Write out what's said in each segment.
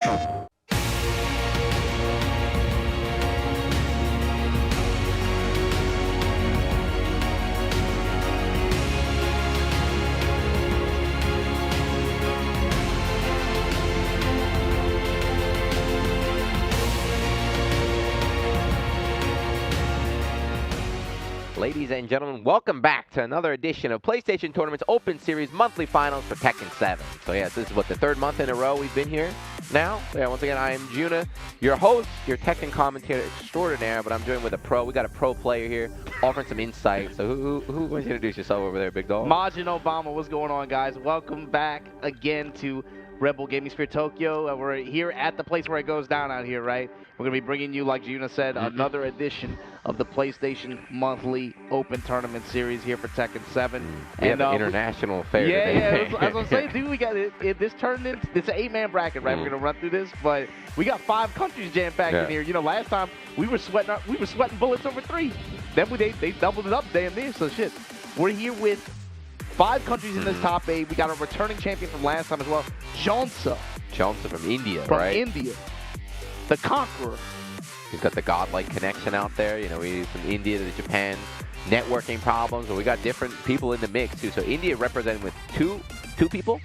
Ladies and gentlemen, welcome back to another edition of PlayStation Tournament's Open Series Monthly Finals for Tekken 7. So yes, this is what, the third month in a row we've been here now. So yeah, once again, I am Juna, your host, your Tekken commentator extraordinaire, but I'm joined with a pro. We got a pro player here offering some insight. So who wants to introduce yourself over there, big dog? Majin Obama, what's going on, guys? Welcome back again to Rebel Gaming Sphere Tokyo. We're here at the place where it goes down out here, right? We're going to be bringing you, like Juna said, another edition of the PlayStation Monthly Open Tournament Series here for Tekken 7. We have an international affair today. Yeah, I was going to say, dude, we got it. This turned into, it's an 8-man bracket, right? We're going to run through this, but we got 5 countries jam-packed in here. You know, last time we were sweating bullets over 3. Then they doubled it up damn near, so shit. We're here with 5 countries in this top 8. We got a returning champion from last time as well, Jonsa. Jonsa from India, From right? India. The Conqueror. He's got the godlike connection out there. You know, we from India to Japan, networking problems, but we got different people in the mix too. So India represented with two people.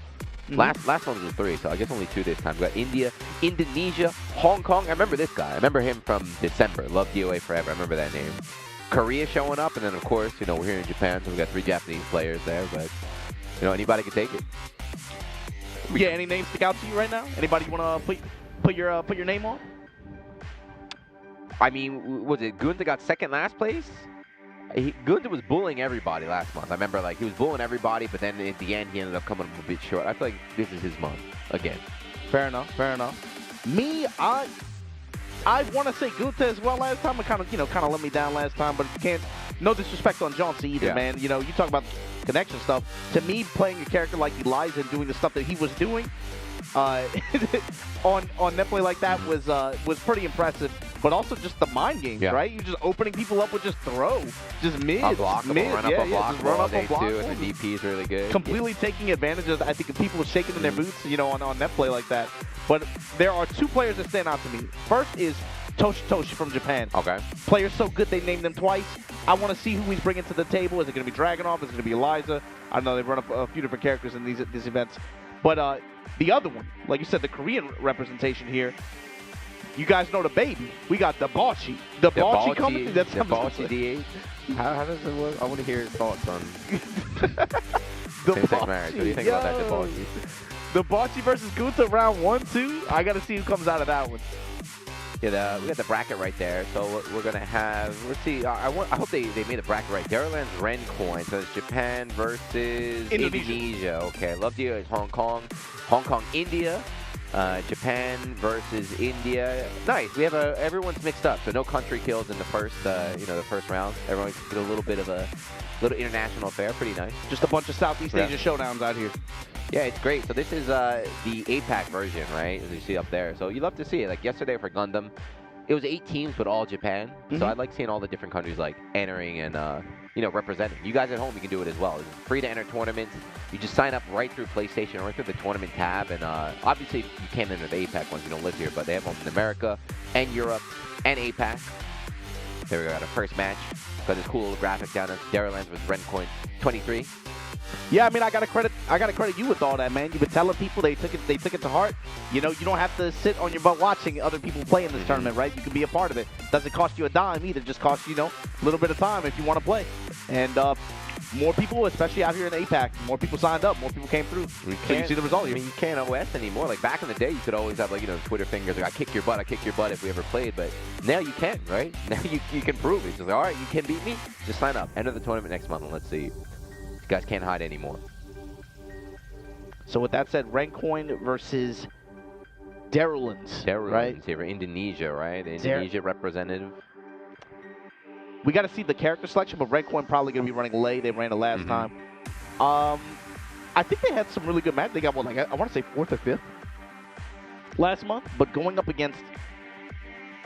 Last one was 3, so I guess only 2 this time. We got India, Indonesia, Hong Kong. I remember this guy. I remember him from December. Love DOA forever. I remember that name. Korea showing up, and then of course, you know, we're here in Japan, so we got 3 Japanese players there. But you know, anybody can take it. Yeah, any names stick out to you right now? Anybody you want to put your name on? I mean, was it Gunther got second last place? Gunther was bullying everybody last month. I remember, like, he was bullying everybody, but then at the end, he ended up coming up a bit short. I feel like this is his month again. Fair enough. Me, I want to say Gunther as well last time. It kind of let me down last time, but you can't. No disrespect on Johnson either, man. You know, you talk about connection stuff. To me, playing a character like Eliza and doing the stuff that he was doing on netplay like that was pretty impressive. But also just the mind games, right? You're just opening people up with just throw, just mid, unblockable, run up a block all day too, and the DP is really good. Completely taking advantage of, I think, people shaking in their boots, you know, on netplay like that. But there are 2 players that stand out to me. First is Toshi from Japan. Okay. Player's so good they named him twice. I want to see who he's bringing to the table. Is it going to be Dragunov? Is it going to be Eliza? I know they've run up a few different characters in these events. But the other one, like you said, the Korean representation here. You guys know the baby. We got the Dabachi. Dabachi coming through. That's Dabachi D8. How does it work? I want to hear his thoughts on same-sex marriage. What do you think about that Dabachi? Dabachi versus Gunther round 1, 2. I got to see who comes out of that one. Yeah, we got the bracket right there. So we're going to have, let's see, I hope they made a bracket right. Darylland's Ren Coin. So it's Japan versus Indonesia. Okay, love you. It's Hong Kong, India. Japan versus India. Nice. We have everyone's mixed up, so no country kills in the first, the first round. Everyone get a little bit of a little international affair. Pretty nice. Just a bunch of Southeast Asia showdowns out here. Yeah, it's great. So this is the APAC version, right? As you see up there. So you love to see it. Like yesterday for Gundam, it was 8 teams, but all Japan. So I like seeing all the different countries like entering and representing. You guys at home, you can do it as well. It's free to enter tournaments. You just sign up right through PlayStation, right through the tournament tab. And obviously, you can't enter the APAC ones. You don't live here, but they have them in America and Europe and APAC. There we go. Got a first match. Got this cool little graphic down there. Daryllands with Rencoin 23. Yeah, I mean, I gotta credit you with all that, man. You've been telling people they took it to heart. You know, you don't have to sit on your butt watching other people play in this tournament, right? You can be a part of it. Doesn't cost you a dime either. Just costs you, a little bit of time if you want to play. And more people, especially out here in APAC, more people signed up, more people came through. So you see the result here. I mean, you can't OS anymore. Like back in the day, you could always have Twitter fingers like, I kick your butt if we ever played. But now you can, right? Now you can prove it. It's just like, all right, you can beat me. Just sign up. Enter the tournament next month and let's see. You guys can't hide anymore. So with that said, Rencoin versus Daryllands, right? Here for Indonesia, right? The Indonesia representative. We got to see the character selection, but Rencoin probably going to be running late. They ran it last time. I think they had some really good matches. They got one, I want to say 4th or 5th last month, but going up against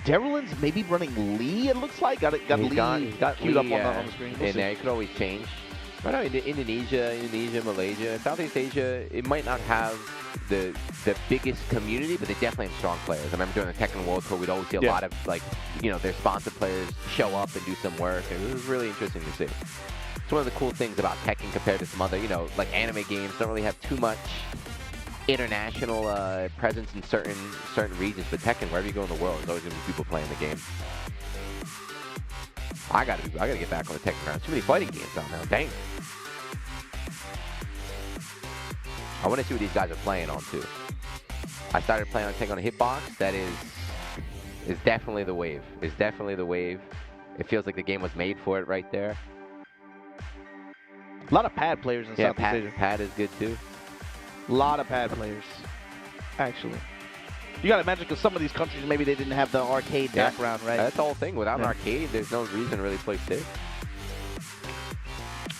Daryllands, maybe running Lee, it looks like. Got Lee queued up on the screen. And there, you could always change. I know Indonesia, Malaysia, Southeast Asia, it might not have the biggest community, but they definitely have strong players. I remember during the Tekken World Tour, we'd always see a lot of, like, you know, their sponsored players show up and do some work. It was really interesting to see. It's one of the cool things about Tekken compared to some other, you know, like anime games don't really have too much international presence in certain regions. But Tekken, wherever you go in the world, there's always going to be people playing the game. I gotta get back on the Tekken ground. Too many fighting games out now. Dang. I want to see what these guys are playing on too. I started playing on Tekken on a hitbox. That is definitely the wave. It's definitely the wave. It feels like the game was made for it right there. A lot of pad players in Southeast Asia. Pad is good too. A lot of pad players, actually. You gotta imagine, because some of these countries, maybe they didn't have the arcade background, right? That's the whole thing. Without an arcade, there's no reason to really play stick.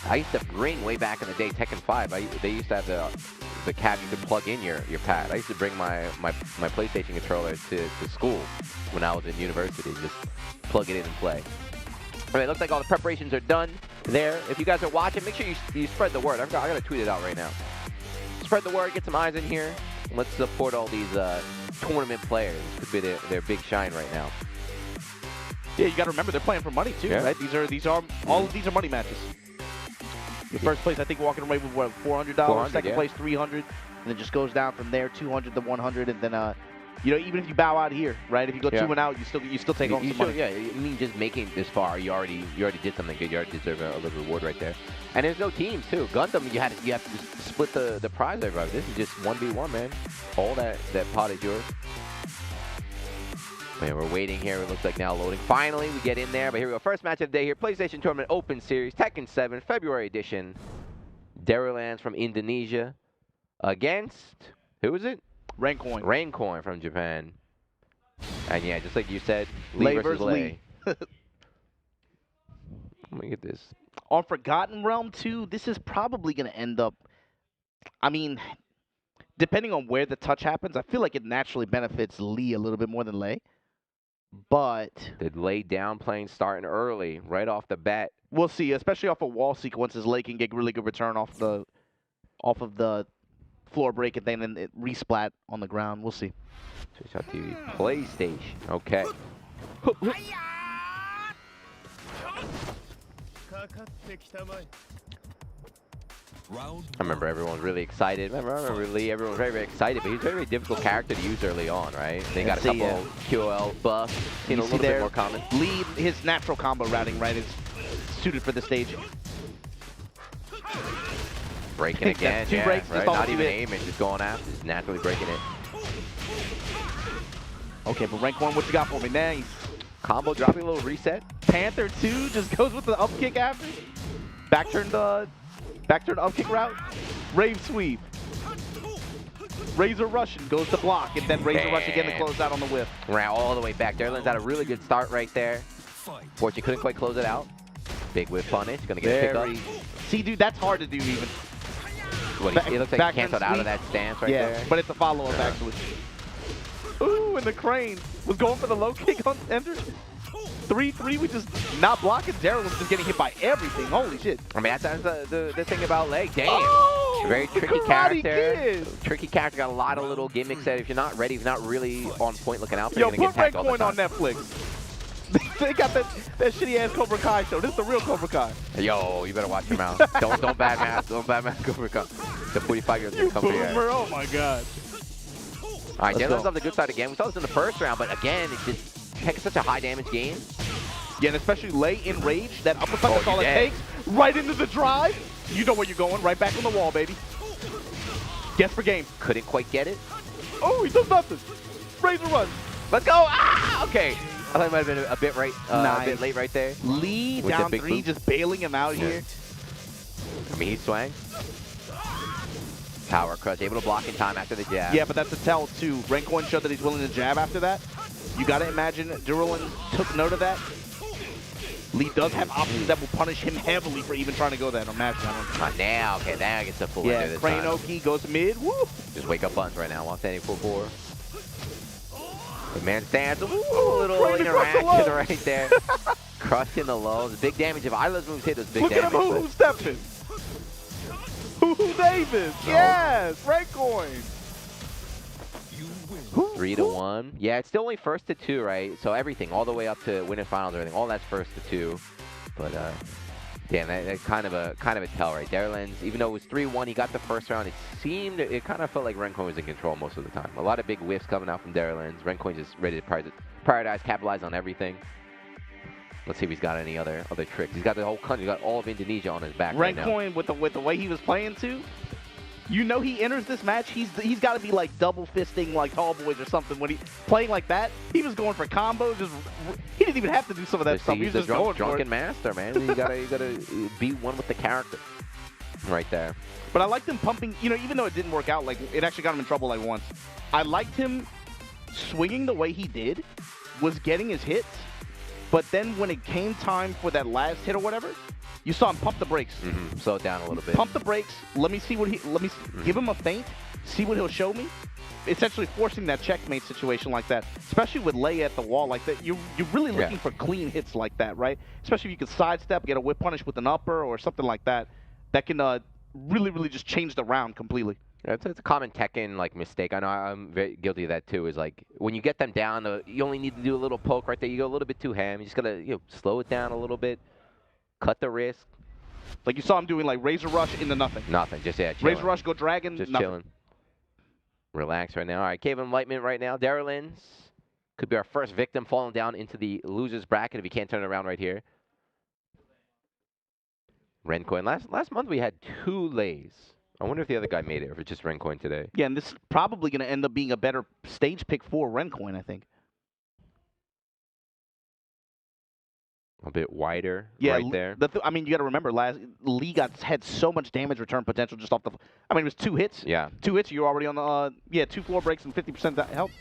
I used to bring, way back in the day, Tekken 5, they used to have the cap you could plug in your pad. I used to bring my PlayStation controller to school when I was in university. Just plug it in and play. All right, looks like all the preparations are done there. If you guys are watching, make sure you spread the word. I gotta tweet it out right now. Spread the word, get some eyes in here. Let's support all these tournament players. Could be their big shine right now. Yeah, you got to remember they're playing for money too, right? These are all of these are money matches. Your first place, I think, walking away with what, $400. Second place, $300, and then just goes down from there, $200 to $100, and then you know, even if you bow out here, right? If you go 2 and out, you still take home some money. Yeah, I mean, just making it this far, you already did something good. You already deserve a little reward right there. And there's no teams too. Gundam, you have to just split the prize, everybody. This is just 1v1, man. All that pot is yours. Man, we're waiting here. It looks like now loading. Finally, we get in there. But here we go. First match of the day here. PlayStation Tournament Open Series, Tekken 7, February edition. Darylans from Indonesia against, who is it? Raincoin. Raincoin from Japan. And yeah, just like you said, Lee versus Lee. Let me get this. On Forgotten Realm 2, this is probably going to end up, I mean, depending on where the touch happens, I feel like it naturally benefits Lee a little bit more than Lei. But the lay down playing starting early, right off the bat. We'll see, especially off of wall sequences. Lei can get really good return off of the floor break and then it resplat on the ground. We'll see. Twitch TV PlayStation. Okay. I remember everyone was really excited. I remember Lee, everyone was very, very excited, but he's a very, very difficult character to use early on, right? They got a couple QOL buffs, a little bit more common. Lee, his natural combo routing, right, is suited for the stage. Breaking again, two breaks, right? Not even aiming, just going after, just naturally breaking it. Okay, but Raincoin, what you got for me? Nice. Combo dropping a little reset. Panther 2 just goes with the up kick after. Back turn up kick route. Rave sweep. Razor Russian goes to block, and then Razor Rush again to close out on the whip. Ran all the way back. Darylans had a really good start right there. Fortunately, couldn't quite close it out. Big whip punish. Gonna get a pick up. See, dude, that's hard to do even. What, it looks like he canceled out of that stance right there. Yeah, but it's a follow-up actually. Ooh, and the crane was going for the low kick on Ender. 3-3, we just not blocking. Daryl was just getting hit by everything. Holy shit. I mean, that's the thing about Lei. Damn. Oh, very tricky character. Kid. Tricky character. Got a lot of little gimmicks that if you're not ready, if you're not really on point looking out, yo, you're going to get tagged all the time. Put Raincoin on Netflix. They got that shitty-ass Cobra Kai show. This is the real Cobra Kai. Yo, you better watch your mouth. don't badmouth Cobra Kai. The 45-year-old's going to come here. Oh, my God. All right, Darylans on the good side again. We saw this in the first round, but again, it's just Tekken's such a high-damage game. Yeah, and especially Lei in rage. That uppercut, that's all it takes. Right into the drive. You know where you're going. Right back on the wall, baby. Guess for game. Couldn't quite get it. Oh, he does nothing. Razor Run. Let's go. Ah, okay. I thought it might have been a bit a bit late right there. Lee down 3, just bailing him out here. I mean, he swang. Power crush, able to block in time after the jab. Yeah, but that's a tell too. Raincoin showed that he's willing to jab after that. You got to imagine Darylans took note of that. Lee does have options that will punish him heavily for even trying to go that. Imagine that. Now, okay, now I get the full into this Crane Oki goes mid. Woo! Just wake up buns right now while standing full bore. The man stands. Ooh, little interaction right there. Crushing the lows. Big damage. If Isla's moves hit, those big damage. Look at him who's stepping. Davis. No. Yes. Red coin. 3-1. Yeah, it's still only first to 2, right? So everything, all the way up to winning finals, everything, all that's first to 2. But damn, that's kind of a tell, right? Darylens, even though it was 3-1, he got the first round. It kind of felt like Rencoin was in control most of the time. A lot of big whiffs coming out from Darylens. Rencoin just ready to prioritize, capitalize on everything. Let's see if he's got any other tricks. He's got the whole country, he's got all of Indonesia on his back right now. Rencoin with the way he was playing too. You know he enters this match, he's got to be like double fisting like tall boys or something. When he playing like that, he was going for combos. He didn't even have to do some of that stuff. He was just going drunken for it. master, man. You gotta be one with the character, right there. But I liked him pumping. You know, even though it didn't work out, like it actually got him in trouble like once. I liked him swinging the way he did, was getting his hits. But then when it came time for that last hit or whatever, you saw him pump the brakes. Slow it down a little bit. Pump the brakes. Let me see what give him a feint. See what he'll show me. Essentially forcing that checkmate situation like that, especially with Lei at the wall like that. You're really looking for clean hits like that, right? Especially if you can sidestep, get a whip punish with an upper or something like that. That can really just change the round completely. Yeah, it's a common Tekken like mistake. I know I'm very guilty of that too. Is like when you get them down, you only need to do a little poke right there. You go a little bit too ham. You just gotta slow it down a little bit, cut the risk. Like you saw him doing like Razor Rush into nothing. Nothing, just chilling. Razor Rush, go Dragon, just nothing. chilling. Relax right now. All right, Cave Enlightenment right now. Darylens could be our first victim falling down into the losers bracket if he can't turn it around right here. Rencoin. Last month we had 2 lays. I wonder if the other guy made it, or if it's just Rencoin today. Yeah, and this is probably going to end up being a better stage pick for Rencoin, I think. A bit wider, right there. I mean, you got to remember, Lee had so much damage return potential just off the. I mean, it was 2 hits. Yeah. 2 hits. You're already on the 2 floor breaks and 50% health.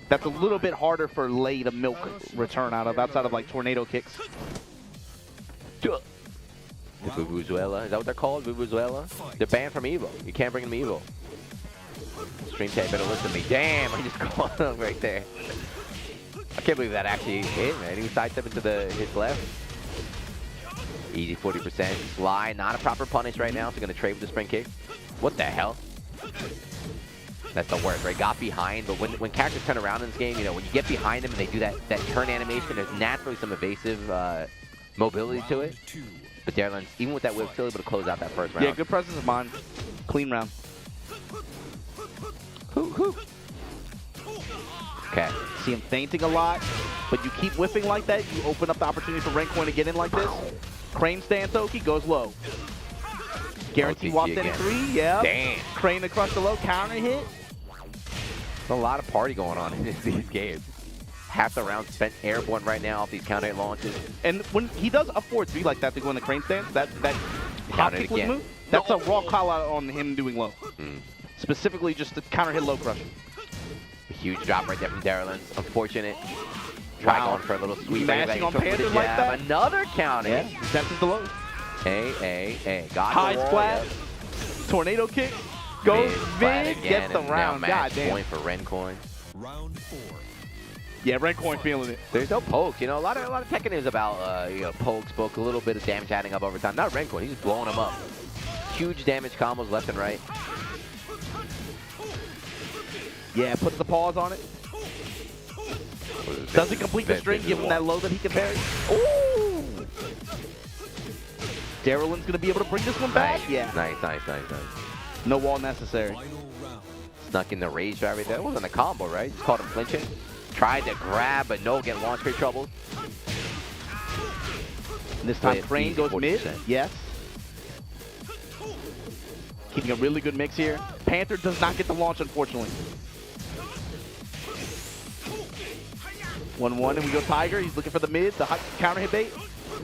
That's a little bit harder for Lei to milk return outside of like tornado kicks. The Vuvuzuela, is that what they're called? Vuvuzuela? They're banned from Evo. You can't bring them to Evo. Stream tape, better listen to me. Damn, I just called him right there. I can't believe that actually hit, man. He sidestepped into his left. Easy 40%. Slide, not a proper punish right now, so going to trade with the spring kick. What the hell? That's the worst, right? Got behind, but when characters turn around in this game, when you get behind them and they do that turn animation, there's naturally some evasive mobility to it. But Darylens, even with that whip, still able to close out that first round. Yeah, good presence of mind. Clean round. Okay. See him feinting a lot, but you keep whipping like that, you open up the opportunity for Rencoin to get in like this. Crane stance Oki goes low. Guarantee walked in 3, yeah. Damn. Crane to crush the low, counter hit. There's a lot of party going on in these games. Half the round spent airborne right now off these counter hit launches. And when he does a 4-3 like that to go in the crane stance, that hot kick move, that's a raw call out on him doing low. Specifically just the counter hit low crush. A huge drop right there from Darylens. Unfortunate. Try going for a little sweep. Mashing on Panther like that. Another counter. Yeah, senses the low. Got high splat. Tornado kick. Goes mid. Gets the round. God damn. Point for Rencoin. Round 4. Yeah, Rencoin feeling it. There's no pokes. A lot of Tekken is about pokes, a little bit of damage adding up over time. Not Rencoin. He's just blowing them up. Huge damage combos left and right. Yeah, puts the pause on it. Doesn't complete the string, give him that low that he can parry. Ooh! Darylens going to be able to bring this one back? Yeah. Nice. No wall necessary. Snuck in the rage drive right there. It wasn't a combo, right? Just caught him flinching. Tried to grab, but no, get launch create trouble. This time Crane goes mid. Yes. Keeping a really good mix here. Panther does not get the launch, unfortunately. 1-1, and we go Tiger. He's looking for the mid, the hot counter hit bait.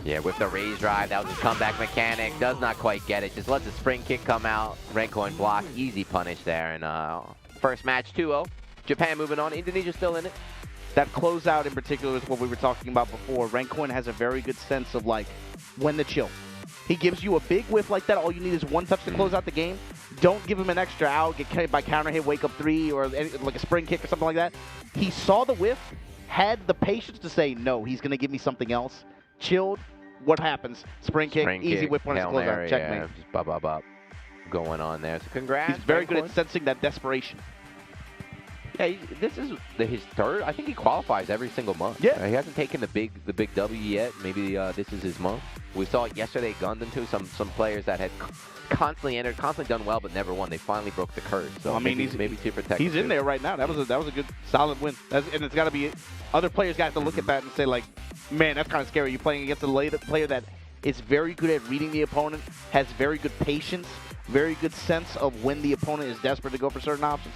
Yeah, with the raise drive, that was his comeback mechanic. Does not quite get it. Just lets the spring kick come out. Rencoin block. Easy punish there. And first match 2-0. Japan moving on. Indonesia still in it. That closeout in particular is what we were talking about before. Rencoin has a very good sense of like when to chill. He gives you a big whiff like that. All you need is one touch to close out the game. Don't give him an extra out, get carried by counter hit, wake up 3, or like a spring kick or something like that. He saw the whiff, had the patience to say, no, he's going to give me something else. Chilled, what happens? Spring kick, easy whip when it's close out. Checkmate. Yeah, just bop, bop, bop going on there. So congrats. He's very good at sensing that desperation. Yeah, this is his third. I think he qualifies every single month. Yeah. He hasn't taken the big W yet. Maybe this is his month. We saw it yesterday at Gundam too. Some players that had constantly entered, constantly done well, but never won. They finally broke the curse. So I mean, maybe to protect. He's in there right now. That was a good solid win. And it's got to be other players got to look at that and say like, man, that's kind of scary. You're playing against a player that is very good at reading the opponent, has very good patience, very good sense of when the opponent is desperate to go for certain options.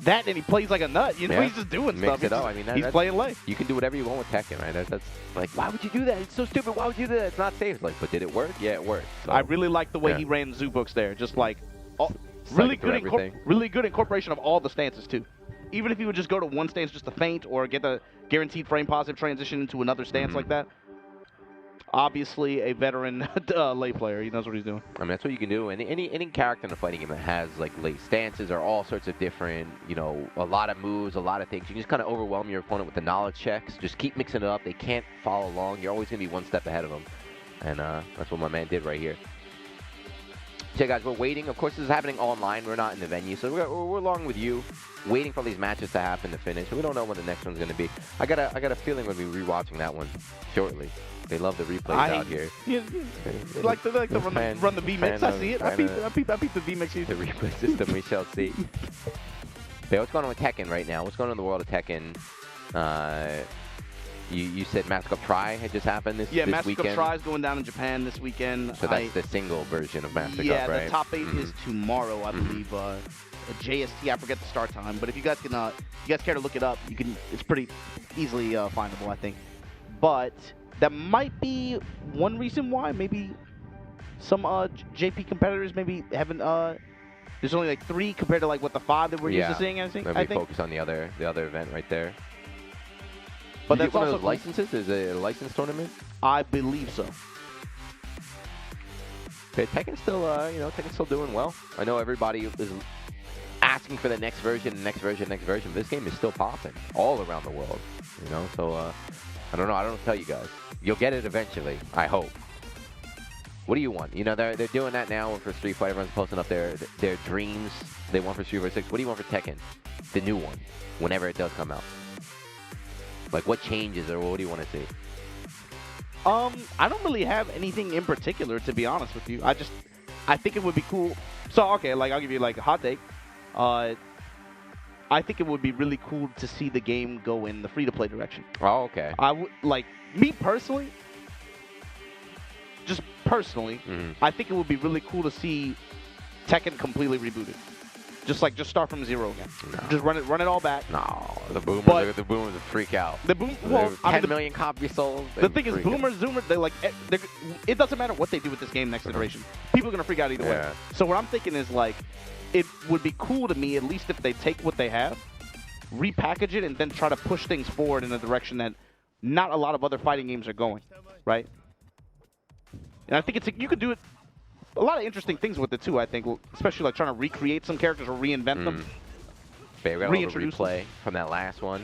That and he plays like a nut. You know, he's just doing stuff. It up. I mean, he's playing late. You can do whatever you want with Tekken, right? That's like, why would you do that? It's so stupid. Why would you do that? It's not safe. It's like, but did it work? Yeah, it worked. So, I really like the way he ran Zubooks there. Just like, really good incorporation of all the stances too. Even if he would just go to one stance just to feint or get the guaranteed frame positive transition into another stance like that. Obviously, a veteran lay player. He knows what he's doing. I mean, that's what you can do. And any character in a fighting game that has like late stances or all sorts of different, you know, a lot of moves, a lot of things. You can just kind of overwhelm your opponent with the knowledge checks. Just keep mixing it up. They can't follow along. You're always going to be one step ahead of them. And that's what my man did right here. So, guys, we're waiting. Of course, this is happening online. We're not in the venue. So we're along with you, waiting for these matches to happen to finish. We don't know when the next one's going to be. I got a feeling we'll be rewatching that one shortly. They love the replays out here. They like to run the V-Mix. I see it. I peep the V-Mix here. The replay system, we shall see. But what's going on with Tekken right now? What's going on in the world of Tekken? You said Master Cup Tri had just happened this weekend? Yeah, Master Cup Tri is going down in Japan this weekend. So that's the single version of Master Cup, right? Yeah, the top 8 is tomorrow, I believe. JST, I forget the start time. But if you guys can, if you guys care to look it up, you can. It's pretty easily findable, I think. But that might be one reason why maybe some JP competitors maybe haven't. There's only like 3 compared to like what the 5 that we're used to seeing. I think. Maybe focus on the other event right there. But that's one also of those licenses. Is it a license tournament? I believe so. Okay, Tekken's still, Tekken's still doing well. I know everybody is asking for the next version, next version. This game is still popping all around the world. You know, so I don't know. I don't know what to tell you guys. You'll get it eventually. I hope. What do you want? You know, they're doing that now for Street Fighter. Everyone's posting up their dreams they want for Street Fighter 6. What do you want for Tekken? The new one, whenever it does come out. Like, what changes or what do you want to see? I don't really have anything in particular, to be honest with you. I think it would be cool. So, okay, like, I'll give you, like, a hot take. I think it would be really cool to see the game go in the free-to-play direction. Oh, okay. I would, like, me personally, just personally, I think it would be really cool to see Tekken completely rebooted. Just start from zero again. No. Just run it all back. No, the boomers would freak out. The boom, well, 10 million copies sold. The thing is, Zoomers, it doesn't matter what they do with this game next iteration. People are gonna freak out either way. So what I'm thinking is like, it would be cool to me, at least if they take what they have, repackage it, and then try to push things forward in a direction that not a lot of other fighting games are going, right? And I think you could do it. A lot of interesting things with it too, I think, especially like trying to recreate some characters or reinvent them. Babe, we got a little replay from that last one.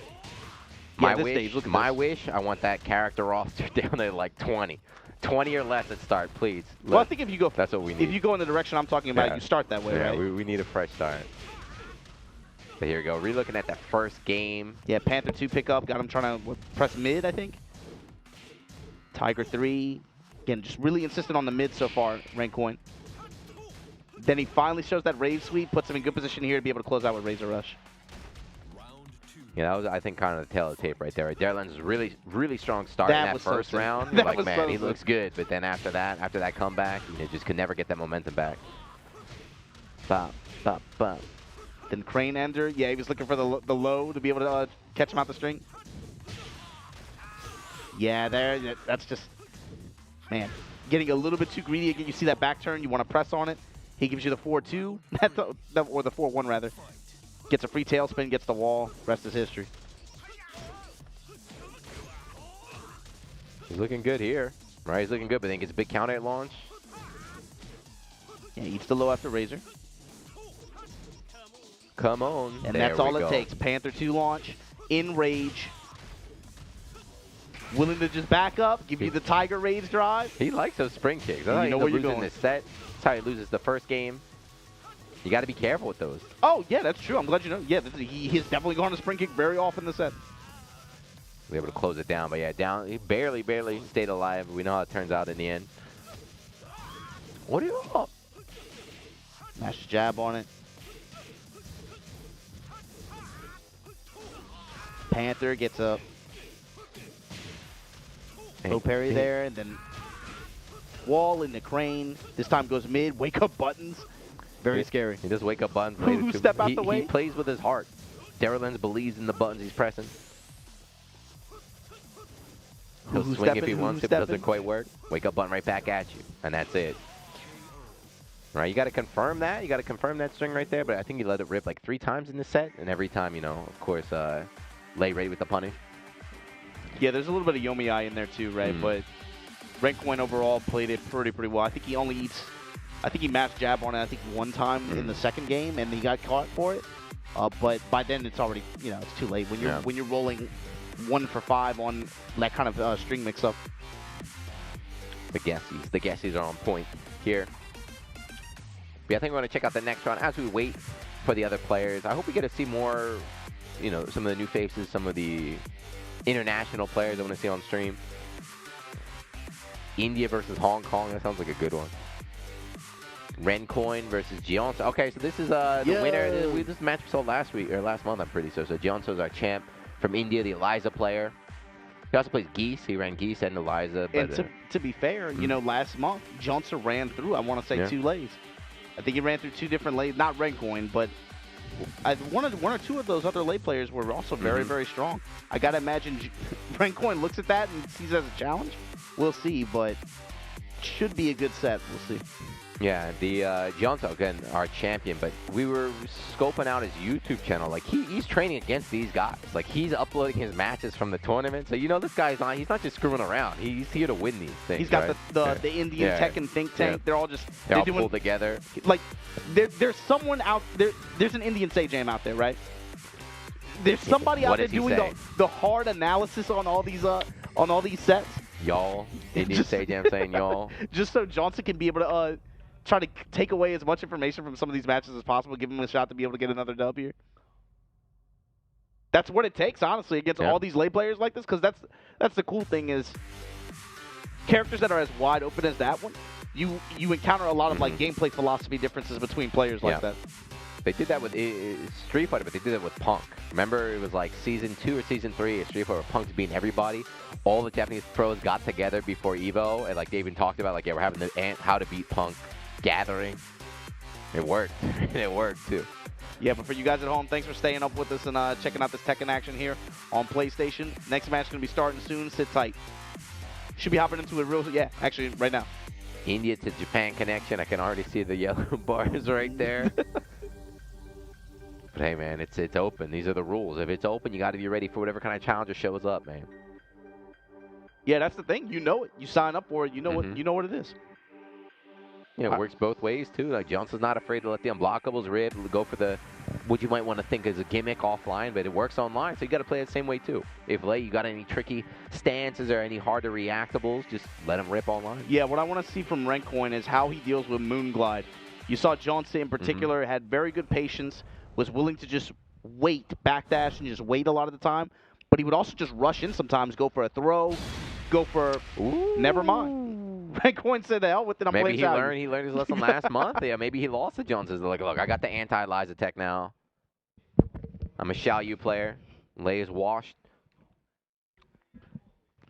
My wish, I want that character roster down to like 20. 20 or less at start, please. Well, I think if you go, that's what we need. If you go in the direction I'm talking about, you start that way, right? Yeah, we need a fresh start. But here we go. Re-looking at that first game. Yeah, Panther 2 pickup. Got him trying to press mid, I think. Tiger 3. Again, just really insistent on the mid so far, Rancoin. Then he finally shows that rave sweep, puts him in good position here to be able to close out with Razor Rush. Yeah, that was, I think, kind of the tail of the tape right there. Right? Darlan's really, really strong start in that first round. Like, man, he looks good. But then after that comeback, you just could never get that momentum back. Bop, bop, bop. Then Crane Ender. Yeah, he was looking for the low to be able to catch him out the string. Yeah, that's just... Man, getting a little bit too greedy again. You see that back turn, you want to press on it. He gives you the 4-2, or the 4-1 rather. Gets a free tailspin, gets the wall. Rest is history. He's looking good here, right? He's looking good, but then gets a big counter at launch. Yeah, eats the low after Razor. Come on. And that's all it takes. Panther 2 launch, in rage. willing to just back up, give you the Tiger Rage drive. He likes those spring kicks. You know where you're going. This set. That's how he loses the first game. You got to be careful with those. Oh, yeah, that's true. I'm glad you know. Yeah, he's definitely going to spring kick very often in the set. We're able to close it down, but yeah, down. He barely stayed alive. We know how it turns out in the end. What do you? Oh. Smash jab on it. Panther gets up. Low parry there, and then wall in the crane. This time goes mid. Wake up buttons. Very scary. He does wake up buttons. Who step out the way? He plays with his heart. Darylens believes in the buttons he's pressing. He'll swing if he wants to, but it doesn't quite work. Wake up button right back at you, and that's it. All right, you got to confirm that. You got to confirm that string right there, but I think he let it rip like 3 times in the set, and every time, you know, of course, lay ready with the punish. Yeah, there's a little bit of Yomi-I in there too, right? But Rencoin overall played it pretty well. I think he only eats, I think he matched jab on it, I think 1 time in the second game, and he got caught for it. But by then it's already, you know, it's too late. When you're rolling 1 for 5 on that kind of string mix-up. The guessies are on point here. But I think we're going to check out the next round as we wait for the other players. I hope we get to see more, you know, some of the new faces, some of the international players I want to see on stream. India versus Hong Kong, that sounds like a good one. Rencoin versus Gionso. Okay, so this is the winner. This match we saw last week, or last month, I'm pretty sure. So Gionso's our champ from India, the Eliza player. He also plays Geese. He ran Geese and Eliza. But, and to be fair, you know, last month, Gionso ran through, I want to say, 2 lays. I think he ran through 2 different lays, not Rencoin, but one or two of those other late players were also very strong. I got to imagine Rencoin looks at that and sees it as a challenge. We'll see, but should be a good set. We'll see. Yeah, the Gionso, again, our champion, but we were scoping out his YouTube channel. Like, he's training against these guys. Like, he's uploading his matches from the tournament. So, you know, this guy's he's not just screwing around. He's here to win these things. He's got the Indian Tekken think tank. They're all just... They're all pulled together. Like, there's someone out there... There's an Indian Sajam out there, right? There's somebody out there doing the hard analysis on all these sets. Y'all. Indian Sajam saying y'all. Just so Johnson can be able to... try to take away as much information from some of these matches as possible, give him a shot to be able to get another dub here. That's what it takes, honestly, against all these late players like this, because that's the cool thing is characters that are as wide open as that one, you encounter a lot of like gameplay philosophy differences between players like that. They did that with Street Fighter, but they did that with Punk. Remember, it was like Season 2 or Season 3 of Street Fighter where Punk's beating everybody. All the Japanese pros got together before EVO, and like they even talked about, like, yeah, we're having the How to Beat Punk gathering. It worked. It worked too. Yeah, but for you guys at home, thanks for staying up with us and checking out this Tekken action here on PlayStation. Next match is going to be starting soon. Sit tight. Should be hopping into it actually right now. India to Japan connection. I can already see the yellow bars right there. But hey, man, it's open. These are the rules. If it's open, you got to be ready for whatever kind of challenger shows up, man. Yeah, that's the thing. You know it. You sign up for it. You know what it is. You know, it works both ways, too. Like, Johnson's not afraid to let the unblockables rip, go for the, what you might want to think is a gimmick offline, but it works online, so you got to play it the same way, too. If late, you got any tricky stances or any harder-reactables, just let them rip online. Yeah, what I want to see from Rencoin is how he deals with Moonglide. You saw Johnson in particular had very good patience, was willing to just wait, backdash, and just wait a lot of the time, but he would also just rush in sometimes, go for a throw, go for, never mind. Rencoin said, the hell with it, I'm playing Xiao Yu. He learned his lesson last month. Yeah, maybe he lost to Johnson. Like, look, I got the anti-Eliza tech now. I'm a Xiao Yu player. Lei is washed.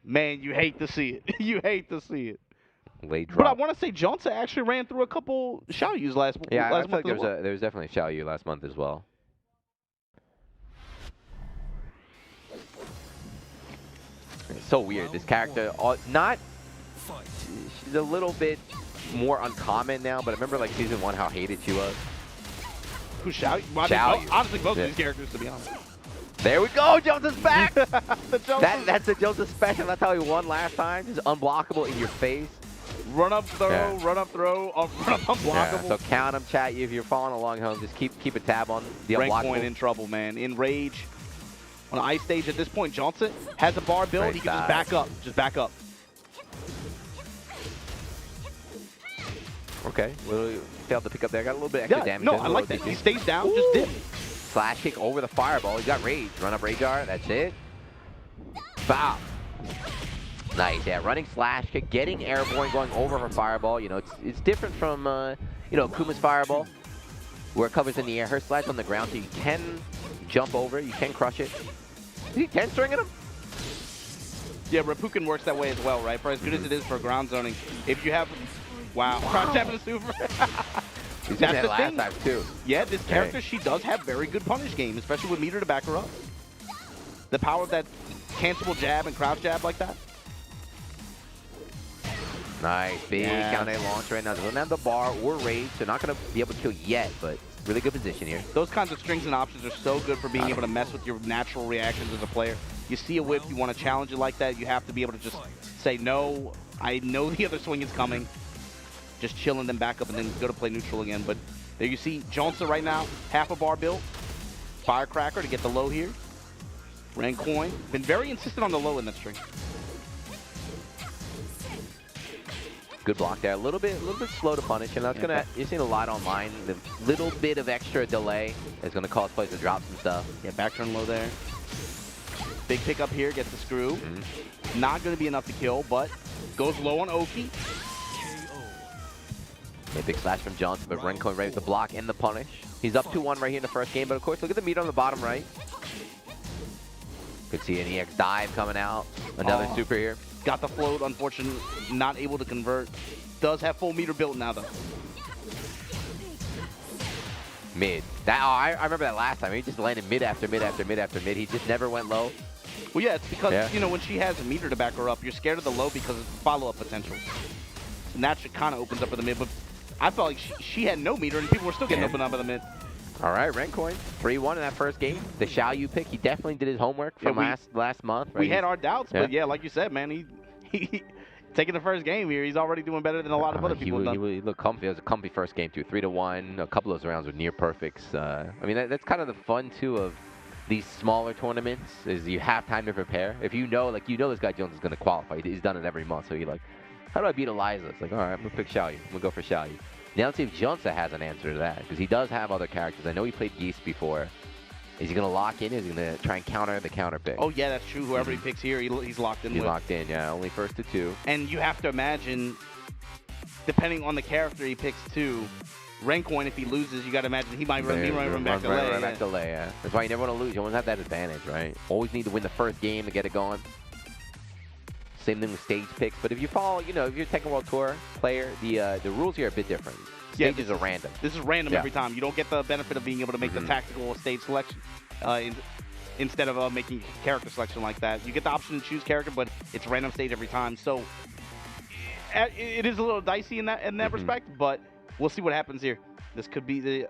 Man, you hate to see it. You hate to see it. Lei drop. But I want to say Johnson actually ran through a couple Xiao Yus last month. Yeah, I feel like there was definitely Xiao Yu last month as well. It's so weird. This character, she's a little bit more uncommon now, but I remember like Season 1 how hated she was. Who's Xiao Yu? Xiao Yu. Honestly, both of these characters, to be honest. There we go, Joseph's back! That's the Joseph special. That's how he won last time. Just unblockable in your face. Run up, throw, run up, throw, run up, unblockable. Yeah, so count them, chat. If you're following along home, just keep a tab on the unblockable. Rencoin in trouble, man. In rage. on an ice stage at this point. Johnson has a bar build. Nice He can dive. just back up. Just back up. Okay, well, failed to pick up there. Got a little bit extra damage. No, there, I like that. He stays down, just did. Slash kick over the fireball. He's got rage. Run up rage art. That's it. Bow. Nice. Yeah, running slash kick, getting airborne, going over for fireball. You know, it's different from you know, Kuma's fireball, where it covers in the air. Her slash on the ground, so you can jump over. You can crush it. Is he 10 stringing him? Yeah, Rapukin works that way as well, right? For as good as it is for ground zoning, if you have, wow, crouch having a super. He's That's that the last thing. time too. Yeah, this character, she does have very good punish game, especially with meter to back her up. The power of that cancelable jab and crouch jab like that. Nice, big counter launch right now. Doesn't have the bar or rage, so not going to be able to kill yet, but really good position here. Those kinds of strings and options are so good for being able to mess with your natural reactions as a player. You see a whip, you want to challenge it like that, you have to be able to just say, no, I know the other swing is coming. Just chilling them back up and then go to play neutral again. But there you see Johnson right now, half a bar built. Firecracker to get the low here. Rancoin, been very insistent on the low in that string. Good block there. A little bit slow to punish, and that's gonna. You're seeing a lot online. The little bit of extra delay is gonna cause players to drop some stuff. Yeah, back turn low there. Big pick up here, gets the screw. Not gonna be enough to kill, but goes low on Oki. A big slash from Johnson, but Renko ready with the block and the punish. He's up 2-1 right here in the first game, but of course, look at the meter on the bottom right. Could see an EX dive coming out. Another super here. Got the float, unfortunately, not able to convert. Does have full meter built now, though. Mid. I remember that last time. He just landed mid after mid after mid after mid. He just never went low. Well, yeah, it's because, you know, when she has a meter to back her up, you're scared of the low because of the follow-up potential. And that should kind of opens up for the mid, but I felt like she had no meter and people were still getting opened up at the mid. All right, Rencoin, 3-1 in that first game. The Xiaoyu pick, he definitely did his homework from last month. Right? We had our doubts, but yeah, like you said, man, he taking the first game here, he's already doing better than a lot of other people have done. He looked comfy. It was a comfy first game, too. 3-1. A couple of those rounds were near perfects. I mean, that's kind of the fun, too, of these smaller tournaments, is you have time to prepare. If you know, like, this guy Jones is going to qualify. He's done it every month, so you're like, how do I beat Eliza? It's like, all right, I'm going to pick Xiaoyu. I'm going to go for Xiaoyu. Now let's see if Johnson has an answer to that, because he does have other characters. I know he played Geese before. Is he going to lock in? Is he going to try and counter the counter pick? Oh, yeah, that's true. Whoever he picks here, he's locked in with. He's locked in, yeah. Only first to 2. And you have to imagine, depending on the character he picks too, Rencoin, if he loses, you got to imagine he might run back to lay. Run back to lay, yeah. That's why you never want to lose. You always have that advantage, right? Always need to win the first game to get it going. Same thing with stage picks. But if you follow, if you're a Tekken World Tour player, the rules here are a bit different. Stages are random. This is random every time. You don't get the benefit of being able to make the tactical stage selection instead of making character selection like that. You get the option to choose character, but it's random stage every time. So it is a little dicey in that respect, but we'll see what happens here. This could be the...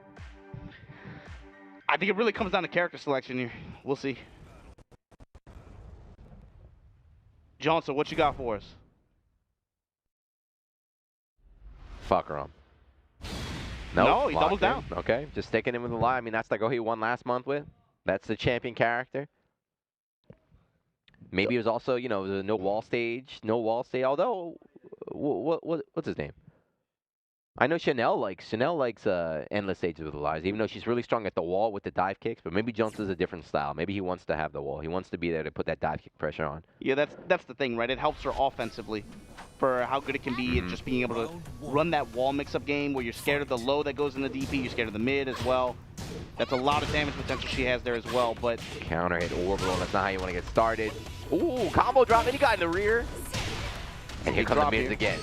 I think it really comes down to character selection here. We'll see. Johnson, what you got for us? Fuck her on. No, he doubles down. Okay, just sticking him with the lie. I mean, that's like, he won last month with. That's the champion character. Maybe it was also, it was a no wall stage. Although, what's his name? I know Chanel likes endless stages with Eliza, even though she's really strong at the wall with the dive kicks. But maybe Johnson's a different style. Maybe he wants to have the wall. He wants to be there to put that dive kick pressure on. Yeah, that's the thing, right? It helps her offensively for how good it can be and just being able to run that wall mix-up game where you're scared of the low that goes in the DP, you're scared of the mid as well. That's a lot of damage potential she has there as well. But counter hit orbital. That's not how you want to get started. Ooh, combo drop, and he got in the rear. And here comes the mids again.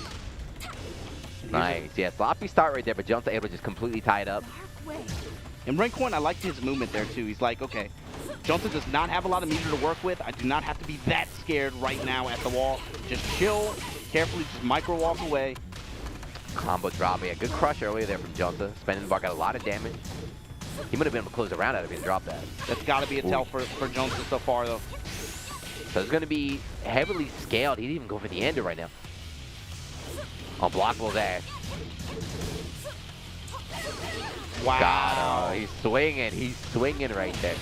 Nice, yeah, sloppy start right there, but Johnson able to just completely tie it up. And Rencoin, I liked his movement there too. He's like, okay, Johnson does not have a lot of meter to work with. I do not have to be that scared right now at the wall. Just chill, carefully, just micro walk away. Combo drop, yeah, good crush earlier there from Johnson. Spending the bar, got a lot of damage. He might have been able to close the round out if he didn't drop that. That's got to be a tell for Johnson so far, though. So it's going to be heavily scaled. He didn't even go for the ender right now. Unblockable dash. Wow. Got him. He's swinging right there.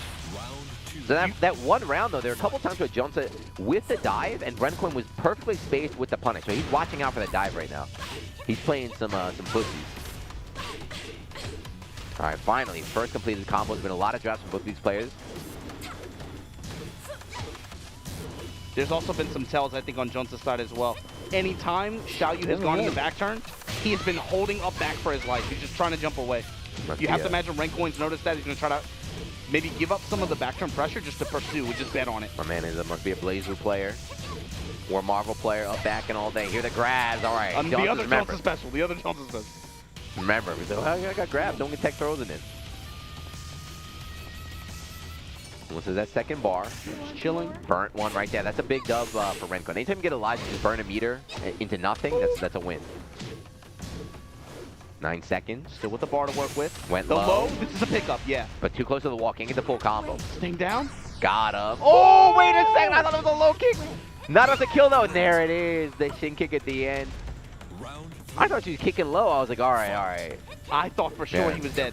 So that one round, though, there were a couple times where Johnson, with the dive, and Rencoin was perfectly spaced with the punish. So he's watching out for the dive right now. He's playing some pussies. All right, finally, first completed combo. There's been a lot of drops from both these players. There's also been some tells, I think, on Johnson's side as well. Anytime Xiaoyu has gone in the back turn, he has been holding up back for his life. He's just trying to jump away. You have to imagine Rencoin's noticed that. He's going to try to maybe give up some of the back turn pressure just to pursue, and just bet on it. My man must be a Blazer player or Marvel player, up back and all day. Here the grabs. All right. The other Johnson special. The other Johnson special. Remember, I got grabbed. Don't get tech throws in it. This is that second bar. Just chilling. Burnt one right there. That's a big dub for Rencoin. Anytime you get a live, just burn a meter into nothing. That's a win. 9 seconds. Still with the bar to work with. Went low. This is a pickup, yeah. But too close to the wall. Can't get the full combo. Staying down. Got him. Oh, wait a second. I thought it was a low kick. Not enough to kill, though. And there it is. The shin kick at the end. I thought she was kicking low. I was like, all right, all right. I thought for sure he was dead.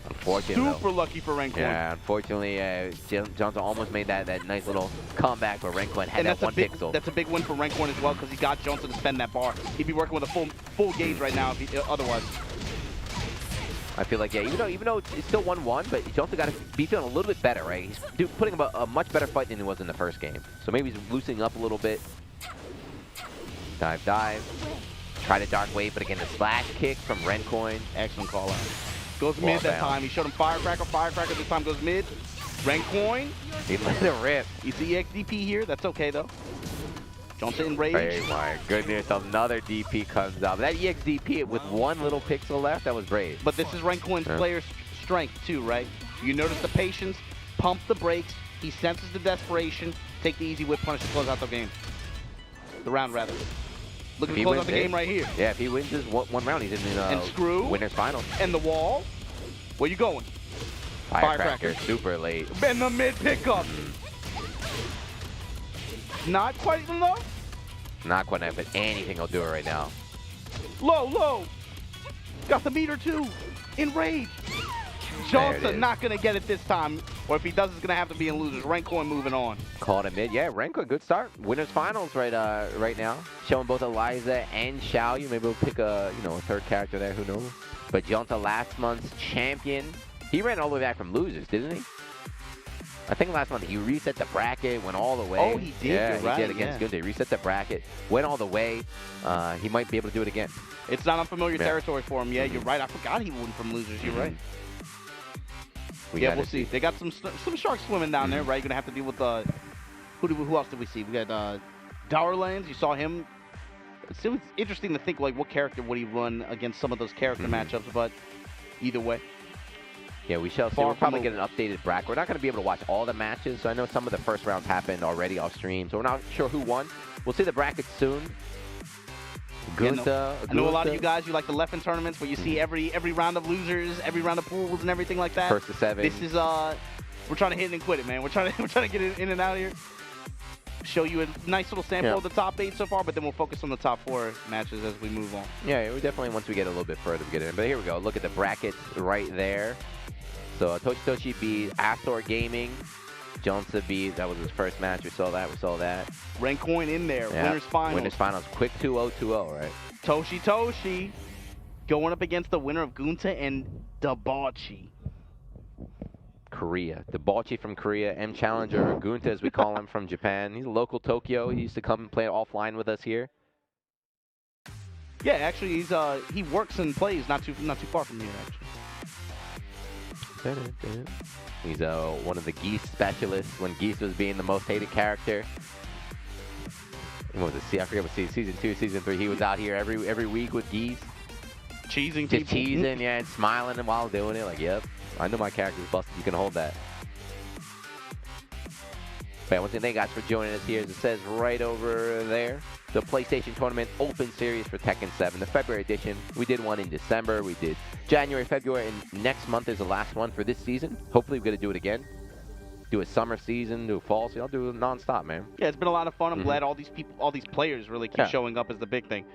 Unfortunately, super lucky for Rencoin. Yeah, unfortunately, Johnson almost made that nice little comeback, but Rencoin had that one pixel. That's a big win for Rencoin as well, because he got Johnson to spend that bar. He'd be working with a full gauge right now if he, otherwise. I feel like, yeah, even though it's still 1-1, but Johnson got to be feeling a little bit better, right? He's putting up a much better fight than he was in the first game. So maybe he's loosening up a little bit. Dive. Try to dark wave, but again, the slash kick from Rencoin. Excellent call out. Goes mid that time. He showed him Firecracker. Firecracker this time goes mid. Rencoin. He let it rip. He's the EXDP here. That's okay, though. Johnson in rage. Oh my goodness, another DP comes up. That EXDP with one little pixel left, that was brave. But this is Rencoin's player strength, too, right? You notice the patience, pump the brakes. He senses the desperation. Take the easy whip punish to close out the game. The round, rather. Looking to close out the game right here. Yeah, if he wins this one round, he's in the and screw winners final. And the wall. Where you going? Firecracker. Super late. And the mid pickup. Not quite enough. Not quite enough, but anything will do it right now. Low. Got the meter too. In rage. Johnson not going to get it this time. Or if he does, it's going to have to be in losers. Rencoin moving on. Called it mid. Yeah, Rencoin, good start. Winners finals right now. Showing both Eliza and Xiaoyu. Maybe we'll pick a third character there. Who knows? But Johnson, last month's champion. He ran all the way back from losers, didn't he? I think last month he reset the bracket, went all the way. Oh, he did. Yeah, he did against Gunte. Reset the bracket, went all the way. He might be able to do it again. It's not unfamiliar territory for him. Yeah, you're right. I forgot he won from losers. You're right. We'll see. They got some sharks swimming down there, right? You're gonna have to deal with who else did we see? We got Dowerlands. You saw him. It was interesting to think like what character would he run against some of those character matchups, but either way. Yeah, we shall see. We'll probably get an updated bracket. We're not going to be able to watch all the matches, so I know some of the first rounds happened already off stream, so we're not sure who won. We'll see the brackets soon. Gunte. I know a lot of you guys, you like the Leffen tournaments where you see every round of losers, every round of pools and everything like that. First to 7. This is we're trying to hit it and quit it, man. We're trying to get it in and out of here. Show you a nice little sample of the top 8 so far, but then we'll focus on the top 4 matches as we move on. Yeah, we definitely, once we get a little bit further, we get in. But here we go. Look at the brackets right there. So Toshi beat Astor Gaming. Johnson beat, that was his first match. We saw that. Rencoin in there. Yeah. Winners finals. Winners finals. Quick 2-0, right? Toshi going up against the winner of Gunte and Debauchy. Korea. Debauchy from Korea. M Challenger. Gunte, as we call him, from Japan. He's a local Tokyo. He used to come and play offline with us here. Yeah, actually, he works and plays not too far from here, actually. He's one of the Geese specialists when Geese was being the most hated character. What was it? I forget what season 2, season 3. He was out here every week with Geese. Cheesing Just teasing, yeah, and smiling while doing it. Like, yep, I know my character's busted. You can hold that. But once again, thank you guys for joining us here. As it says right over there, the PlayStation Tournament Open Series for Tekken 7, the February edition. We did one in December. We did January, February, and next month is the last one for this season. Hopefully, we're going to do it again. Do a summer season, do a fall season. I'll do it nonstop, man. Yeah, it's been a lot of fun. I'm glad all these players really keep showing up as the big thing.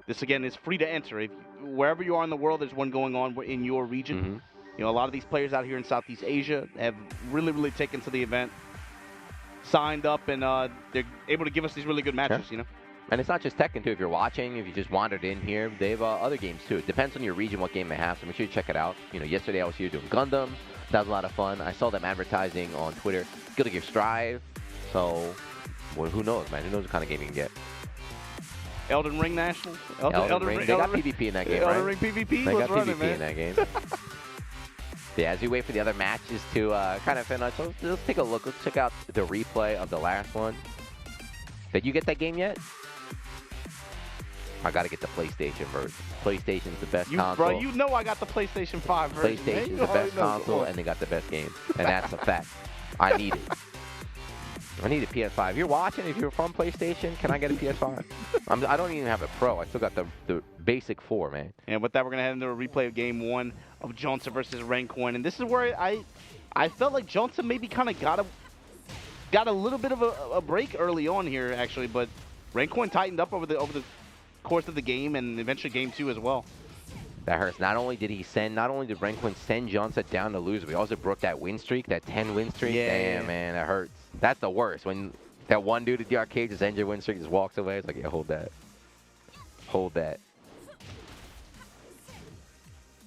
This, again, is free to enter. Wherever you are in the world, there's one going on in your region. You know, a lot of these players out here in Southeast Asia have really taken to the event, signed up, and they're able to give us these really good matches, you know? And it's not just Tekken, too. If you're watching, if you just wandered in here, they have other games, too. It depends on your region what game they have, so make sure you check it out. You know, yesterday I was here doing Gundam. That was a lot of fun. I saw them advertising on Twitter. Guilty Gear Strive. So, well, who knows, man? Who knows what kind of game you can get. Elden Ring Nationals? Elden Ring. They got PvP in that game, right? Elden Ring PvP? They got running, PvP man? in that game. Yeah, as we wait for the other matches to kind of finish, so let's take a look. Let's check out the replay of the last one. Did you get that game yet? I got to get the PlayStation version. PlayStation's the best console. Bro, you know I got the PlayStation 5 version. PlayStation's the best console, and they got the best games. And that's a fact. I need it. I need a PS5. If you're watching, if you're from PlayStation, can I get a PS5? I don't even have a Pro. I still got the basic 4, man. And with that, we're going to head into a replay of Game 1 of Johnson versus Rancoin. And this is where I felt like Johnson maybe kind of got a little bit of a break early on here, actually. But Rancoin tightened up over the course of the game and eventually Game 2 as well. That hurts. Not only did Rancoin send Johnson down to lose, but he also broke that win streak, that 10 win streak. Yeah. Damn, man, that hurts. That's the worst. When that one dude at the arcade just ends your win streak, just walks away. It's like, yeah, hold that. Hold that.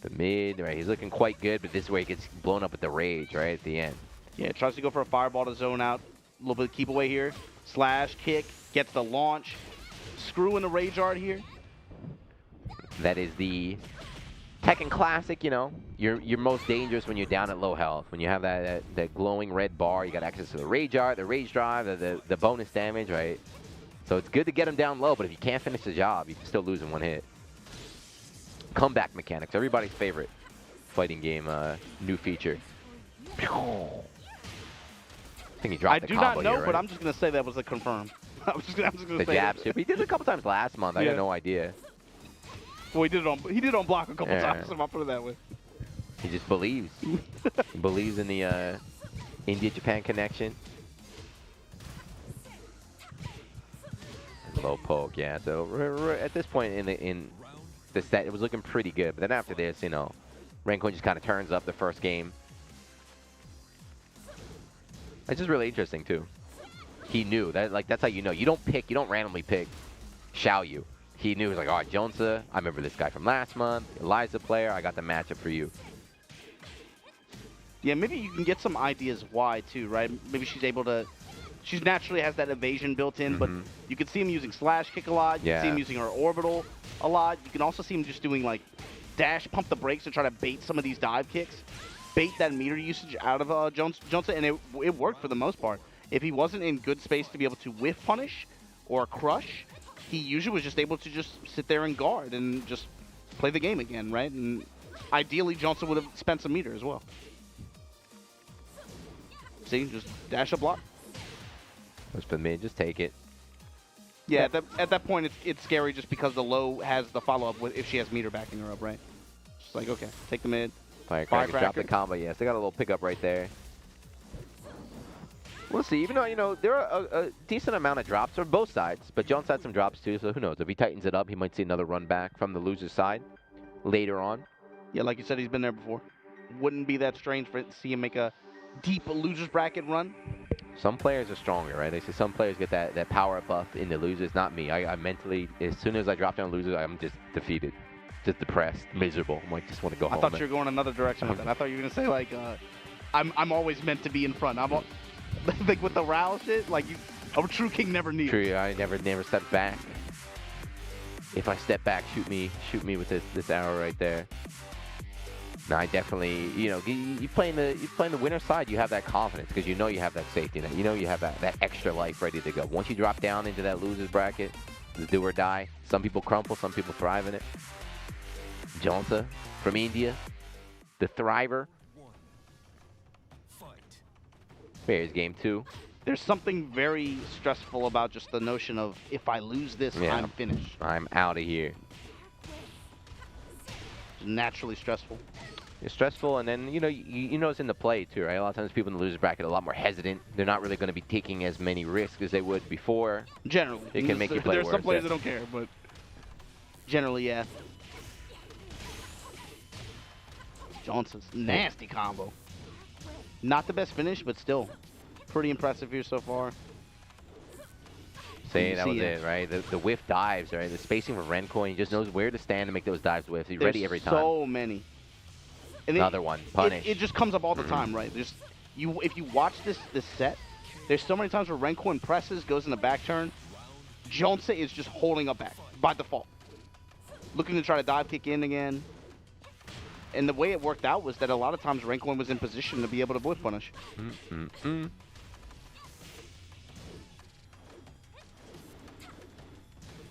The mid, right? He's looking quite good, but this is where he gets blown up with the rage, right, at the end. Yeah, tries to go for a fireball to zone out. A little bit of keep away here. Slash, kick, gets the launch. Screw in the rage art here. That is the Tekken Classic, you know. You're most dangerous when you're down at low health. When you have that glowing red bar, you got access to the rage art, the rage drive, the bonus damage, right? So it's good to get him down low, but if you can't finish the job, you can still lose in one hit. Comeback mechanics, everybody's favorite fighting game new feature. I think he dropped the combo. I do not know, here, right? but I'm just going to say that was a confirm. I'm just gonna the say jab super. He did it a couple times last month. I had no idea. Well, he did it on block a couple times, if I put it that way. He just believes. He believes in the India-Japan connection. Low poke, yeah. So at this point in the set, it was looking pretty good. But then after this, you know, Rancoin just kind of turns up the first game. It's just really interesting too. He knew that, like, that's how you know. You don't randomly pick Xiaoyu. He knew, he was like, all right, Jonsa, I remember this guy from last month. Eliza player, I got the matchup for you. Yeah, maybe you can get some ideas why too, right? Maybe she's able to. She naturally has that evasion built in, but you can see him using slash kick a lot. You can see him using her orbital a lot. You can also see him just doing like dash, pump the brakes to try to bait some of these dive kicks, bait that meter usage out of Jonsa, and it worked for the most part. If he wasn't in good space to be able to whiff punish or crush, he usually was just able to just sit there and guard and just play the game again, right? And ideally, Johnson would have spent some meter as well. See, just dash a block. Just for mid, just take it. Yeah, at that point, it's scary just because the low has the follow-up with if she has meter backing her up, right? Just like, okay, take the mid. Firecracker, drop the combo, yes. They got a little pickup right there. We'll see. Even though, you know, there are a decent amount of drops on both sides, but Jones had some drops too, so who knows? If he tightens it up, he might see another run back from the loser's side later on. Yeah, like you said, he's been there before. Wouldn't be that strange for it to see him make a deep loser's bracket run. Some players are stronger, right? They say some players get that power buff in the losers. Not me. I mentally, as soon as I drop down losers, I'm just defeated. Just depressed, miserable. I'm like, just want to go home. I thought you were going another direction with that. I thought you were going to say, like, I'm always meant to be in front. Like with the Rao shit, like a true king never kneels. True, I never stepped back. If I step back, shoot me with this arrow right there. No, I definitely, you know, you playing the winner side, you have that confidence because you know you have that safety net. You know you have that extra life ready to go. Once you drop down into that loser's bracket, the do or die. Some people crumple, some people thrive in it. Jonsa from India, the thriver. Here's game 2. There's something very stressful about just the notion of if I lose this, I'm finished. I'm out of here. It's naturally stressful. It's stressful, and then, you know, you know it's in the play, too, right? A lot of times people in the loser's bracket are a lot more hesitant. They're not really going to be taking as many risks as they would before. Generally. It can make you play worse. There's some players that don't care, but generally, yeah. Johnson's nasty combo. Not the best finish, but still pretty impressive here so far. Saying that was it, right? The whiff dives, right? The spacing for Rencoin, he just knows where to stand to make those dives whiffs. He's ready every time. So many. And another one, punish. It just comes up all the time, right? There's if you watch this set, there's so many times where Rencoin presses, goes in the back turn. Jonsa is just holding up back by default, looking to try to dive kick in again. And the way it worked out was that a lot of times Rencoin was in position to be able to whiff punish.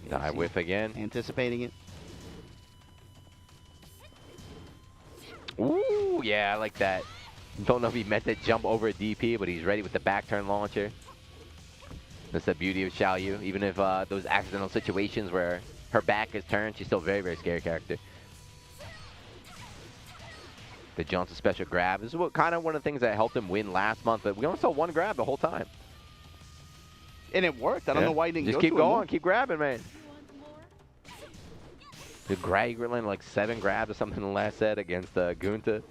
Dive whiff again. Anticipating it. Ooh, yeah, I like that. Don't know if he meant to jump over a DP, but he's ready with the back turn launcher. That's the beauty of Xiao Yu. Even if those accidental situations where her back is turned, she's still a very, very scary character. The Johnson special grab. This is kind of one of the things that helped him win last month, but we only saw one grab the whole time. And it worked. I don't know why he didn't just go keep to going, him. keep grabbing, man. The grab, you landed like 7 grabs or something in the last set against Gunta.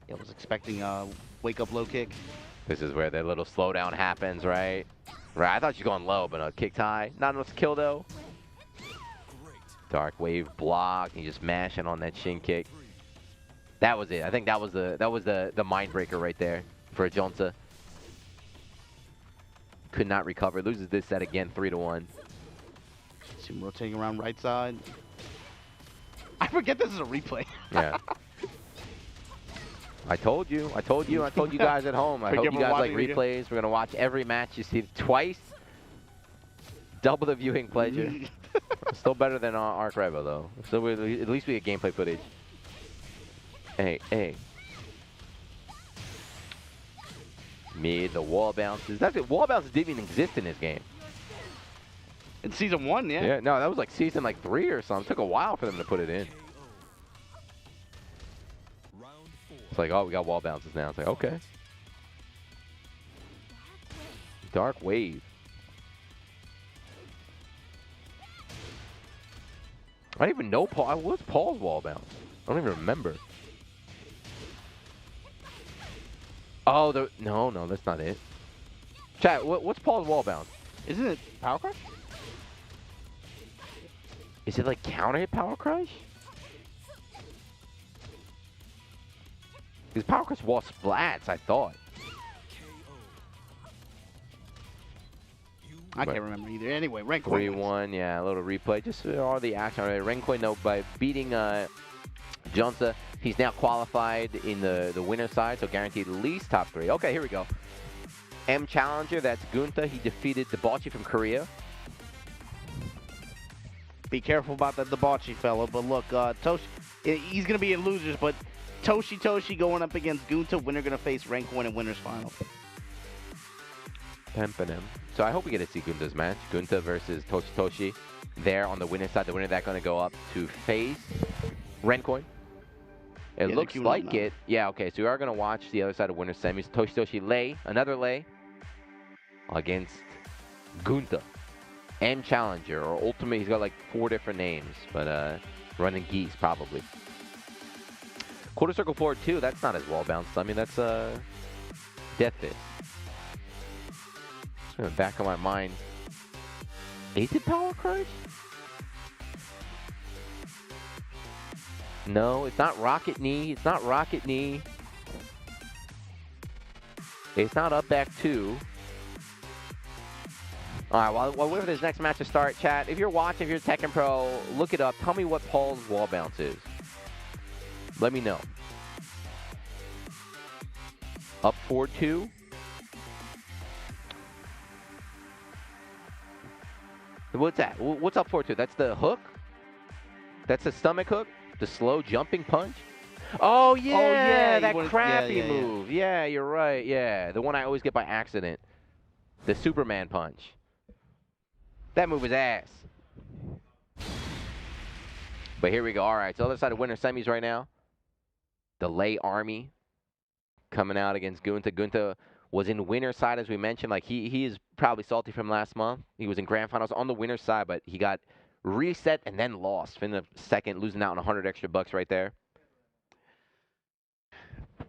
I was expecting a wake-up low kick. This is where the little slowdown happens, right? Right, I thought she was going low, but kicked high. Not enough to kill, though. Dark wave blocked. He just mashing on that shin kick. That was it. I think that was the mind breaker right there for Jonsa. Could not recover. Loses this set again, 3-1. See him rotating around right side. I forget this is a replay. Yeah. I told you guys at home. I hope you guys like replays. We're going to watch every match. You see it twice. Double the viewing pleasure. Still better than Arc Revo, though. So at least we get gameplay footage. Hey. Mid, the wall bounces. That's it. Wall bounces didn't even exist in this game. In Season 1, yeah. Yeah, no, that was like Season 3 or something. It took a while for them to put it in. It's like, oh, we got wall bounces now. It's like, okay. Dark wave. I don't even know Paul. What's Paul's wall bounce? I don't even remember. Oh, no, that's not it. Chat, what's Paul's wall bounce? Isn't it Power Crush? Is it like counter hit Power Crush? Because Power Crush wall splats, I thought. I can't remember either. Anyway, Rencoin 3-1, yeah, a little replay. Just all the action. Rencoin, though, by beating Jonsa, he's now qualified in the winner side, so guaranteed at least top 3. Okay, here we go. M Challenger, that's Gunta. He defeated Debauchee from Korea. Be careful about that Debauchee fellow, but look, Toshi, he's going to be in losers, but Toshi going up against Gunta. Winner going to face Rencoin in winners final. So I hope we get to see Gunta's match. Gunta versus Toshi there on the winner's side. The winner that's going to go up to face Rencoin. It looks like it. Yeah, okay. So we are going to watch the other side of winner's semis. Toshi lay, another lay against Gunta. M Challenger, or Ultimate. He's got like 4 different names, but running geese probably. Quarter circle forward 2. That's not as wall bounced. I mean, that's Death Fist. In the back of my mind, is it Power Crush? No, it's not Rocket Knee. It's not Rocket Knee. It's not Up Back 2. All right, while we wait for this next match to start, chat, if you're watching, if you're Tekken Pro, look it up. Tell me what Paul's wall bounce is. Let me know. Up 4-2. What's that? What's up 4-2? That's the hook? That's the stomach hook? The slow jumping punch? Oh, yeah, that crappy move. Yeah, you're right. Yeah, the one I always get by accident. The Superman punch. That move is ass. But here we go. All right, so other side of winner semis right now. The Lay Army coming out against Gunta. Gunta was in winner side, as we mentioned. Like, he is probably salty from last month. He was in grand finals on the winner's side, but he got reset and then lost. In the second, losing out on 100 extra bucks right there.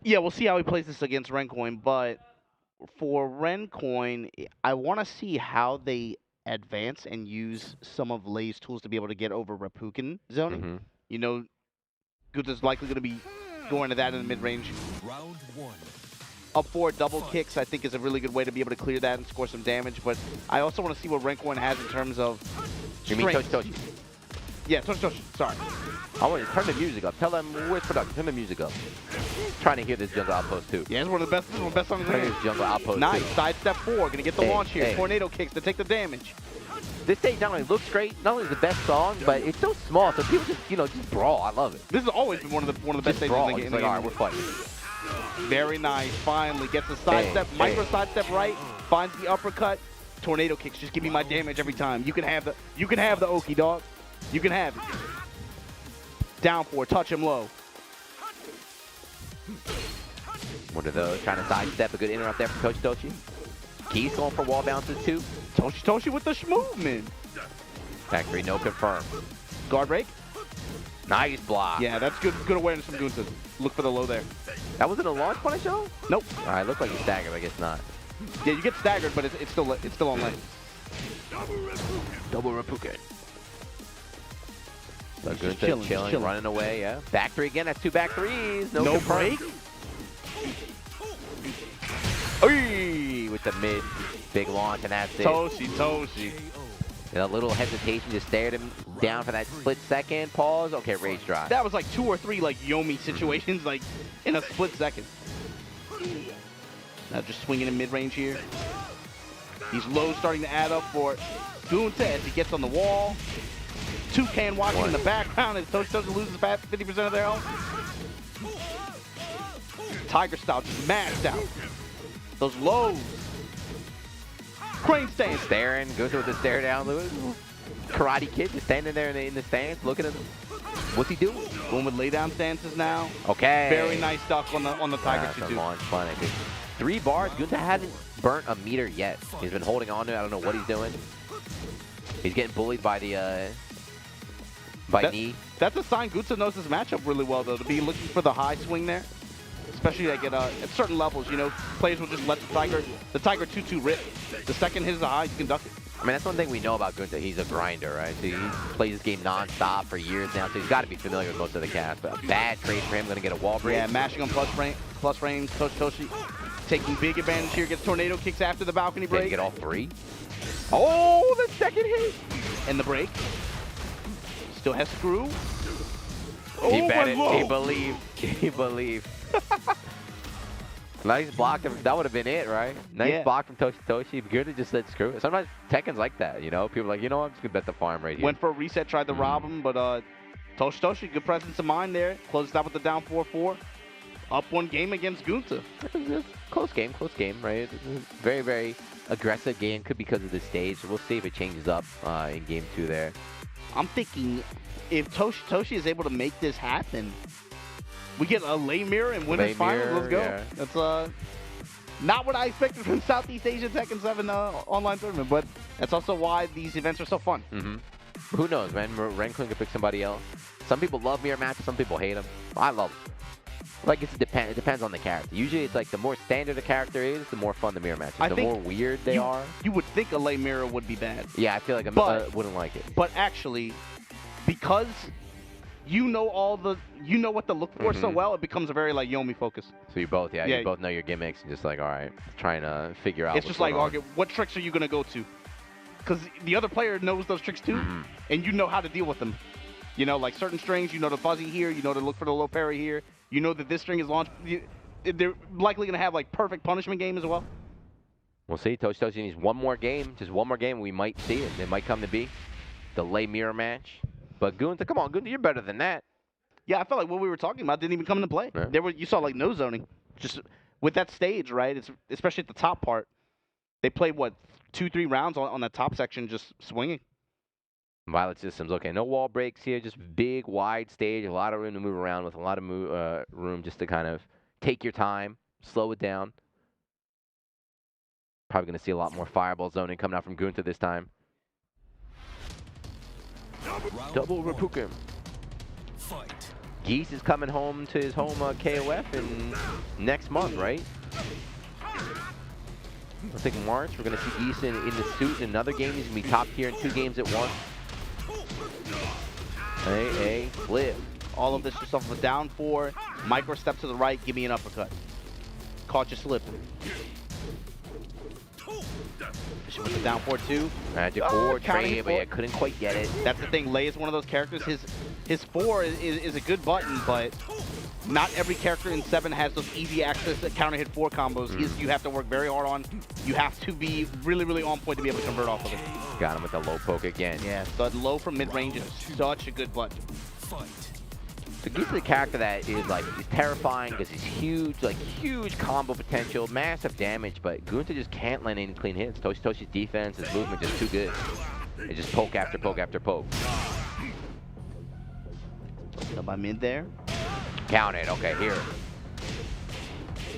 Yeah, we'll see how he plays this against Rencoin, but for Rencoin, I want to see how they advance and use some of Lay's tools to be able to get over Rapukin zoning. You know, Gunta's likely going to be going to that in the mid-range. Round 1. Up four double kicks, I think, is a really good way to be able to clear that and score some damage, but I also want to see what Rencoin has in terms of You mean Toshi? Yeah, Toshi, sorry. I want you to turn the music up. Tell them where's production. Turn the music up. Trying to hear this jungle outpost too. Yeah, it's one of the best songs in the game. Jungle outpost. Nice. Too. Sidestep 4. Gonna get the launch here. Tornado kicks to take the damage. This stage not only looks great, not only is the best song, but it's so small, so people just brawl. I love it. This has always been one of the best stages in the game. Like, all right, we're fighting. Very nice. Finally gets the sidestep, micro sidestep right, finds the uppercut. Tornado kicks. Just give me my damage every time. You can have the Oki, dog. You can have it. Down 4, touch him low. One of those, trying to sidestep, a good interrupt there from Toshi. He's going for wall bounces too. Toshi with the movement. Factory, no confirm. Guard break. Nice block. Yeah, that's good awareness from Gunta. Look for the low there. That wasn't a launch punish though? Nope. All right, looked like you staggered, I guess not. Yeah, you get staggered, but it's still on lane. Double Rapukin. So Just Gunta chilling. running away, yeah. Back three again, that's 2 back threes. No break. Oy! With the mid, big launch, and that's it. Toshi. A little hesitation, just stared him down for that split second. Pause. Okay, rage drive. That was like 2 or 3 like Yomi situations, like in a split second. Now just swinging in mid-range here. These lows starting to add up for Gunta as he gets on the wall. Toucan watching in the background as Toshi loses 50% of their health. Tiger style just mashed out. Those lows. Crane stance. Staring, Gunta with the stare down. Karate Kid just standing there in the stance, looking at him. What's he doing? Going with lay down stances now. Okay. Very nice duck on the Tiger That's launch punish. 3 bars. Gunta hasn't burnt a meter yet. He's been holding on to it. I don't know what he's doing. He's getting bullied by the knee. That's a sign Gunta knows his matchup really well, though, to be looking for the high swing there. Especially like at certain levels, you know, players will just let the Tiger 2-2 rip. The second hits the high, you can duck it. I mean, that's one thing we know about Gunta. He's a grinder, right? So he plays this game non-stop for years now, so he's got to be familiar with most of the cast. But a bad trade for him, going to get a wall break. Yeah, mashing on plus range. Toshi taking big advantage here, gets tornado kicks after the balcony break. Did he get all 3? Oh, the second hit! And the break. Still has screw. He bet it. He believed. He believed. Nice block. That would have been it, right? Nice block from Toshi. Good to just let screw it. Sometimes Tekken's like that, you know? People are like, you know what? I'm just going to bet the farm right here. Went for a reset, tried to rob him, but Toshi, good presence of mind there. Closed out with the down 4-4. Up 1 game against Gunta. Close game, right? Very, very aggressive game. Could be because of the stage. We'll see if it changes up in game 2 there. I'm thinking if Toshi is able to make this happen, we get a lay mirror and winners finals. Let's go. Yeah. That's not what I expected from Southeast Asia Tekken 7 online tournament, but that's also why these events are so fun. Who knows, man? Rencoin could pick somebody else. Some people love mirror matches. Some people hate them. I love them. Like it depends on the character. Usually it's like the more standard the character is, the more fun the mirror matches. The more weird they are. You would think a lay mirror would be bad. Yeah, I feel like I wouldn't like it. But actually, because you know what to look for so well, it becomes a very like Yomi focus. So you both, you both know your gimmicks and just like, all right, trying to figure out. It's just like, okay, what tricks are you gonna go to? Because the other player knows those tricks too, and you know how to deal with them. You know, like certain strings, you know to fuzzy here, you know to look for the low parry here. You know that this string is launched. They're likely going to have like perfect punishment game as well. We'll see. Toshi needs one more game. Just one more game. We might see it. It might come to be the lay mirror match. But Gunta, come on, Gunta, you're better than that. Yeah, I felt like what we were talking about didn't even come into play. Yeah. You saw like no zoning. Just with that stage, right? It's especially at the top part. They played what 2-3 rounds on that top section, just swinging. Violet Systems, okay, no wall breaks here, just big, wide stage, a lot of room to move around with, a lot of room just to kind of take your time, slow it down. Probably going to see a lot more fireball zoning coming out from Gunta this time. Double Reppuken. Geese is coming home to his home KOF in next month, right? I think March, we're going to see Geese in the suit in another game. He's going to be top tier in 2 games at once. Hey, flip. All of this just off of a down 4. Micro step to the right, give me an uppercut. Caught you slipping. With the down 4-2. Magic 4, trade, but yeah, couldn't quite get it. That's the thing. Lei is one of those characters. His 4 is a good button, but not every character in 7 has those easy access counter hit 4 combos. You have to work very hard on. You have to be really, really on point to be able to convert off of it. Got him with the low poke again. Yeah, so low from mid range is such a good button. So Geese is a character that is like he's terrifying because he's huge, like huge combo potential, massive damage, but Gunta just can't land any clean hits. Toshi's defense, his movement just too good. They just poke after poke after poke. Up by mid there. Count it. Okay, here.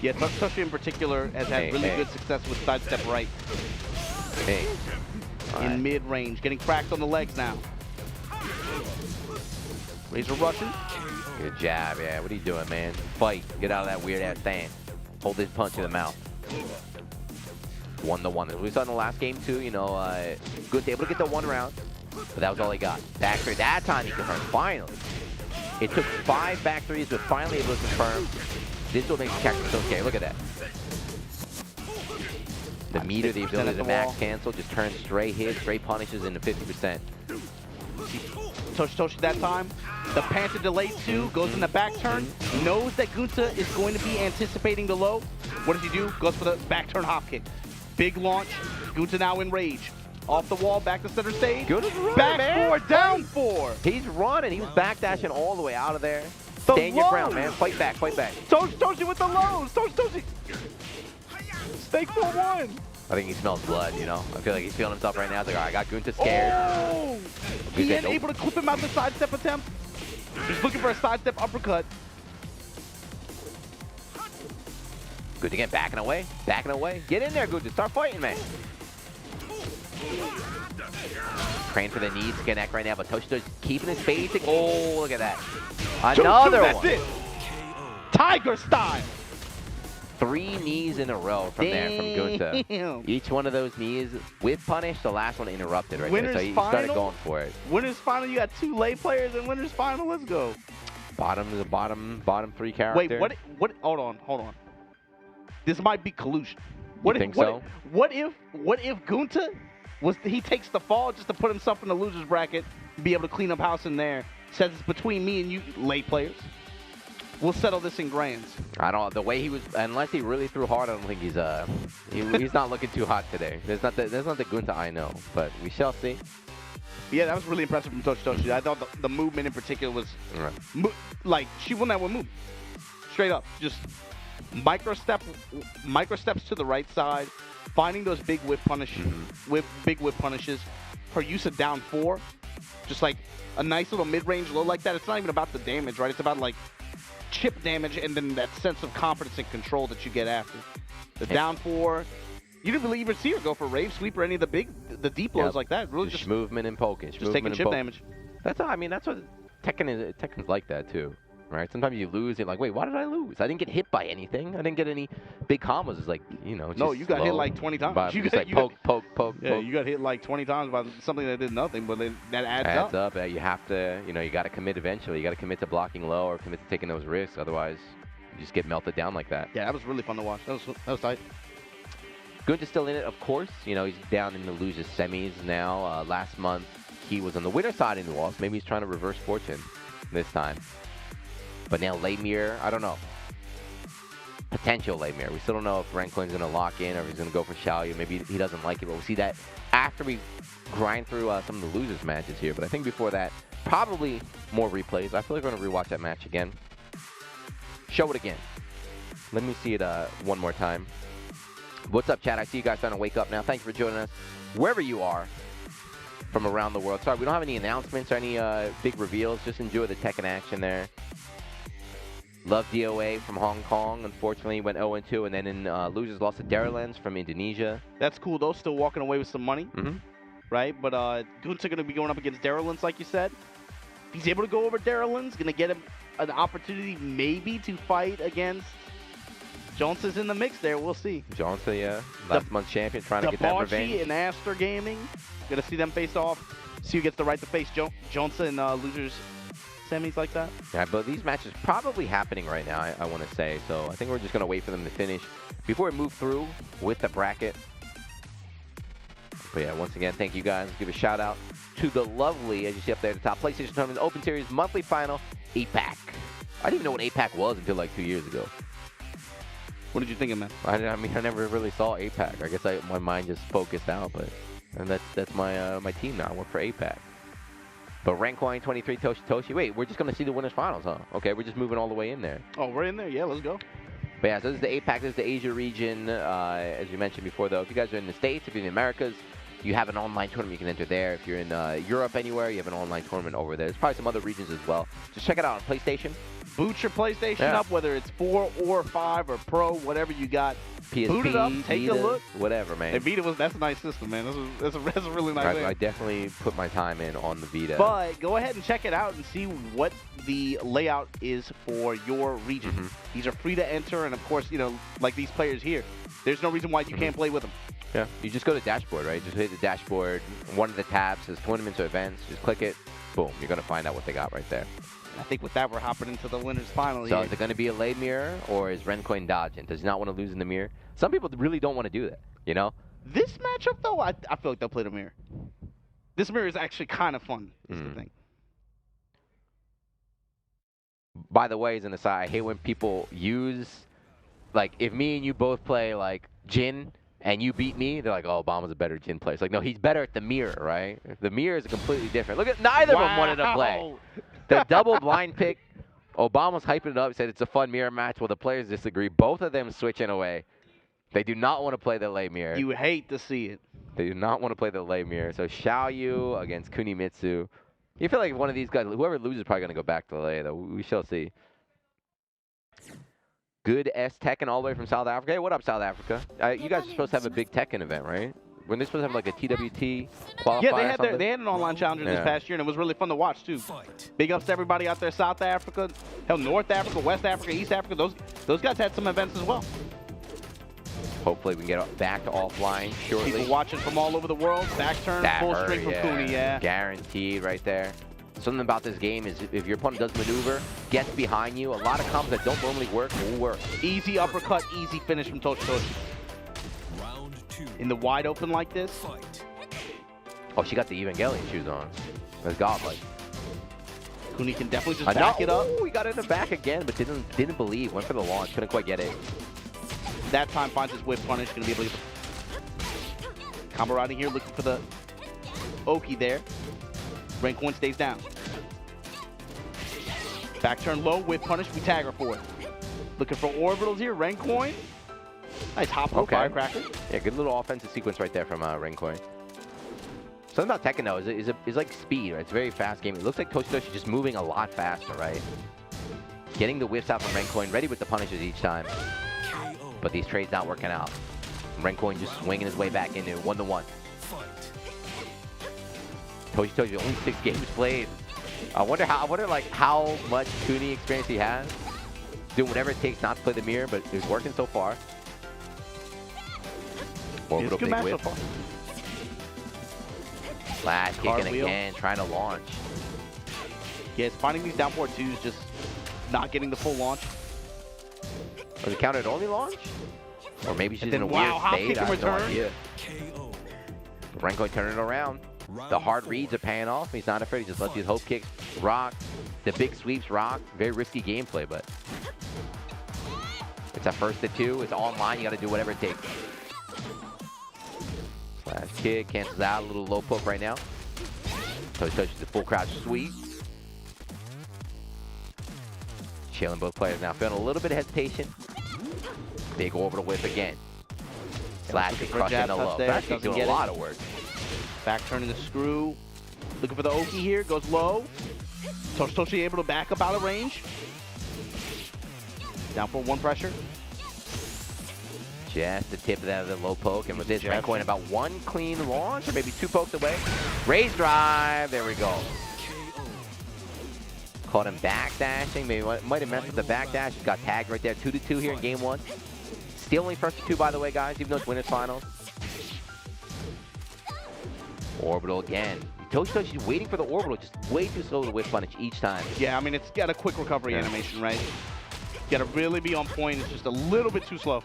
Yeah, Toshi in particular has had really good success with sidestep right. Hey. In mid range, getting cracked on the legs now. Razor Russian. Good jab, yeah. What are you doing, man? Fight. Get out of that weird ass stand. Hold this punch in the mouth. 1-1. We saw in the last game too, you know, good able to get the 1 round, but that was all he got. Back 3. That time he confirmed. Finally. It took 5 back 3s, but finally able to confirm. This is what makes the character so scary. Look at that. The meter, the ability to max cancel, just turns straight hits, straight punishes into 50%. Toshi that time. The Panther delayed 2, goes in the back turn, knows that Gunta is going to be anticipating the low. What does he do? Goes for the back turn hop kick. Big launch. Gunta now in rage. Off the wall, back to center stage. Good run, back man. 4, down 4. He's running. He was backdashing all the way out of there. Stand your ground, man. Fight back, fight back. Toshi with the lows. Toshi. Stake 4-1. I think he smells blood, you know? I feel like he's feeling himself right now. He's like, all right, I got Gunta scared. Oh! He ain't able to clip him out the sidestep attempt. He's looking for a sidestep uppercut. Good to get backing away. Backing away. Get in there, Gunta. Start fighting, man. Praying for the knees to connect right now, but Toshi's keeping his facing. Oh, look at that. Another one. That's it. Tiger style. 3 knees in a row from there from Gunta. Each one of those knees with punish. The last one interrupted right there, so he started going for it. Winners final. You got 2 Lei players in winners final. Let's go. Bottom to the bottom 3 character. Wait, what? Hold on. This might be collusion. You think so? What if Gunta he takes the fall just to put himself in the loser's bracket, be able to clean up house in there? Says it's between me and you, Lei players. We'll settle this in grands. I don't. The way he was, unless he really threw hard, I don't think he's not looking too hot today. There's not the Gunta I know, but we shall see. Yeah, that was really impressive from Toshi. I thought the movement in particular was like she won that one move. Straight up, just micro steps to the right side, finding those big whip punishes. Her use of down 4, just like a nice little mid-range low like that. It's not even about the damage, right? It's about like chip damage and then that sense of confidence and control that you get after. The down 4, you didn't really even see her go for rave sweep or any of the deep blows like that. Really just movement and poking. Just taking chip damage. That's what Tekken is. Tekken's like that too, right? Sometimes you lose, you're like, wait, why did I lose? I didn't get hit by anything. I didn't get any big combos. It's like, you know, no, you got hit like 20 times. You got poke. Yeah, you got hit like 20 times by something that did nothing, but that adds up. You have to, you know, you got to commit eventually. You got to commit to blocking low or commit to taking those risks. Otherwise, you just get melted down like that. Yeah, that was really fun to watch. That was tight. Gunta's still in it, of course. You know, he's down in the losers semis now. Last month, he was on the winner side in the loss. Maybe he's trying to reverse fortune this time. But now Leimir, I don't know. Potential Leimir. We still don't know if Ranklin's going to lock in or if he's going to go for Xiaoyu. Maybe he doesn't like it, but we'll see that after we grind through some of the losers matches here. But I think before that, probably more replays. I feel like we're going to rewatch that match again. Show it again. Let me see it one more time. What's up, chat? I see you guys starting to wake up now. Thank you for joining us wherever you are from around the world. Sorry, we don't have any announcements or any big reveals. Just enjoy the Tekken action there. Love DOA from Hong Kong. Unfortunately, went 0-2, and then in losers lost to Darylens from Indonesia. That's cool, though. Still walking away with some money. right? But Gunther going to be going up against Darylins, like you said. If he's able to go over Darylins, going to get him an opportunity maybe to fight against Johnson's in the mix there. We'll see. Johnson, yeah. Last month's champion, trying to get that revenge. and Aster Gaming. Going to see them face off. See who gets the right to face Johnson in losers semis like that. Yeah, but these matches probably happening right now, I want to say. So I think we're just going to wait for them to finish before we move through with the bracket. But yeah, once again, thank you guys. Give a shout out to the lovely, as you see up there at the top, PlayStation Tournament Open Series monthly final, APAC. I didn't even know what APAC was until like 2 years ago. What did you think of, man? I mean, I never really saw APAC. I guess my mind just focused out, but and that's my my team now. I work for APAC. But Rancoin 23 Toshi. Wait, we're just going to see the winners finals, huh? Okay, we're just moving all the way in there. Oh, we're in there? Yeah, let's go. But yeah, so this is the APAC, this is the Asia region. As you mentioned before, though, if you guys are in the States, if you're in the Americas, you have an online tournament, you can enter there. If you're in Europe anywhere, you have an online tournament over there. There's probably some other regions as well. Just check it out on PlayStation. Boot your PlayStation up, whether it's 4 or 5 or Pro, whatever you got. PSP, boot it up, take Vita, a look. Whatever, man. And Vita that's a nice system, man. That's a really nice thing. I definitely put my time in on the Vita. But go ahead and check it out and see what the layout is for your region. These are free to enter, and of course, you know, like these players here, there's no reason why you can't play with them. Yeah, you just go to dashboard, right? Just hit the dashboard. One of the tabs says tournaments or events. Just click it. Boom. You're going to find out what they got right there. I think with that, we're hopping into the winners final So here. is it going to be a lay mirror, or is Rencoin dodging? Does he not want to lose in the mirror? Some people really don't want to do that, you know? This matchup, though, I feel like they'll play the mirror. This mirror is actually kind of fun, is the thing. By the way, as an aside, I hate when people use, like, if me and you both play, like, Jin, and you beat me, they're like, oh, Obama's a better Jin player. It's like, no, he's better at the mirror, right? The mirror is completely different. Look at, neither of them wanted to play. The double blind pick, Obama's hyping it up, he said it's a fun mirror match. Well, the players disagree. Both of them switching away. They do not want to play the lay mirror. You hate to see it. They do not want to play the lay mirror. So Xiaoyu against Kunimitsu. You feel like one of these guys, whoever loses is probably going to go back to lay, though. We shall see. Good Tekken all the way from South Africa. Hey, what up, South Africa? You guys are supposed to have a big Tekken event, right? When they're supposed to have like a TWT qualifier. Yeah, they had an online challenger this past year, and it was really fun to watch too. Big ups to everybody out there, South Africa, hell, North Africa, West Africa, East Africa. Those guys had some events as well. Hopefully we can get back to offline shortly. People watching from all over the world. Back turn, full string from Cooney, yeah. Guaranteed right there. Something about this game is if your opponent does maneuver, gets behind you, a lot of combos that don't normally work will work. Easy uppercut, easy finish from Toshi. In the wide open like this. Oh, she got the Evangelion shoes on. That's godlike. Cooney can definitely just back it up. Oh, he got it in the back again, but didn't believe. Went for the launch, couldn't quite get it. That time finds his whip punish, gonna be able to get the combo riding here, looking for the Oki there. Rank 1 stays down. Back turn low, whip punish, we tag her for it. Looking for orbitals here, rank coin. Nice hop low firecracker. Yeah, good little offensive sequence right there from Rencoin. Something about Tekken though is like speed, right? It's a very fast game. It looks like Toshi just moving a lot faster, right? Getting the whiffs out from Rencoin, ready with the punishes each time. But these trades not working out. Rencoin just swinging his way back into 1-1. Toshi only 6 games played. I wonder like how much Cooney experience he has. Doing whatever it takes not to play the mirror, but it's working so far. Orbital big whip. Flash kicking again, trying to launch. Yeah, it's finding these down forward twos, just not getting the full launch. Was it counted only launch? Or maybe she's in a weird state. I have no idea. Renko turning it around. The hard reads are paying off. He's not afraid. He just lets these hope kicks rock. The big sweeps rock. Very risky gameplay, but it's a 1st to 2. It's online. You got to do whatever it takes. Slash kick cancels out. A little low poke right now. So he touches the full crouch sweep. Chilling both players now. Feeling a little bit of hesitation. Big orbital whip again. Slash kick crushing the low. Slash kick doing a lot of work. Back turning the screw. Looking for the Oki here. Goes low. Toshi able to back up out of range. Down for 1 pressure. Just the tip of that of the low poke, and with this, Rencoin about one clean launch, or maybe 2 pokes away. Raise drive, there we go. Caught him backdashing, maybe might have messed with the backdash. He's got tagged right there, 2-2 here in game 1. Still only first to 2, by the way, guys, even though it's winners finals. Orbital again. Toshi's waiting for the orbital, just way too slow to whip punish each time. Yeah, I mean, it's got a quick recovery animation, right? You gotta really be on point. It's just a little bit too slow.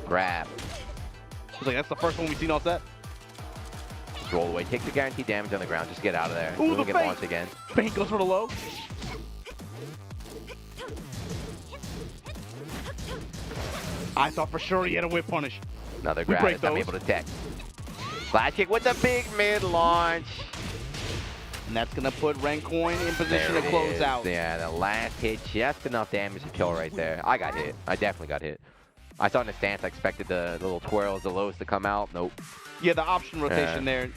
Grab. It's like, that's the first one we've seen all set. Just roll away. Take the guaranteed damage on the ground. Just get out of there. Ooh, We'll get launched again. Feint goes for the low. I thought for sure he had a whip punish. Another grab. It's not able to tech. Slash kick with the big mid launch. And that's going to put Rencoin in position to close out. Yeah, the last hit, just enough damage to kill right there. I got hit. I definitely got hit. I saw in the stance, I expected the little twirls, the lows to come out. Nope. Yeah, the option rotation there.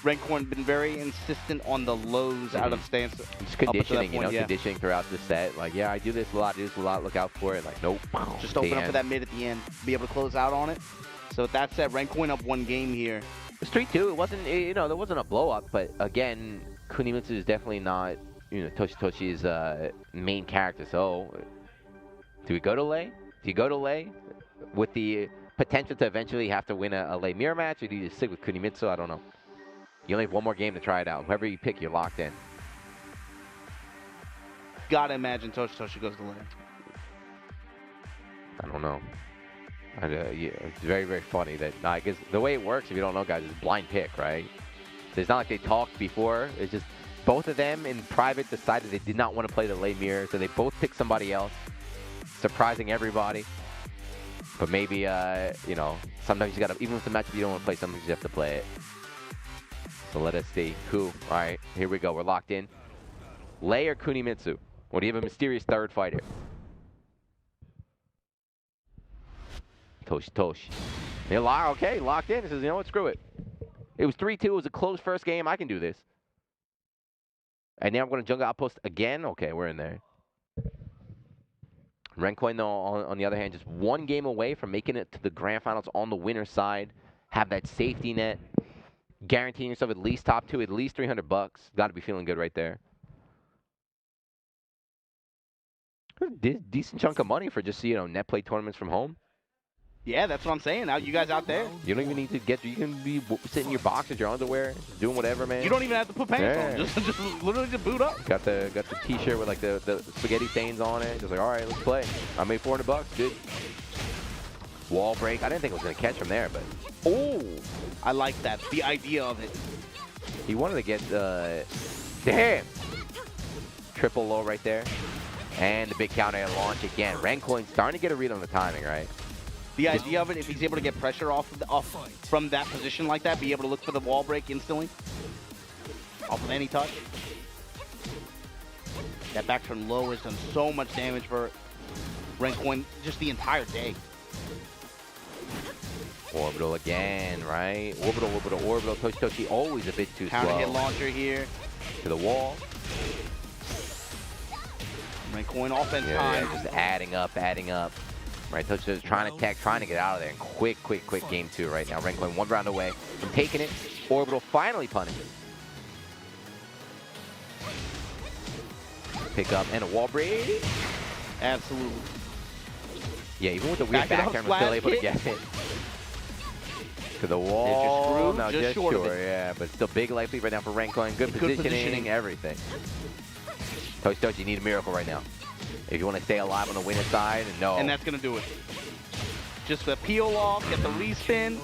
Rencoin been very insistent on the lows out of stance. Just conditioning, conditioning throughout the set. Like, yeah, I do this a lot, look out for it. Like, nope. Just open up for that mid at the end, be able to close out on it. So with that said, Rencoin up 1 game here. It's 3-2. It wasn't, there wasn't a blow up, but again, Kunimitsu is definitely not, Toshi's main character. So, do we go to Lei? Do you go to Lei with the potential to eventually have to win a Lei mirror match, or do you just stick with Kunimitsu? I don't know. You only have 1 more game to try it out. Whoever you pick, you're locked in. Gotta imagine Toshi goes to Lei. I don't know. Yeah, it's very, very funny that, I guess the way it works, if you don't know, guys, is blind pick, right? So it's not like they talked before. It's just both of them in private decided they did not want to play the Lei mirror, so they both picked somebody else, surprising everybody. But maybe, sometimes you gotta, even with the matchup you don't want to play, sometimes you have to play it. So let us see who. All right, here we go. We're locked in. Lei or Kunimitsu? Or do you have a mysterious third fighter? Toshi. Yeah, okay, locked in. He says, you know what, screw it. It was 3-2. It was a close first game. I can do this. And now I'm going to jungle outpost again. Okay, we're in there. Rencoin, though, on the other hand, just 1 game away from making it to the grand finals on the winner's side. Have that safety net. Guaranteeing yourself at least top 2, at least $300. Got to be feeling good right there. Decent chunk of money for just, net play tournaments from home. Yeah, that's what I'm saying. Now, you guys out there. You don't even need to you can be sitting in your boxes, your underwear, doing whatever, man. You don't even have to put pants on. Just literally just boot up. Got the t-shirt with, like, the spaghetti stains on it. Just like, all right, let's play. I made $400. Good. Wall break. I didn't think it was going to catch from there, but... Oh! I like that. The idea of it. He wanted to get damn! Triple low right there. And the big counter air launch again. Rencoin starting to get a read on the timing, right? The idea of it, if he's able to get pressure off from that position like that, be able to look for the wall break instantly. Off of any touch. That back turn low has done so much damage for Rencoin just the entire day. Orbital again, right? Orbital. Toshi always a bit too slow. Counter hit launcher here. To the wall. Rencoin offense time. Yeah, just adding up. Right, Toshi is trying to tech, trying to get out of there. And quick game 2 right now. Rencoin 1 round away from taking it. Orbital finally punishes. Pick up and a wall break. Absolutely. Yeah, even with the weird back turn, we're still able to get it. To the wall. Just short. Yeah, but still big life lead right now for Rencoin. Good positioning, everything. Toshi, you need a miracle right now. If you want to stay alive on the winner side, no. And that's going to do it. Just the peel off, get the respin,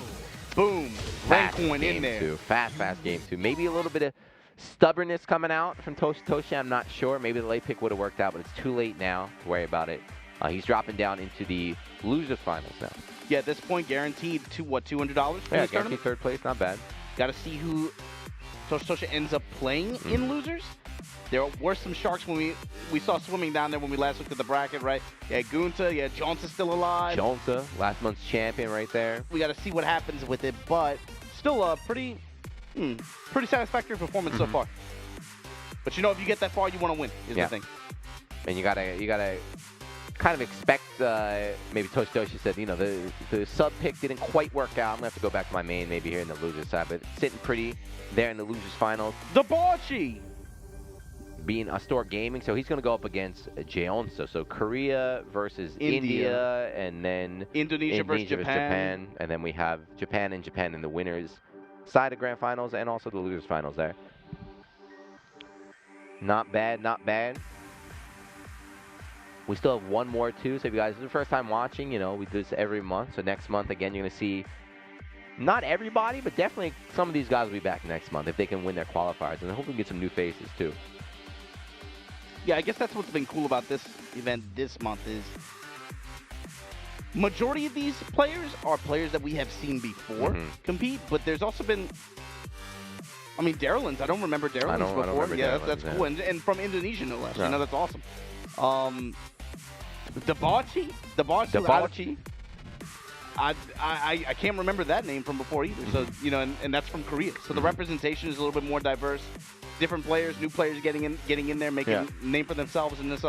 boom. Rencoin in there. Fast game 2. Maybe a little bit of stubbornness coming out from Toshi. I'm not sure. Maybe the late pick would have worked out, but it's too late now to worry about it. He's dropping down into the losers finals now. Yeah, at this point, guaranteed to what, $200? Yeah, guaranteed third place. Not bad. Got to see who Toshi ends up playing in losers. There were some sharks when we saw swimming down there when we last looked at the bracket, right? Yeah, Gunta, yeah, Jonta still alive. Jonta, last month's champion right there. We got to see what happens with it, but still a pretty satisfactory performance so far. But if you get that far, you want to win. Is the thing. And you gotta kind of expect, maybe Toshi said, you know, the sub pick didn't quite work out. I'm going to have to go back to my main maybe here in the losers side, but sitting pretty there in the losers finals. Debauchy! Being Astor Gaming, so he's going to go up against Jeonso. So Korea versus India, and then Indonesia versus Japan. And then we have Japan in the winners side of grand finals and also the losers finals there. Not bad, not bad. We still have one more too, so if you guys, this is the first time watching, you know, we do this every month. So next month, again, you're going to see not everybody, but definitely some of these guys will be back next month if they can win their qualifiers. And hopefully get some new faces too. Yeah, I guess that's what's been cool about this event this month is majority of these players are players that we have seen before compete, but there's also been, I mean, Darylins. I don't remember Darylins before. I don't remember yeah, Darylins, that's cool. And from Indonesia, no less. Yeah. You know, that's awesome. Debauchy? I can't remember that name from before either. So, you know, and that's from Korea. So the representation is a little bit more diverse. Different players, new players getting in there, making a name for themselves in this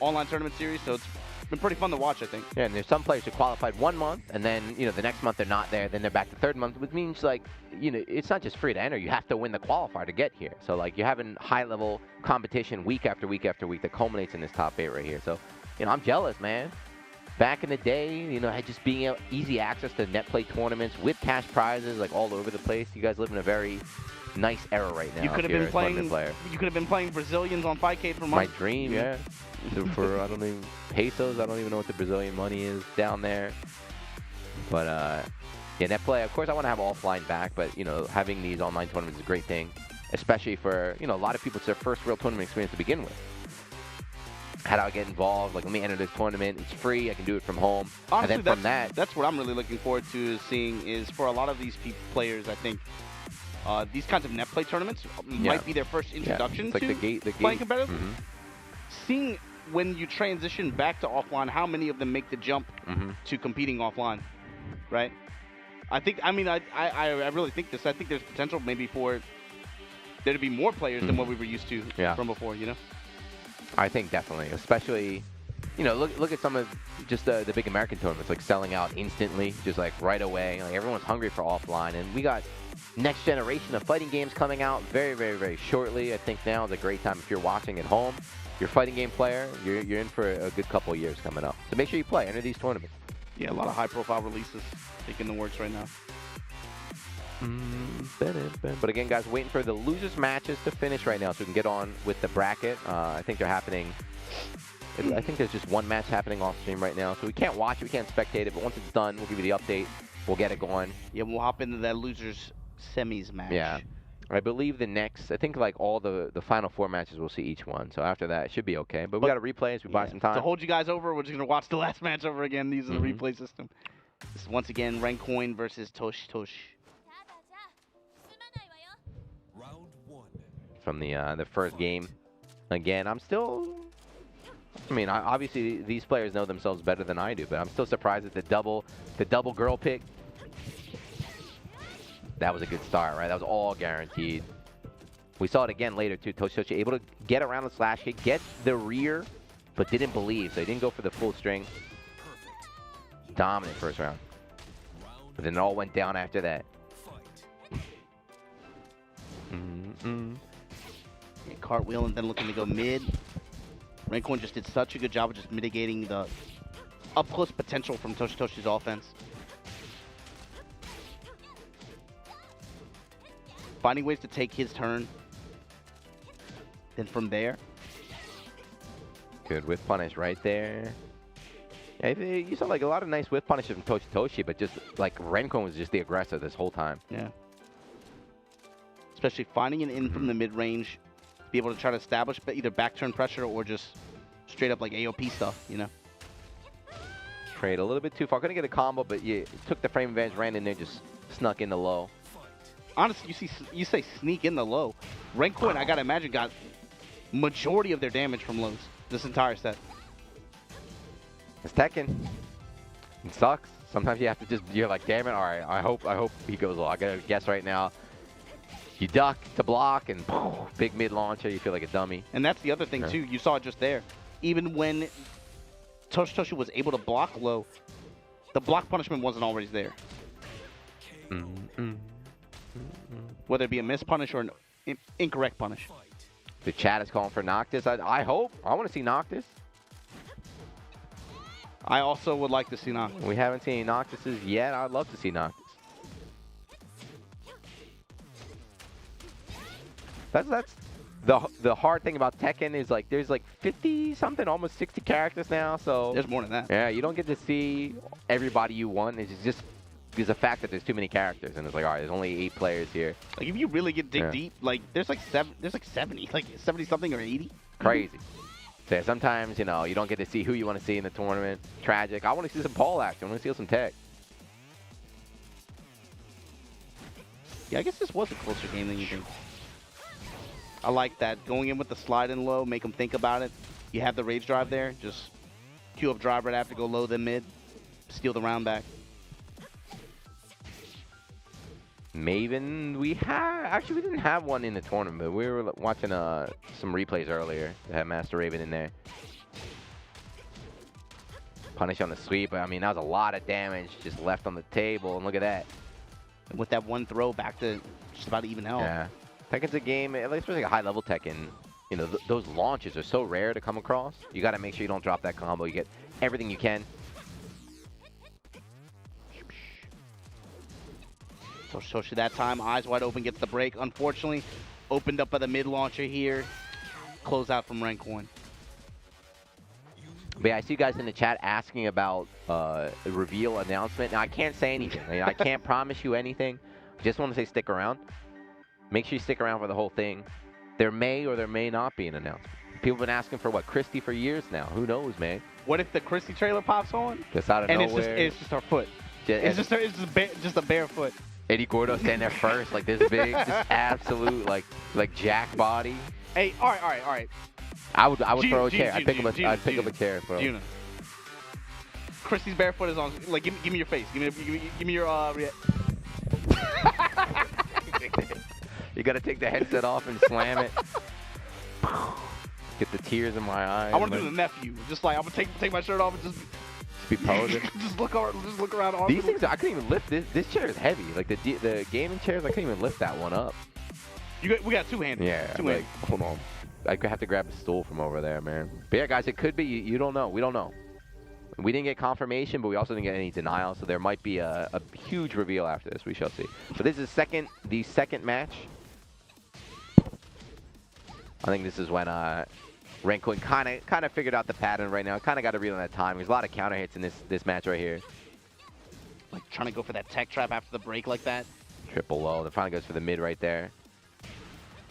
online tournament series. So it's been pretty fun to watch, I think. Yeah, and there's some players who qualified 1 month, and then, you know, the next month they're not there, then they're back the third month, which means, like, you know, it's not just free to enter. You have to win the qualifier to get here. So, like, you're having high-level competition week after week after week that culminates in this top 8 right here. So, you know, I'm jealous, man. Back in the day, you know, just being easy access to net play tournaments with cash prizes, like, all over the place. You guys live in a very nice era right now. You could have been playing. You could have been playing Brazilians on 5K for months. My dream, yeah. For I don't even pesos. I don't even know what the Brazilian money is down there. But yeah, net play. Of course, I want to have offline back, but you know, having these online tournaments is a great thing, especially for a lot of people. It's their first real tournament experience to begin with. How do I get involved? Like, let me enter this tournament. It's free. I can do it from home. Honestly, and then from that's what I'm really looking forward to seeing is for a lot of these players, I think. These kinds of net play tournaments might be their first introduction to playing competitive. Seeing when you transition back to offline, how many of them make the jump to competing offline, right? I really think this. I think there's potential maybe for there to be more players than what we were used to from before, you know? I think definitely, especially, you know, look at some of just the big American tournaments, like selling out instantly, just like right away. Like everyone's hungry for offline, and we got next generation of fighting games coming out very, very, very shortly. I think now is a great time if you're watching at home. You're a fighting game player, you're in for a good couple of years coming up. So make sure you play, enter these tournaments. Yeah, a lot of high-profile releases in the works right now. But again, guys, waiting for the losers matches to finish right now so we can get on with the bracket. I think they're happening. I think there's just one match happening off stream right now, so we can't watch it, we can't spectate it, but once it's done, we'll give you the update. We'll get it going. Yeah, we'll hop into that losers semis match. Yeah. I believe the next, I think like all the final 4 matches we'll see each one. So after that, it should be okay. But we got to replay as we buy some time. To hold you guys over, we're just going to watch the last match over again. These are the replay system. This is once again Rencoin versus Tosh. Round 1. From the first game. Again, I'm still... I mean, obviously these players know themselves better than I do, but I'm still surprised at the double girl pick. That was a good start, right? That was all guaranteed. We saw it again later, too. Toshi able to get around the slash kick, get the rear, but didn't believe, so he didn't go for the full string. Dominant first round. But then it all went down after that. Cartwheel and then looking to go mid. Rencoin just did such a good job of just mitigating the up-close potential from Toshi's offense. Finding ways to take his turn. Then from there. Good whiff punish right there. Yeah, you saw like a lot of nice whiff punishes from Toshi, but just like Rencoin was just the aggressor this whole time. Yeah. Especially finding an in from the mid-range. Be able to try to establish either back turn pressure or just straight up like AOP stuff, you know? Trade a little bit too far. Couldn't get a combo, but yeah, took the frame advantage, ran in there, just snuck in the low. Honestly, you say sneak in the low. Rencoin, I gotta imagine, got majority of their damage from lows this entire set. It's Tekken. It sucks. Sometimes you have to you're like, damn it, all right, I hope he goes low. I gotta guess right now. You duck to block and big mid launcher, you feel like a dummy. And that's the other thing too, you saw it just there. Even when Toshi was able to block low, the block punishment wasn't always there. Whether it be a mispunish or an incorrect punish. The chat is calling for Noctis. I hope. I want to see Noctis. I also would like to see Noctis. We haven't seen any Noctises yet. I'd love to see Noctis. That's the hard thing about Tekken is like there's like 50 something, almost 60 characters now. So there's more than that. Yeah, you don't get to see everybody you want. It's just because the fact that there's too many characters, and it's like, all right, there's only 8 players here. Like if you really get dig deep, like there's like 70, like 70 something or 80. Crazy. So sometimes, you know, you don't get to see who you want to see in the tournament. Tragic. I want to see some Paul action. I want to see some tech. Yeah, I guess this was a closer game than you think. I like that. Going in with the slide in low, make them think about it. You have the rage drive there. Just queue up drive right after, go low, then mid. Steal the round back. Maven, we didn't have one in the tournament. We were watching some replays earlier that had Master Raven in there. Punish on the sweep. I mean, that was a lot of damage just left on the table, and look at that. And with that one throw back to just about even health. Yeah. Tekken's a game, especially like a high-level Tekken, you know, those launches are so rare to come across. You got to make sure you don't drop that combo. You get everything you can. So Toshi that time, eyes wide open, gets the break. Unfortunately, opened up by the mid launcher here. Close out from rank 1. But yeah, I see you guys in the chat asking about the reveal announcement. Now, I can't say anything. I can't promise you anything. I just want to say stick around. Make sure you stick around for the whole thing. There may or there may not be an announcement. People have been asking for, what, Christie for years now. Who knows, man? What if the Christie trailer pops on? Just out of nowhere. And it's just our foot. It's just a bare foot. Eddie Gordo standing there first, like this big, just absolute, like Jack body. Hey, all right. I would throw a chair. I'd pick up a chair, bro. Gina. Christie's barefoot is on. Like, give me your face. Give me your You gotta take the headset off and slam it. Get the tears in my eyes. I want to do the nephew. Just like I'm gonna take my shirt off and just be posing. just look around. These things, I couldn't even lift this. This chair is heavy. Like the gaming chairs, I couldn't even lift that one up. We got two-handed. Yeah. Two-handed. Hold on. I could have to grab a stool from over there, man. But yeah, guys, it could be. You don't know. We don't know. We didn't get confirmation, but we also didn't get any denial. So there might be a huge reveal after this. We shall see. But this is the second match. I think this is when Renkoin kind of figured out the pattern right now. Kind of got a read on that time. There's a lot of counter hits in this match right here. Like trying to go for that tech trap after the break like that. Triple low. Then finally goes for the mid right there.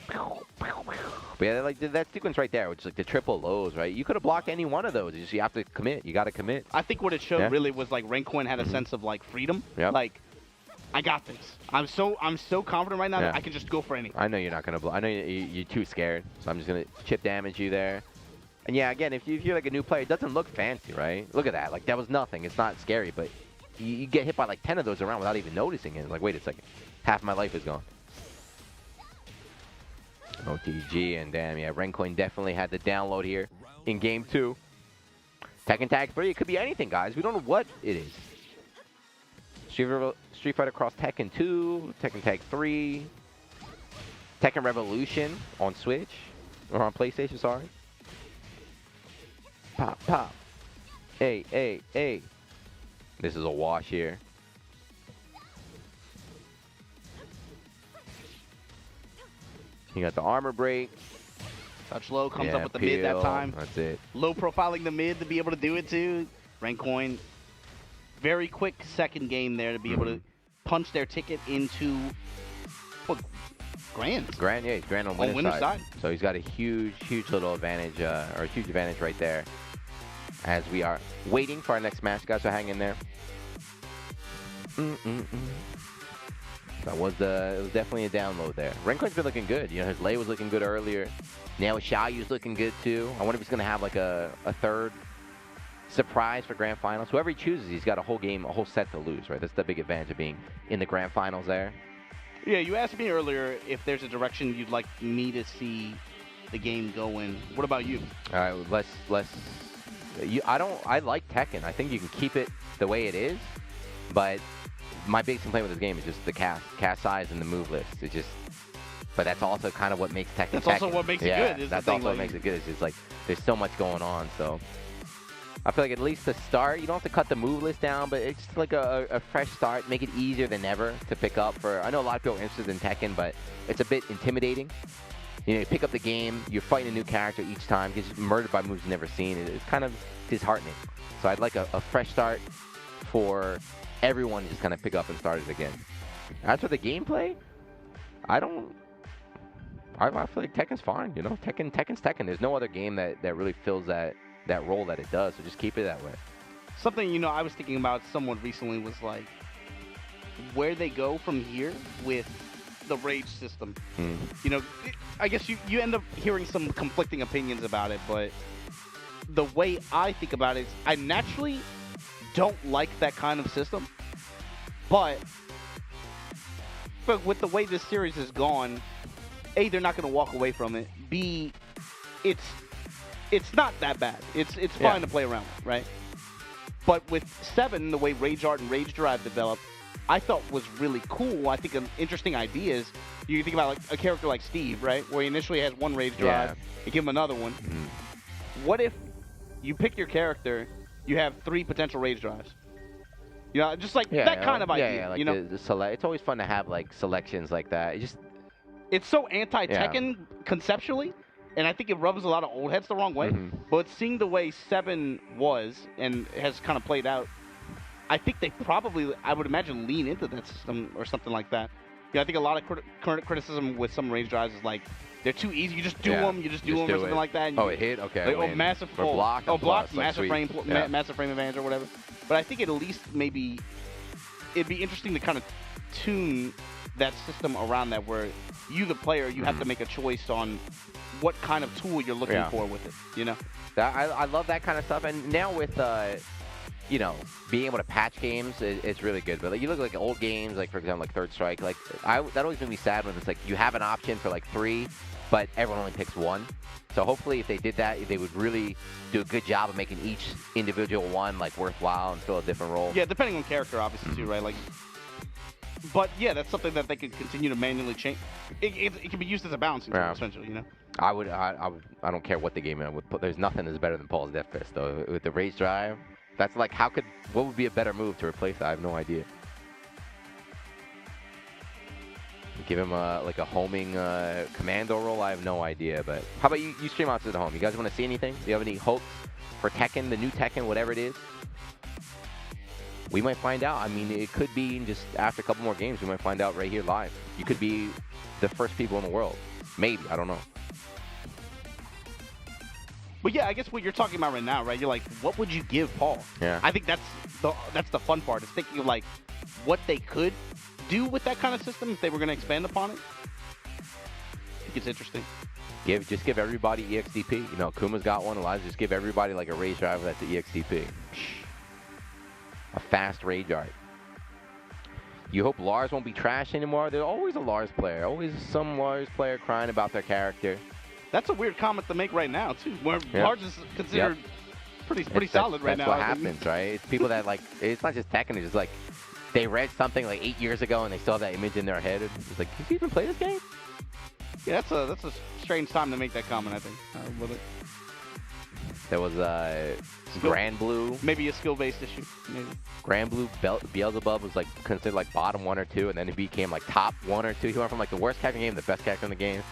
But yeah, like that sequence right there, which is like the triple lows, right? You could have blocked any one of those. It's just you have to commit. You got to commit. I think what it showed really was like Renkoin had a sense of like freedom. Yep. Like, I got this. I'm so confident right now that I can just go for anything. I know you're not gonna blow. I know you're too scared, so I'm just gonna chip damage you there. And yeah, again, if you're like a new player, it doesn't look fancy, right? Look at that. Like that was nothing. It's not scary, but you get hit by like 10 of those around without even noticing it. It's like, wait a second, half my life is gone. OTG, and damn, yeah, Renkoin definitely had the download here in game 2. Tekken Tag 3, it could be anything, guys. We don't know what it is. Street Fighter Cross Tekken 2, Tekken Tag 3, Tekken Revolution on Switch, or on PlayStation, sorry. Pop, pop. Hey, hey, hey. This is a wash here. You got the armor break. Touch low, comes up with the mid that time. That's it. Low profiling the mid to be able to do it too. Renkoin, very quick second game there to be able to punch their ticket into Grand. Grand, yeah, he's Grand on winner's side. So he's got a huge little advantage, or a huge advantage right there. As we are waiting for our next match, guys, so hang in there. It was definitely a download there. Renkoin's been looking good. You know, his lay was looking good earlier. Now Xiaoyu's looking good too. I wonder if he's going to have like a third surprise for grand finals. Whoever he chooses, he's got a whole game, a whole set to lose, right? That's the big advantage of being in the grand finals there. Yeah, you asked me earlier if there's a direction you'd like me to see the game go in. What about you? All right, let's I like Tekken. I think you can keep it the way it is, but my biggest complaint with this game is just the cast size and the move list. It's just, but that's also kind of what makes Tekken. That's Tekken. also what makes it yeah, good. Is that's the thing, also what like, makes it good. It's just like there's so much going on. So I feel like at least to start, you don't have to cut the move list down, but it's just like a fresh start. Make it easier than ever to pick up. I know a lot of people are interested in Tekken, but it's a bit intimidating. You know, you pick up the game, you're fighting a new character each time, gets murdered by moves you've never seen. It's kind of disheartening. So I'd like a fresh start for everyone to just kind of pick up and start it again. As for the gameplay, I feel like Tekken's fine, you know? Tekken's Tekken. There's no other game that really fills that role that it does, so just keep it that way. Something, you know, I was thinking about somewhat recently was like where they go from here with the rage system. You know, I guess you end up hearing some conflicting opinions about it, but the way I think about it is I naturally don't like that kind of system, but with the way this series has gone, A, they're not going to walk away from it. B, it's not that bad. It's fine to play around with, right? But with 7, the way Rage Art and Rage Drive developed, I thought was really cool. I think an interesting idea is you can think about like a character like Steve, right? Where he initially has one Rage Drive, and give him another one. What if you pick your character, you have 3 potential Rage Drives? You know, just like that kind of idea. Yeah, like you know, it's always fun to have like selections like that. It's so anti-Tekken conceptually, and I think it rubs a lot of old heads the wrong way. But seeing the way 7 was and has kind of played out, I think they probably, I would imagine, lean into that system or something like that. You know, I think a lot of current criticism with some Rage Drives is like, they're too easy. You just do them. You just do them or something like that. And it hit? Okay. Like, massive block. Block, plus, massive like, frame, massive frame advantage or whatever. But I think at least maybe it'd be interesting to kind of tune that system around that, where you, the player, you have to make a choice on what kind of tool you're looking for with it. You know, I love that kind of stuff. And now with you know, being able to patch games, it's really good. But like, you look at like old games, like for example, like Third Strike. Like that always made me sad when it's like you have an option for like 3, but everyone only picks 1. So hopefully, if they did that, they would really do a good job of making each individual one like worthwhile and fill a different role. Yeah, depending on character, obviously too, right? Like, but yeah, that's something that they could continue to manually change. It can be used as a balancing tool, essentially. You know. I don't care what the game is. There's nothing that's better than Paul's Death Fist though. With the Rage Drive, that's like what would be a better move to replace that? I have no idea. Give him like a homing commando role. I have no idea. But how about you stream out to the home? You guys want to see anything? Do you have any hopes for Tekken, the new Tekken, whatever it is? We might find out. I mean, it could be just after a couple more games, we might find out right here live. You could be the first people in the world. Maybe. I don't know. But yeah, I guess what you're talking about right now, right? You're like, what would you give Paul? Yeah. I think that's the fun part, is thinking of like what they could do with that kind of system if they were going to expand upon it. I think it's interesting. Just give everybody EXDP. You know, Kuma's got one. Elijah, just give everybody like a Rage Drive that's the EXDP. A fast Rage Art. You hope Lars won't be trash anymore. There's always a Lars player. Always some Lars player crying about their character. That's a weird comment to make right now, too, where Lars is considered pretty solid right now. That's what happens, right? It's people that, like, it's not just Tekken. It's just, like, they read something, like, 8 years ago, and they still have that image in their head. It's like, did you even play this game? Yeah, that's a strange time to make that comment, I think. With it. There was Grand Blue. Maybe a skill-based issue, maybe. Grand Blue Beelzebub was, like, considered, like, bottom 1 or 2, and then it became, like, top 1 or 2. He went from, like, the worst character in the game to the best character in the game.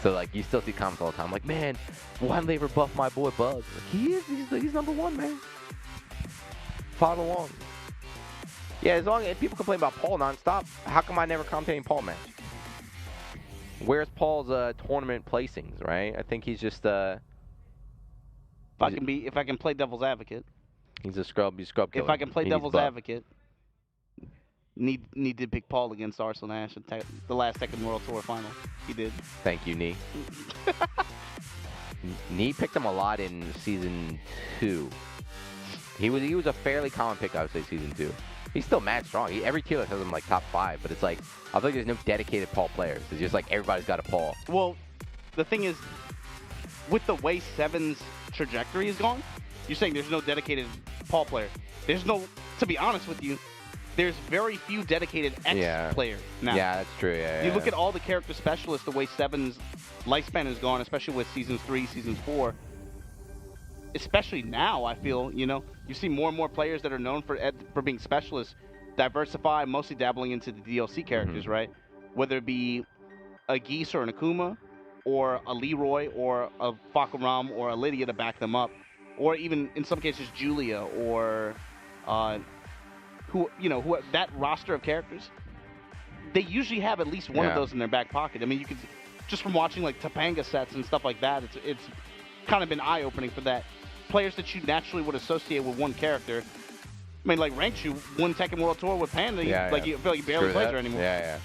So, like, you still see comments all the time. Like, man, why didn't they ever buff my boy Bugs? Like, he's number 1, man. Follow along. Yeah, as long as people complain about Paul nonstop, how come I never commentate Paul match? Where's Paul's tournament placings, right? I think he's just if I can play devil's advocate. He's a scrub killer. If I can play devil's advocate, need to pick Paul against Arsenal Nash in the last Tekken World Tour final. He did. Thank you, Nee. Nee picked him a lot in Season 2. He was a fairly common pick, I would say, Season 2. He's still mad strong. Every tier list has him like top 5, but it's like, I feel like there's no dedicated Paul players. It's just like everybody's got a Paul. Well, the thing is, with the way 7's trajectory is going, you're saying there's no dedicated Paul player. There's no, to be honest with you, there's very few dedicated X players now. Yeah, that's true. Yeah, you look at all the character specialists, the way Seven's lifespan has gone, especially with Season 3, Season 4. Especially now, I feel, you know, you see more and more players that are known for being specialists diversify, mostly dabbling into the DLC characters, right? Whether it be a Geese or an Akuma, or a Leroy, or a Fakaram, or a Lydia to back them up, or even in some cases Julia, or that roster of characters. They usually have at least one of those in their back pocket. I mean, you could just from watching like Topanga sets and stuff like that, it's kind of been eye-opening for that. Players that you naturally would associate with one character. I mean, like Rankshu won Tekken World Tour with Panda. You feel like you barely plays her anymore. Yeah.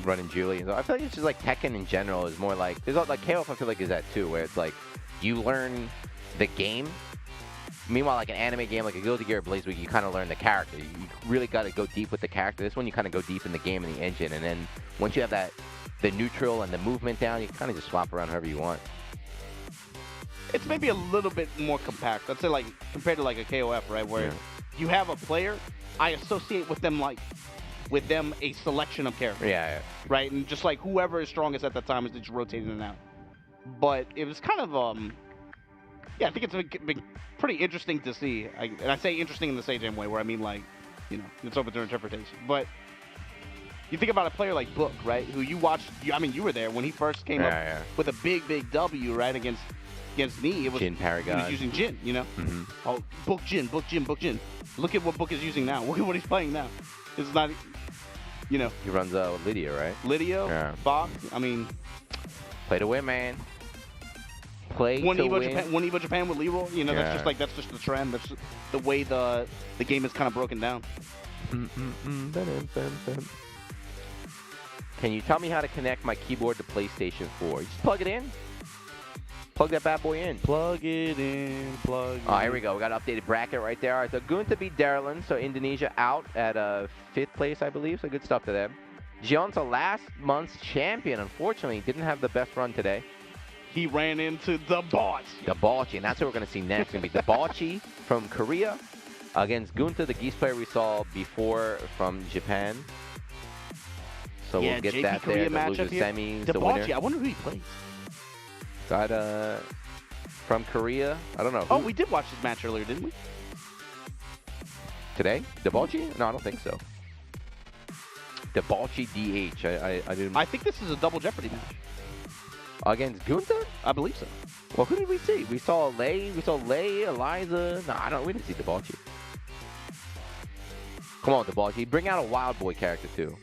Running Julie. I feel like it's just like Tekken in general is more like, there's like KOF I feel like is that too, where it's like you learn the game. Meanwhile, like an anime game, like a Guilty Gear Blaze Week, you kind of learn the character. You really got to go deep with the character. This one, you kind of go deep in the game and the engine, and then once you have the neutral and the movement down, you kind of just swap around however you want. It's maybe a little bit more compact. I'd say like compared to like a KOF, right, where you have a player, I associate with them a selection of characters. Yeah. Right, and just like whoever is strongest at that time is just rotating in and out. But it was kind of I think it's been pretty interesting to see. And I say interesting in the same way, where I mean like, you know, it's open to interpretation. But you think about a player like Book, right, who you watched. I mean, you were there when he first came up with a big W, right, against Knee. It was Jin Paragon. He was using Jin, you know. Oh, Book Jin. Look at what Book is using now. Look at what he's playing now. It's not, you know. He runs Lydia, right? Lydia, Bach. I mean, play to win, man. Play one to Evo win. Japan, one Evo Japan with Leroy. You know, that's just the trend. That's just the way the game is kind of broken down. Can you tell me how to connect my keyboard to PlayStation 4? Just plug it in. Plug that bad boy in. Plug it in. Oh, here we go. We got an updated bracket right there. All right, so Gunta beat Darlin, so Indonesia out at 5th place, I believe. So good stuff to them. Gionta, last month's champion, unfortunately, didn't have the best run today. He ran into the boss. The Balchi, and that's what we're going to see next. It's going to be the Balchi from Korea against Gunta, the Geese player we saw before from Japan. So we'll get JP that Korea there. The loser matchup here. semis, The the winner. Balchi, I wonder who he plays. Got from Korea. I don't know. Oh, we did watch this match earlier, didn't we? Today? The Balchi? No, I don't think so. The Balchi DH. I didn't. I think this is a double Jeopardy match. Against Gunta? I believe so. Well, who did we see? We saw Lei, Eliza. No, we didn't see Debalchi. Come on, Debalchi. Bring out a Wild Boy character, too.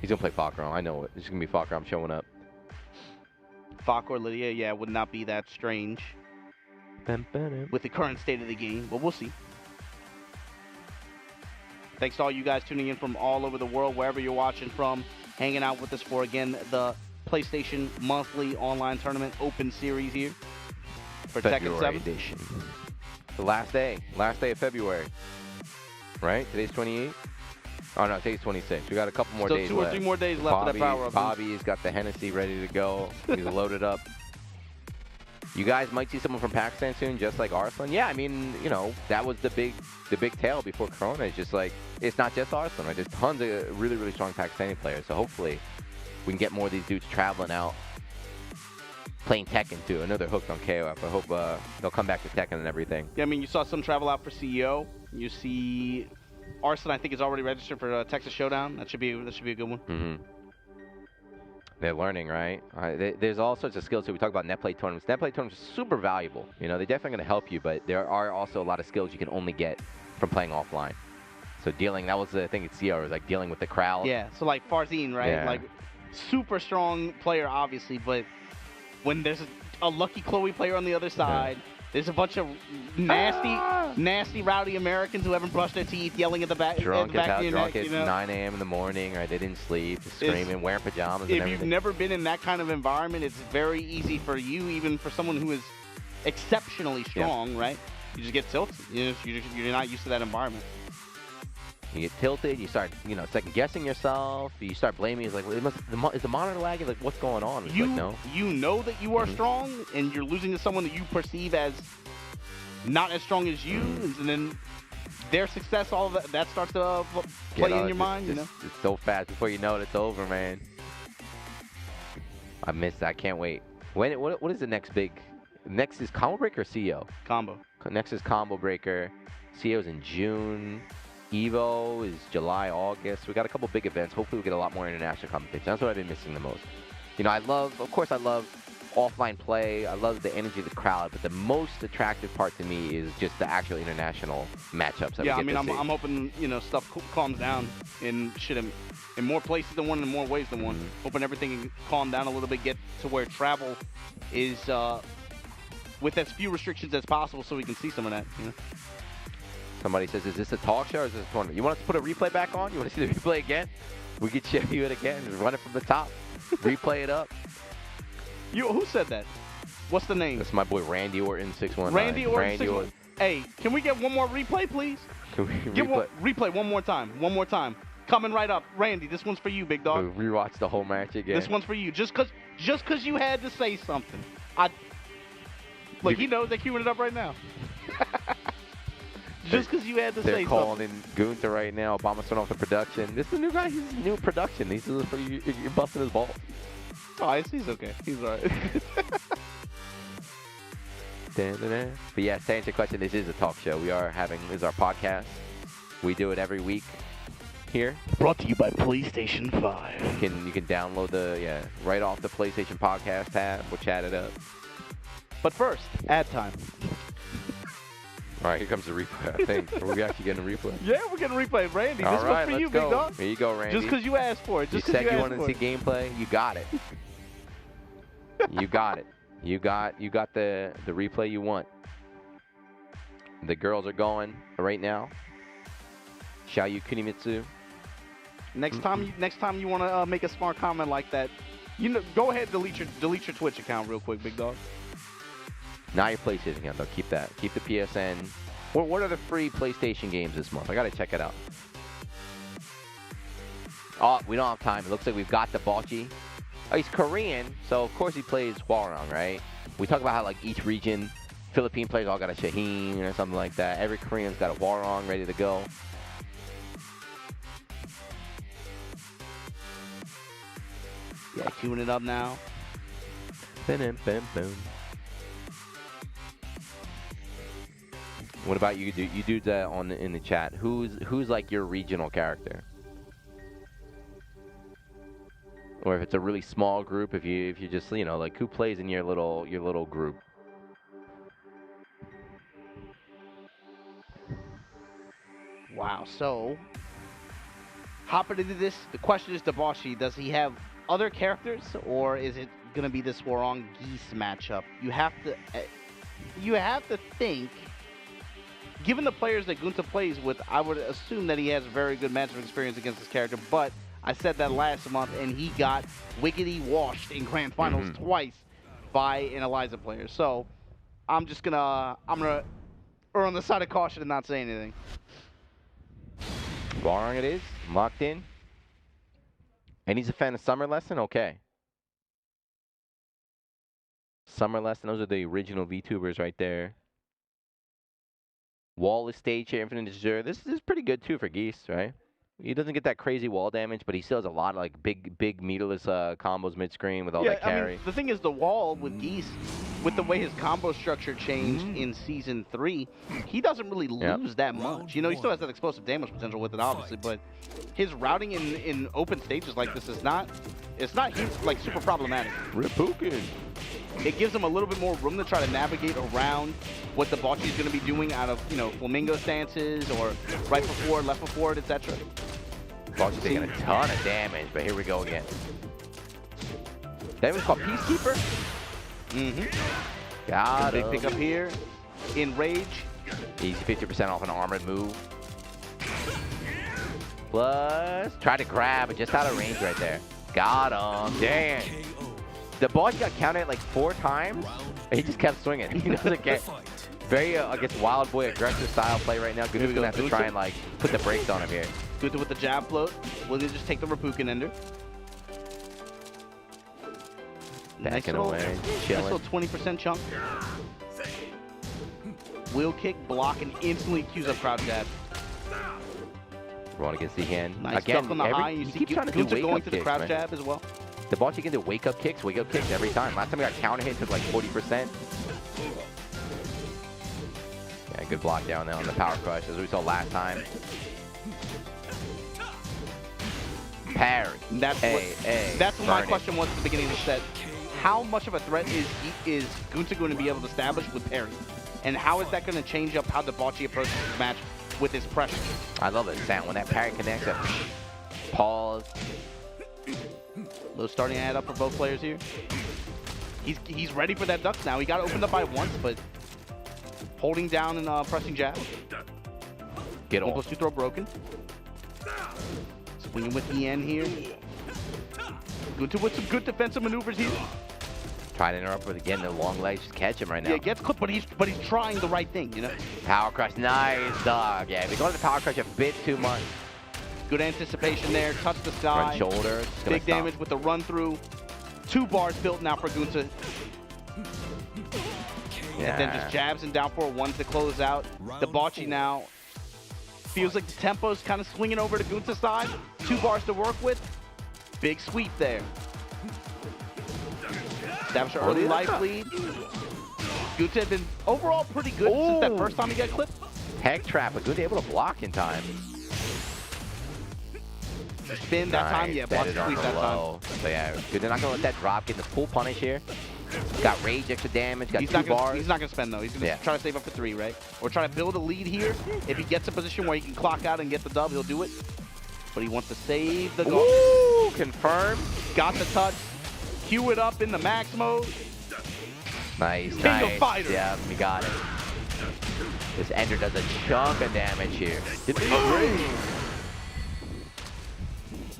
He's going to play Fakaram. I know it. It's going to be Fakaram showing up. Fak or Lydia, would not be that strange with the current state of the game, but we'll see. Thanks to all you guys tuning in from all over the world, wherever you're watching from, hanging out with us for, again, the PlayStation Monthly Online Tournament Open Series here for Tekken 7 edition. The last day of February, right? Today's 28. Oh no, today's 26. We got a couple more days left. Still 2 or 3 more days left of that power up. Bobby's got the Hennessy ready to go. He's loaded up. You guys might see someone from Pakistan soon, just like Arslan. Yeah, I mean, you know, that was the big tale before Corona. It's just like, it's not just Arslan, right? There's tons of really, really strong Pakistani players. So hopefully we can get more of these dudes traveling out, playing Tekken too. I know they're hooked on KOF. I hope they'll come back to Tekken and everything. Yeah, I mean, you saw some travel out for CEO. You see Arslan, I think, is already registered for Texas Showdown. That should be a good one. Mm-hmm. They're learning, right? There's all sorts of skills. So we talk about net play tournaments. Net play tournaments are super valuable. You know, they're definitely going to help you, but there are also a lot of skills you can only get from playing offline. So that was the thing at CR, was like dealing with the crowd. Yeah, so like Farzine, right? Yeah. Like, super strong player, obviously, but when there's a Lucky Chloe player on the other side, there's a bunch of nasty, rowdy Americans who haven't brushed their teeth, yelling at the back, drunk of your neck. At 9 a.m. in the morning, right? They didn't sleep, screaming, wearing pajamas and everything. If you've never been in that kind of environment, it's very easy for you, even for someone who is exceptionally strong, right? You just get tilted. You're not used to that environment. You get tilted. You start, second guessing yourself. You start blaming. It's like, is the monitor lagging? Like, what's going on? It's like, no. You know that you are strong, and you're losing to someone that you perceive as not as strong as you, and then their success, all of that starts to play in your mind, you know? It's so fast. Before you know it, it's over, man. I missed that. I can't wait. What is the next big? Next is Combo Breaker or CEO? Combo. Next is Combo Breaker. CEO's in June. Evo is July, August. We got a couple big events. Hopefully we get a lot more international competition. That's what I've been missing the most. You know, of course I love offline play. I love the energy of the crowd, but the most attractive part to me is just the actual international matchups that yeah, we I mean, get to see. I'm hoping, you know, stuff calms down in shit in more places than one, in more ways than one. Hoping everything can calm down a little bit, get to where travel is with as few restrictions as possible, so we can see some of that. You know? Somebody says, "Is this a talk show or is this a tournament?" You want us to put a replay back on? You want to see the replay again? We could show you it again. Just run it from the top. Replay it up. Who said that? What's the name? That's my boy Randy Orton 619. Randy Orton 619. Hey, can we get one more replay, please? Can we replay one more time. One more time. Coming right up. Randy, this one's for you, big dog. Rewatch the whole match again. This one's for you. Just cause you had to say something. Look, he knows they're queuing it up right now. Just because you had to say something. They're calling in Gunther right now. Obama's throwing off the production. This is a new guy. He's new production. You're busting his balls. Oh, he's okay. He's all right. But yeah, to answer your question, this is a talk show. This is our podcast. We do it every week here. Brought to you by PlayStation 5. You can download right off the PlayStation Podcast tab. We'll chat it up. But first, ad time. All right, here comes the replay, I think. Are we actually getting a replay? Yeah, we're getting a replay. Randy, this one's for you, big dog. Here you go, Randy. Just because you asked for it. You said you wanted to see gameplay. You got it. You got it. You got the replay you want. The girls are going right now. Xiaoyu Kunimitsu. Next time you want to make a smart comment like that, go ahead and delete your Twitch account real quick, big dog. Not your PlayStation account, though. Keep that. Keep the PSN. What are the free PlayStation games this month? I got to check it out. Oh, we don't have time. It looks like we've got the Bocce. Oh, he's Korean, so of course he plays Hwarang, right? We talk about how like each region, Philippine players all got a Shaheen or something like that. Every Korean's got a Hwarang ready to go. Yeah, queuing it up now. Boom. What about you? You do that in the chat. Who's like your regional character? Or if it's a really small group, if you just like who plays in your little group? Wow. So hopping into this, the question is, Dabashi, does he have other characters, or is it gonna be this Hwarang Geese matchup? You have to think. Given the players that Gunther plays with, I would assume that he has a very good matchup experience against this character, but I said that last month, and he got wiggity washed in grand finals twice by an Eliza player. So I'm gonna err on the side of caution and not say anything. Hwarang it is. I'm locked in. And he's a fan of Summer Lesson? Okay. Summer Lesson, those are the original VTubers right there. Wall is stage here, Infinite Desire. This is pretty good too for Geese, right? He doesn't get that crazy wall damage, but he still has a lot of like big meterless combos mid-screen with all that carry. I mean, the thing is, the wall with Geese, with the way his combo structure changed in Season 3, he doesn't really lose that much. You know, he still has that explosive damage potential with it, obviously, but his routing in open stages like this is not huge, like super problematic. Ripuken. It gives him a little bit more room to try to navigate around what the Bocce is going to be doing out of, flamingo stances or right before, left before, etc. Bocce's taking a ton of damage, but here we go again. That was called Peacekeeper? Got big pickup here. Enrage. Easy 50% off an armored move. Plus, try to grab, but just out of range right there. Got him. Damn. The Bocce got counted like 4 times, and he just kept swinging. He doesn't get very, I guess, wild boy aggressive style play right now. Gunther's gonna have to try and like put the brakes on him here. Gunther with the jab float. Will he just take the Ripuken ender? Backing away, chilling. Nice little 20% chunk. Wheel kick, block, and instantly cues up crouch jab. Roll against the hand. Nice Again, duck on the high. You he see keeps trying to do Gunta wake going up to the kicks, crouch man. jab as well. Debauchee can do wake up kicks every time. Last time he got counter hit, took like 40%. Yeah, good block down there on the power crush, as we saw last time. Parry. That's what my question was at the beginning of the set. How much of a threat is Gunta going to be able to establish with parry? And how is that going to change up how Debauchee approaches this match with his pressure? I love the sound when that parry connects. That pause. Low starting add up for both players here. He's ready for that duck now. He got opened up by once, but holding down and pressing jab. Get on. 1+2 throw broken. Swinging with EN here. Gunta with some good defensive maneuvers here. Trying to interrupt with again the long legs, just catch him right now. Yeah, gets clipped, but he's trying the right thing, you know. Power crush, nice dog. Yeah, we're going to the power crush a bit too much. Good anticipation there. Touch the sky. Front shoulder. Big damage with the run through. 2 bars built now for Gunta. Yeah. And then just jabs and down for 1 to close out. Debauchee now feels like the tempo's kind of swinging over to Gunta's side. 2 bars to work with. Big sweep there. Establish an early life lead. Gunta had been overall pretty good since that first time he got clipped. Heck trap, but Gunta able to block in time. Spin that time, yeah, block the sweep that time. So yeah, Gunta not gonna let that drop, getting the full punish here. Got rage, extra damage, got 2 bars. He's not gonna spend though. He's gonna try to save up for 3, right? Or try to build a lead here. If he gets a position where he can clock out and get the dub, he'll do it. But he wants to save the goal. Woo! Confirm. Got the touch. Cue it up in the max mode. Nice, King nice. of fighters. Yeah, we got it. This Ender does a chunk of damage here.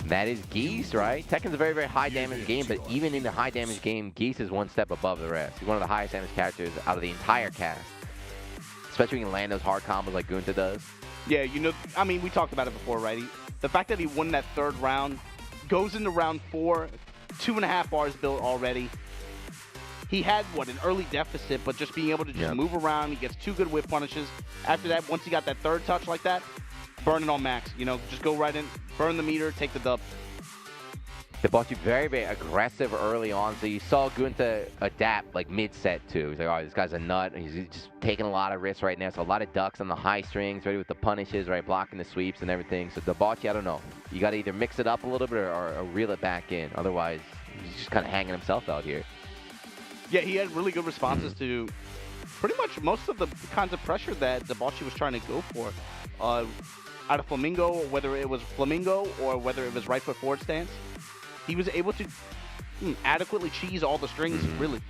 That is Geese, right? Tekken's a very, very high damage game, but even in the high damage game, Geese is 1 step above the rest. He's one of the highest damage characters out of the entire cast. Especially when you land those hard combos like Gunta does. Yeah, you know, I mean, we talked about it before, right? The fact that he won that 3rd round, goes into round 4, 2.5 bars built already. He had, what, an early deficit, but just being able to just move around, he gets 2 good whiff punishes. After that, once he got that 3rd touch like that, burn it on max. You know, just go right in, burn the meter, take the dub. Debauchee very, very aggressive early on, so you saw Gunta adapt like mid-set too. He's like, all right, this guy's a nut. He's just taking a lot of risks right now, so a lot of ducks on the high strings, ready with the punishes, right, blocking the sweeps and everything. So Debauchee, I don't know. You got to either mix it up a little bit or reel it back in. Otherwise, he's just kind of hanging himself out here. Yeah, he had really good responses to pretty much most of the kinds of pressure that Debauchee was trying to go for. Out of Flamingo, whether it was Flamingo or whether it was right foot forward stance, he was able to adequately cheese all the strings, really.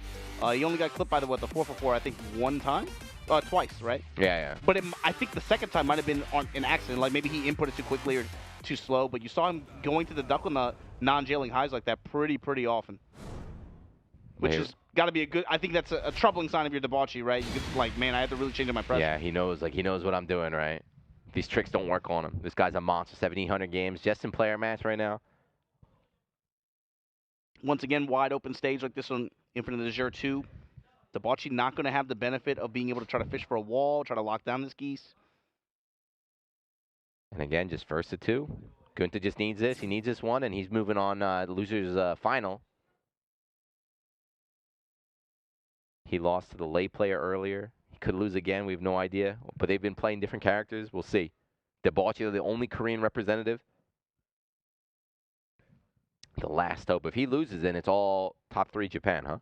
He only got clipped by the 4x4, I think, 1 time? Twice, right? Yeah. But I think the second time might have been on an accident, like maybe he inputted too quickly or too slow, but you saw him going to the duck on the non-jailing highs like that pretty often. Which has got to be a good, I think that's a troubling sign of your Debauchee, right? You get like, man, I have to really change up my pressure. Yeah, he knows what I'm doing, right? These tricks don't work on him. This guy's a monster. 1,700 games just in player match right now. Once again, wide open stage like this on Infinite Azure 2. Debauchee not going to have the benefit of being able to try to fish for a wall, try to lock down this Geese. And again, just first to 2. Gunta just needs this. He needs this one, and he's moving on the loser's final. He lost to the lay player earlier. He could lose again. We have no idea. But they've been playing different characters. We'll see. Debauchee, the only Korean representative. The last hope. If he loses, then it's all top 3 Japan, huh?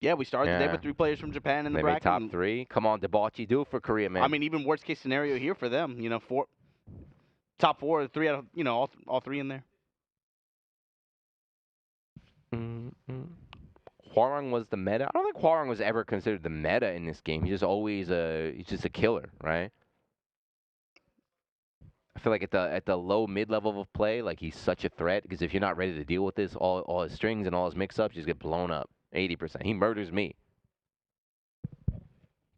Yeah, we started today with 3 players from Japan in the bracket. Top 3. Come on, Debauchee, do it for Korea, man. I mean, even worst case scenario here for them. You know, top 4, 3 out of all 3 in there. Hwarang was the meta. I don't think Hwarang was ever considered the meta in this game. He's just always he's just a killer, right? I feel like at the low mid level of play, like he's such a threat because if you're not ready to deal with this, all his strings and all his mix ups just get blown up 80%. He murders me.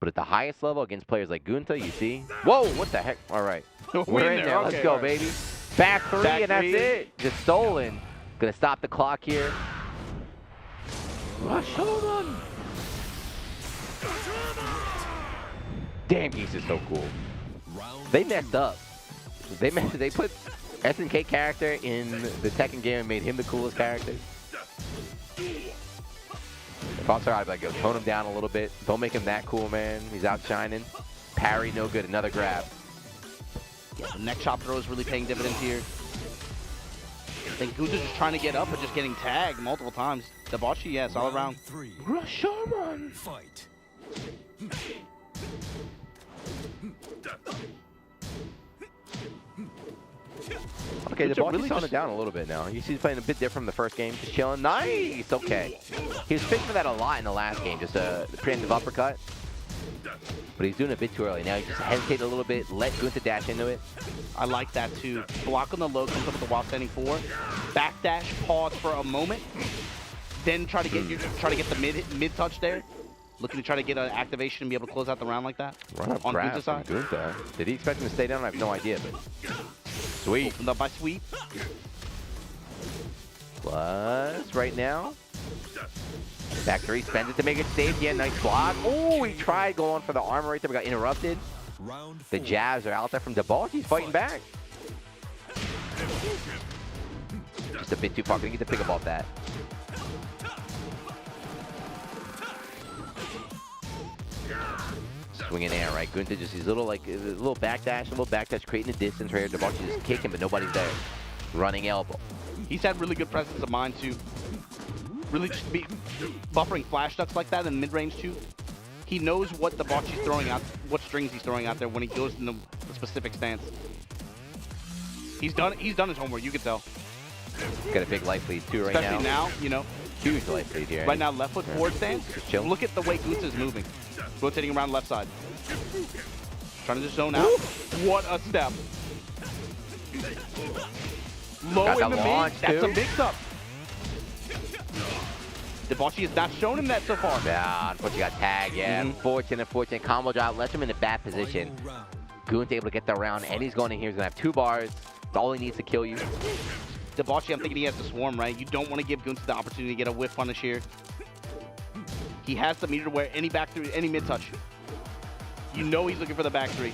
But at the highest level against players like Gunta, you see, whoa, what the heck? All right, we're in there. Let's go, baby. Back 3, and that's it. Just stolen. Gonna stop the clock here. Damn, Geese is so cool. Round They messed up. They put SNK character in the Tekken game and made him the coolest character. If I'm sorry, I'd be like, yo, tone him down a little bit. Don't make him that cool, man. He's outshining. Parry, no good. Another grab. Yeah, the neck chop throw is really paying dividends here. I think Gunta's just trying to get up, but just getting tagged multiple times. Debauchee, yes, all around. 3. Rashomon! Fight. Okay, Which the are really Debauchee's toning just- it down a little bit now. You see he's playing a bit different from the first game. Just chilling. Nice! Okay. He was fishing for that a lot in the last game. Just a preemptive uppercut. But he's doing it a bit too early. Now he just hesitated a little bit. Let Gunta dash into it. I like that too. Block on the low, comes up with the while standing 4. Backdash, pause for a moment. Then try to get the mid touch there. Looking to try to get an activation and be able to close out the round like that. Run up On grab Gunta's from side. Gunta. Did he expect him to stay down? I have no idea, but sweet. Opened up by Sweep. Plus, right now. Back 3, spends it to make it safe. Yeah, nice block. Oh, he tried going for the armor right there, but got interrupted. Round The 4. jabs are out there from Debauchee's fighting back. Just a bit too far. Gonna get the pick up off that. Swinging air, right? Gunta just these little, like, a little backdash, creating the distance right here. Debauchee just kicking, but nobody's there. Running elbow. He's had really good presence of mind to really just be buffering flash ducks like that in mid-range too. He knows what Debauchee's throwing out, what strings he's throwing out there when he goes in the specific stance. He's done his homework, you can tell. Got a big life lead too right Especially now. now, you know. Huge life lead here. Right now, left foot forward stance. Just chill. Look at the way Gunta's moving. Rotating around left side. Trying to just zone out. What a step. Low Got in the the launch, mid. That's too. a mix-up. Debauchee has not shown him that so far. Yeah, unfortunately got tagged. Yeah, unfortunate combo drop. Lets him in a bad position. Final round. Gunta able to get the round, and he's going in here. He's going to have 2 bars. That's all he needs to kill you. Debauchee, I'm thinking he has to swarm, right? You don't want to give Gunta the opportunity to get a whiff punish here. He has the meter to wear any back 3, any mid touch. You know he's looking for the back 3.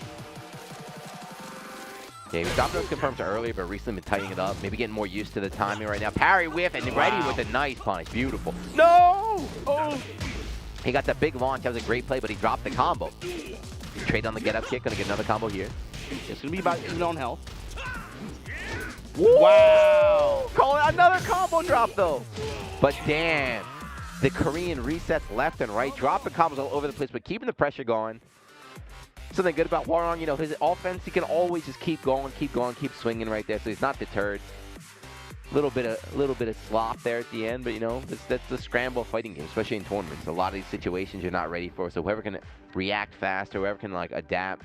Yeah, he dropped those confirms earlier, but recently been tightening it up. Maybe getting more used to the timing right now. Parry whiff, and ready with a nice punish. Beautiful. No! Oh! He got the big launch. That was a great play, but he dropped the combo. Trade on the get-up kick. Going to get another combo here. It's going to be about even on health. Wow! Call it another combo drop, though. But damn. The Korean resets left and right. Dropping combos all over the place, but keeping the pressure going. Something good about Warong, you know, his offense, he can always just keep going, keep swinging right there, so he's not deterred. A little bit of slop there at the end, but you know, that's the scramble fighting game, especially in tournaments. A lot of these situations you're not ready for, so whoever can react fast or whoever can like adapt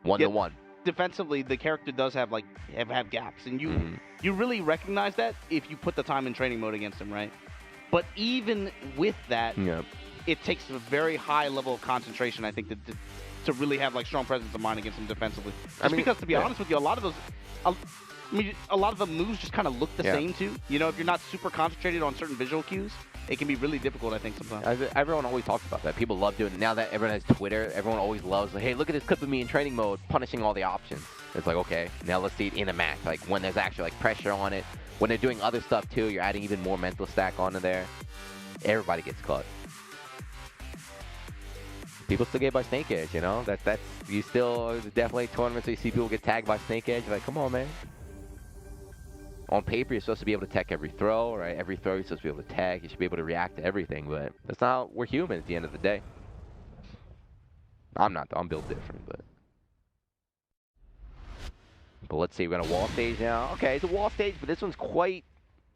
one-to-one. Defensively, the character does have like have gaps, and you really recognize that if you put the time in training mode against him, right? But even with that, Yep. it takes a very high level of concentration, I think, to really have like strong presence of mind against him defensively. Just because, to be honest with you, a lot of those, a lot of the moves just kind of look the same too. You know, if you're not super concentrated on certain visual cues, it can be really difficult, I think, sometimes. Everyone always talks about that. People love doing it. Now that everyone has Twitter, everyone always loves, like, hey, look at this clip of me in training mode, punishing all the options. It's like, okay, now let's see it in a match. Like, when there's actually, like, pressure on it. When they're doing other stuff, too, you're adding even more mental stack onto there. Everybody gets caught. People still get by Snake Edge, you know? That's you still, definitely tournaments where you see people get tagged by Snake Edge. You're like, come on, man. On paper, you're supposed to be able to tech every throw, right? Every throw, you're supposed to be able to tag. You should be able to react to everything, but that's not how we're human at the end of the day. I'm not, though. I'm built different, but let's see. We're going to wall stage now. Okay, it's a wall stage, but this one's quite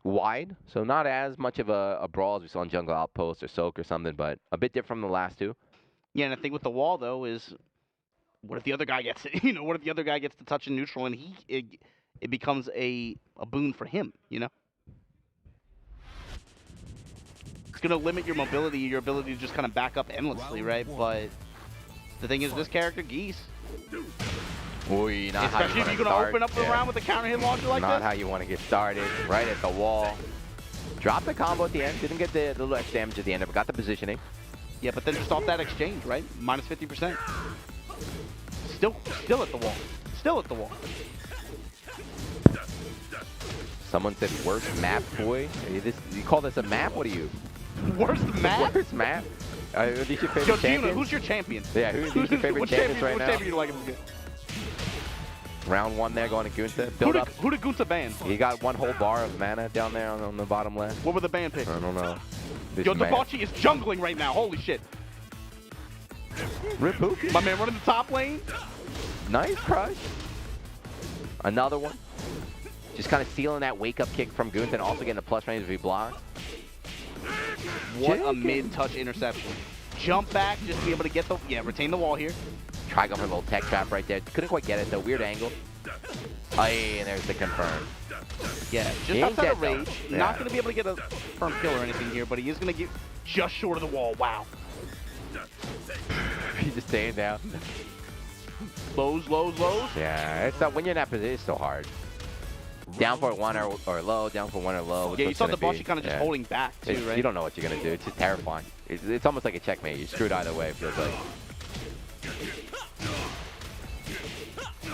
wide, so not as much of a brawl as we saw in Jungle Outpost or Soak or something, but a bit different from the last two. Yeah, and the thing with the wall, though, is what if the other guy gets it? You know, what if the other guy gets to touch in neutral and it becomes a boon for him, you know? It's going to limit your mobility, your ability to just kind of back up endlessly, right? But the thing is, this character, Geese, Ooh, not especially if you're going to open up the round with a counter hit launcher like not this. how you want to get started, right at the wall. Dropped the combo at the end, didn't get the little extra damage at the end, but got the positioning. Yeah, but then just off that exchange, right? Minus 50%. Still at the wall. Still at the wall. Someone said worst map, boy. You call this a map? What are you? Worst map? Worst map? Are these your favorite Yo, Gina, champions? who's your champion? Yeah, who's your favorite what champions right what now? champion you like him to get? Round 1 there going to Gunther. Build up. Who did Gunther ban? He got 1 whole bar of mana down there on the bottom left. What were the ban picks? I don't know. This Yo, man. Debauchee is jungling right now. Holy shit. Rip Pookie. My man running the top lane. Nice crush. Another one. Just kind of stealing that wake-up kick from Gunther and also getting a plus range if he blocks. What a Chicken. mid-touch interception. Jump back, just to be able to get the... Yeah, retain the wall here. Try going for a little tech trap right there. Couldn't quite get it, though. Weird angle. Aye, and there's the confirm. Yeah, He just ain't outside of dead, though. rage. Yeah. Not going to be able to get a firm kill or anything here, but he is going to get just short of the wall. Wow. He's just staying down. Lows, lows, lows. Yeah, it's not, when you're in that position, it's so hard. Down for 1 or low, down for 1 or low. Yeah, you what's saw gonna Debauchee be. kind of just holding back, too, right? You don't know what you're going to do. It's just terrifying. It's almost like a checkmate. You're screwed either way, it feels like.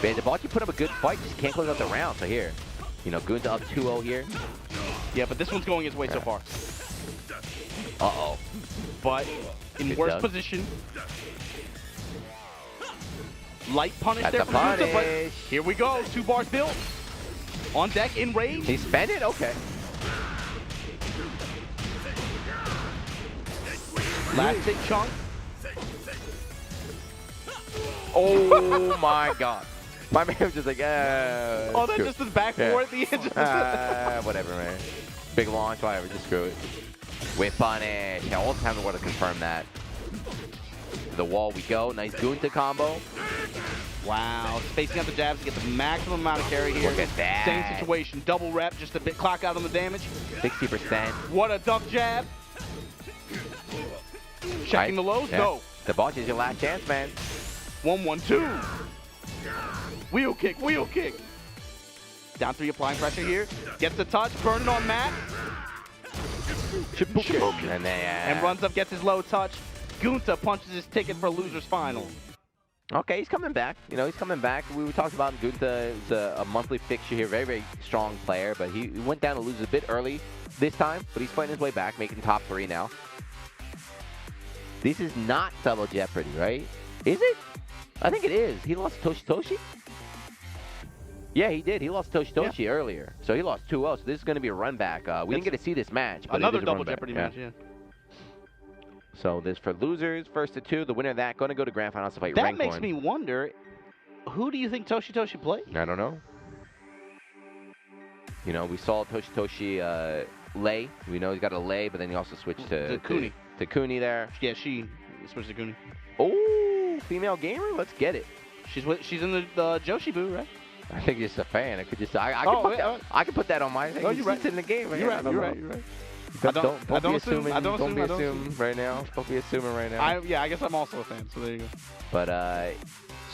Man, Debauchee put up a good fight. Just can't close out the round. So here, you know, Gunther up 2-0 here. Yeah, but this one's going his way so far. Uh-oh. But in Good worse done. position. Light punish That's there a from Gunther, but punish. here we go. 2 bars built. On deck, in rage. He spent it? Okay. Last hit chunk. Oh my god. My man was just like, Oh, that's just his back four at the end. whatever, man. Big launch, whatever, just screw it. Whip punish. Yeah, all the time to confirm that. The wall we go. Nice Gunther combo. Wow, spacing out the jabs to get the maximum amount of carry here. Look at that. Same situation, double rep, just a bit clock out on the damage. 60%. What a duck jab. Checking the lows? Yeah. No. Debauchee is your last chance, man. 1-1-2. Wheel kick, wheel kick. Down 3, applying pressure here. Gets the touch, burning on Matt. And then, And runs up, gets his low touch. Gunther punches his ticket for loser's final. Okay, he's coming back. You know, he's coming back. We talked about Gunther. It's a monthly fixture here. Very, very strong player, but he went down to lose a bit early this time, but he's fighting his way back, making top 3 now. This is not double jeopardy, right? Is it? I think it is. He lost to Toshi? Yeah, he did. He lost to Toshi earlier. So he lost 2-0. So this is going to be a run back. We didn't get to see this match. But Another it is a double run back. jeopardy match, yeah. So this for losers, 1st to 2. The winner of that going to go to grand finals to fight That Rancorn. makes me wonder, who do you think Toshi played? I don't know. You know, we saw Toshi lay. We know he's got a lay, but then he also switched to Kuni. To Kuni there. Yeah, she switched to Kuni. Oh, female gamer. Let's get it. She's in the Joshi boo, right? I think he's just a fan. I could just I could put that on my thing. Oh, you're right. in the game. You're right. You're right. Don't be assuming. I don't Don't assume be right now. Don't be assuming right now. Yeah, I guess I'm also a fan. So there you go. But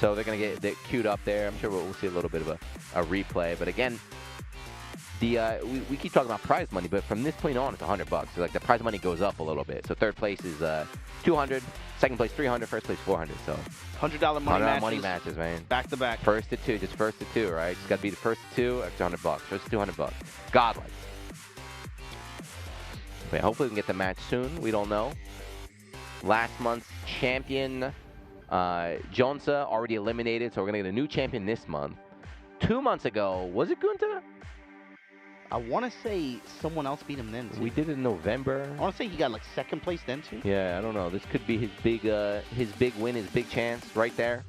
so they're gonna get queued up there. I'm sure we'll see a little bit of a replay. But again, the we keep talking about prize money, but from this point on, it's $100. So like the prize money goes up a little bit. So 3rd place is 200, 2nd place 300, 1st place 400. So $100 money matches, man. Back to back. 1st to 2, just 1st to 2, right? It's got to be the 1st to 2, extra $100. 1st to $200. Godlike. But hopefully we can get the match soon. We don't know. Last month's champion, Jonsa, already eliminated, so we're going to get a new champion this month. 2 months ago, was it Gunther? I want to say someone else beat him then, too. We did it in November. I want to say he got like 2nd place then, too. Yeah, I don't know. This could be his big win, his big chance right there.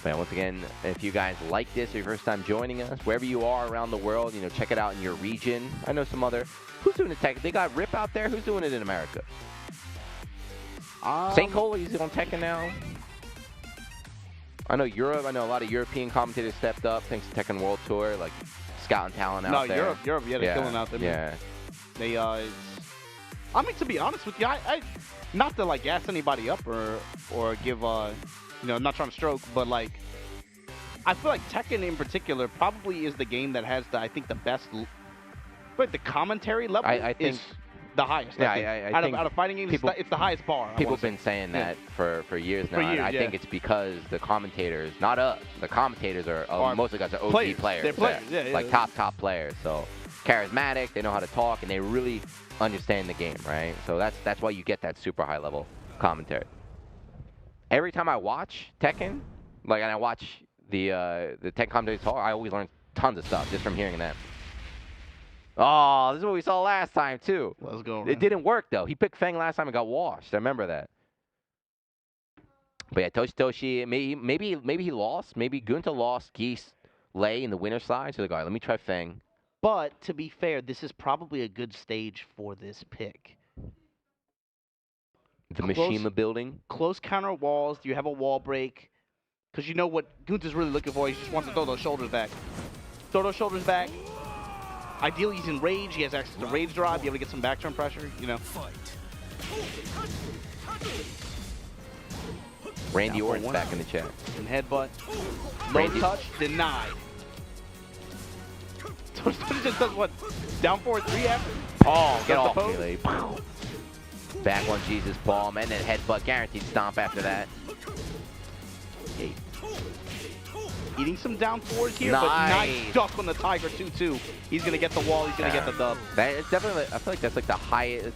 But once again, if you guys like this, or your first time joining us, wherever you are around the world, you know, check it out in your region. I know some other. Who's doing the Tekken? They got Rip out there. Who's doing it in America? St. Cole, he's on Tekken now. I know Europe. I know a lot of European commentators stepped up thanks to Tekken World Tour, like scouting talent out there. Europe, yeah, they're killing out there. Yeah. They, I mean, to be honest with you, I not to like gas anybody up or give, you know, I'm not trying to stroke, but like, I feel like Tekken in particular probably is the game that has I think the best, but the commentary level I think is the highest. Yeah, I I think. think Out of fighting games, people- it's the highest bar. People have been saying that for years now. For years, and I yeah. think it's because the commentators, not us, the commentators are most of the guys are OG players. They're players, yeah. Like top players. So charismatic, they know how to talk, and they really understand the game, right? So that's why you get that super high level commentary. Every time I watch Tekken, and I watch the Tekken commentators talk, I always learn tons of stuff just from hearing them. Oh, this is what we saw last time too. Let's go. It didn't work though. He picked Feng last time and got washed. I remember that. But yeah, Toshi, maybe he lost. Maybe Gunta lost Geese Lei in the winner side. So like, all right, let me try Feng. But to be fair, this is probably a good stage for this pick. The Mishima building. Close counter walls. Do you have a wall break? Because you know what Gunta's really looking for. He just wants to throw those shoulders back. Throw those shoulders back. Ideally, he's in rage. He has access to rage drive. Be able to get some back turn pressure, you know. Randy Orton's back in the chat. And headbutt. Low Randy. touch. Denied. Toshi just does what? Down forward 3 after? Oh, get That's off the me, pose? Lee. Back one Jesus palm, and then headbutt. Guaranteed stomp after that. Okay. Eating some down forwards here, but Nice. nice duck on the Tiger 2-2. He's going to get the wall. He's going to get the dub. That is definitely, I feel like that's like the highest.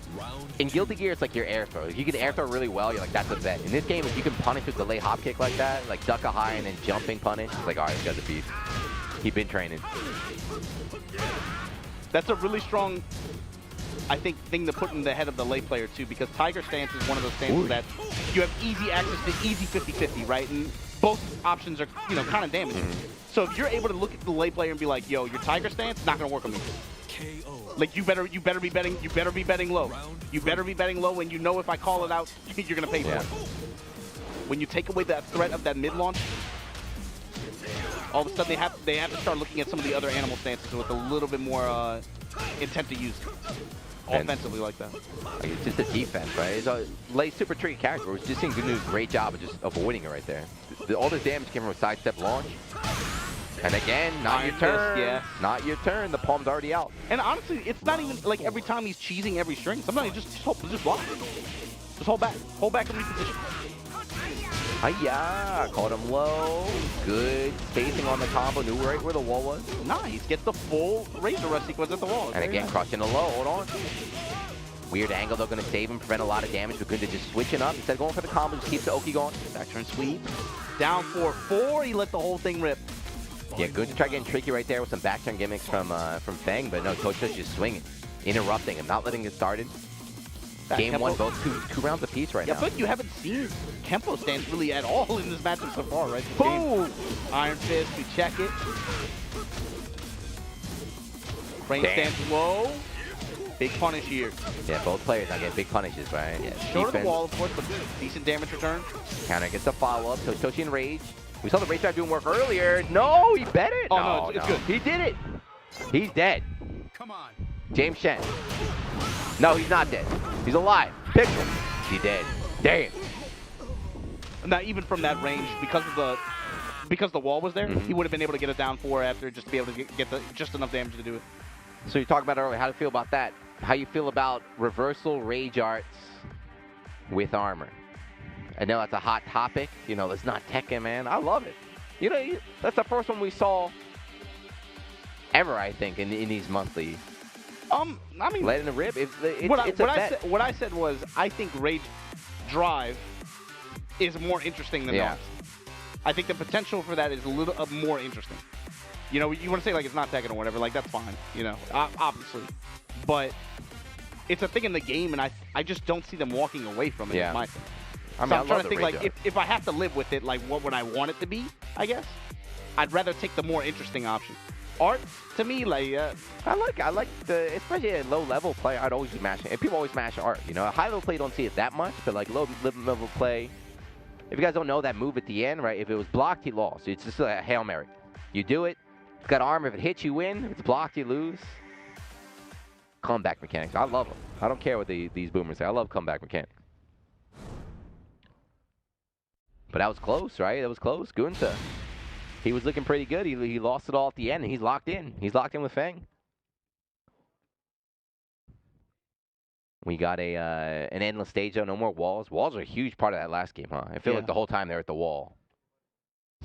In Guilty Gear, it's like your air throw. If you can air throw really well, you're like, that's a vet. In this game, if you can punish with delayed hop kick like that, like duck a high and then jumping punish, it's like, all right, this guy's a beast. He's been training. That's a really strong, I think, thing to put in the head of the lay player, too, because Tiger stance is one of those stances that you have easy access to easy 50-50, right? And both options are, you know, kind of damaging. So if you're able to look at the lay player and be like, yo, your Tiger stance, not going to work on me. Like, you better be betting low. You better be betting low, and you know if I call it out, you're going to pay for it. When you take away that threat of that mid-launch, all of a sudden they have to start looking at some of the other animal stances with a little bit more intent to use offensively like that. Like, it's just a defense, right? It's a Lay super tricky character. We're just seeing Good do a great job of just avoiding it right there. All this damage came from a sidestep launch. And again, not your turn. Yeah. Not your turn. The palm's already out. And honestly, it's not even like every time he's cheesing every string. Sometimes he just block. Just hold back. Hold back and reposition. Hiya! Caught him low. Good spacing on the combo. Knew right where the wall was. Nice. Gets the full razor rush sequence at the wall. And again, crushing the low. Hold on. Weird angle. They're going to save him, prevent a lot of damage. But Gunda just switching up. Instead of going for the combo, just keeps the Oki going. Back turn sweep. Down 4-4. He let the whole thing rip. Yeah, Gunda tried getting tricky right there with some back turn gimmicks from Feng. But no, Tochi's just swinging. Interrupting him. Not letting it started. Game Kempo. one, both two rounds apiece right now. Yeah, but you haven't seen Kempo stance really at all in this matchup so far, right? Boom! Iron Fist, we check it. Crane Damn. stance low. Big punish here. Yeah, both players now get big punishes, right? Yeah, Short of the wall, of course, but decent damage return. Counter gets the follow-up. Toshi in rage. We saw the rage drive doing work earlier. No, he bet it. Oh, no, it's good. He did it. He's dead. Come on. James Shen. No, he's not dead. He's alive. Pick him. He dead. Damn. Now, even from that range, because the wall was there, he would have been able to get it down 4 after, just to be able to get just enough damage to do it. So you talked about it earlier. How do you feel about that? How you feel about reversal rage arts with armor? I know that's a hot topic. You know, it's not Tekken, man. I love it. You know, that's the first one we saw ever, I think, in these monthly. I mean, letting it rip. It's what I said was, I think Rage Drive is more interesting than ours. I think the potential for that is a little more interesting. You know, you want to say like it's not Tekken or whatever, like that's fine. You know, obviously, but it's a thing in the game, and I just don't see them walking away from it. Yeah. Is my thing. I mean, So I'm trying to the think rage like art. if I have to live with it, like what would I want it to be? I guess I'd rather take the more interesting option. Art to me, like I like the, especially a low level play. I'd always be mashing, and people always mash art. You know, a high level play you don't see it that much, but like low level play. If you guys don't know that move at the end, right? If it was blocked, he lost. It's just a Hail Mary. You do it. It's got armor. If it hits, you win. If it's blocked, you lose. Comeback mechanics. I love them. I don't care what these boomers say. I love comeback mechanics. But that was close, right? That was close. Gunta. He was looking pretty good. He lost it all at the end, and he's locked in. He's locked in with Feng. We got an endless stage, though. No more walls. Walls are a huge part of that last game, huh? I feel like the whole time they're at the wall.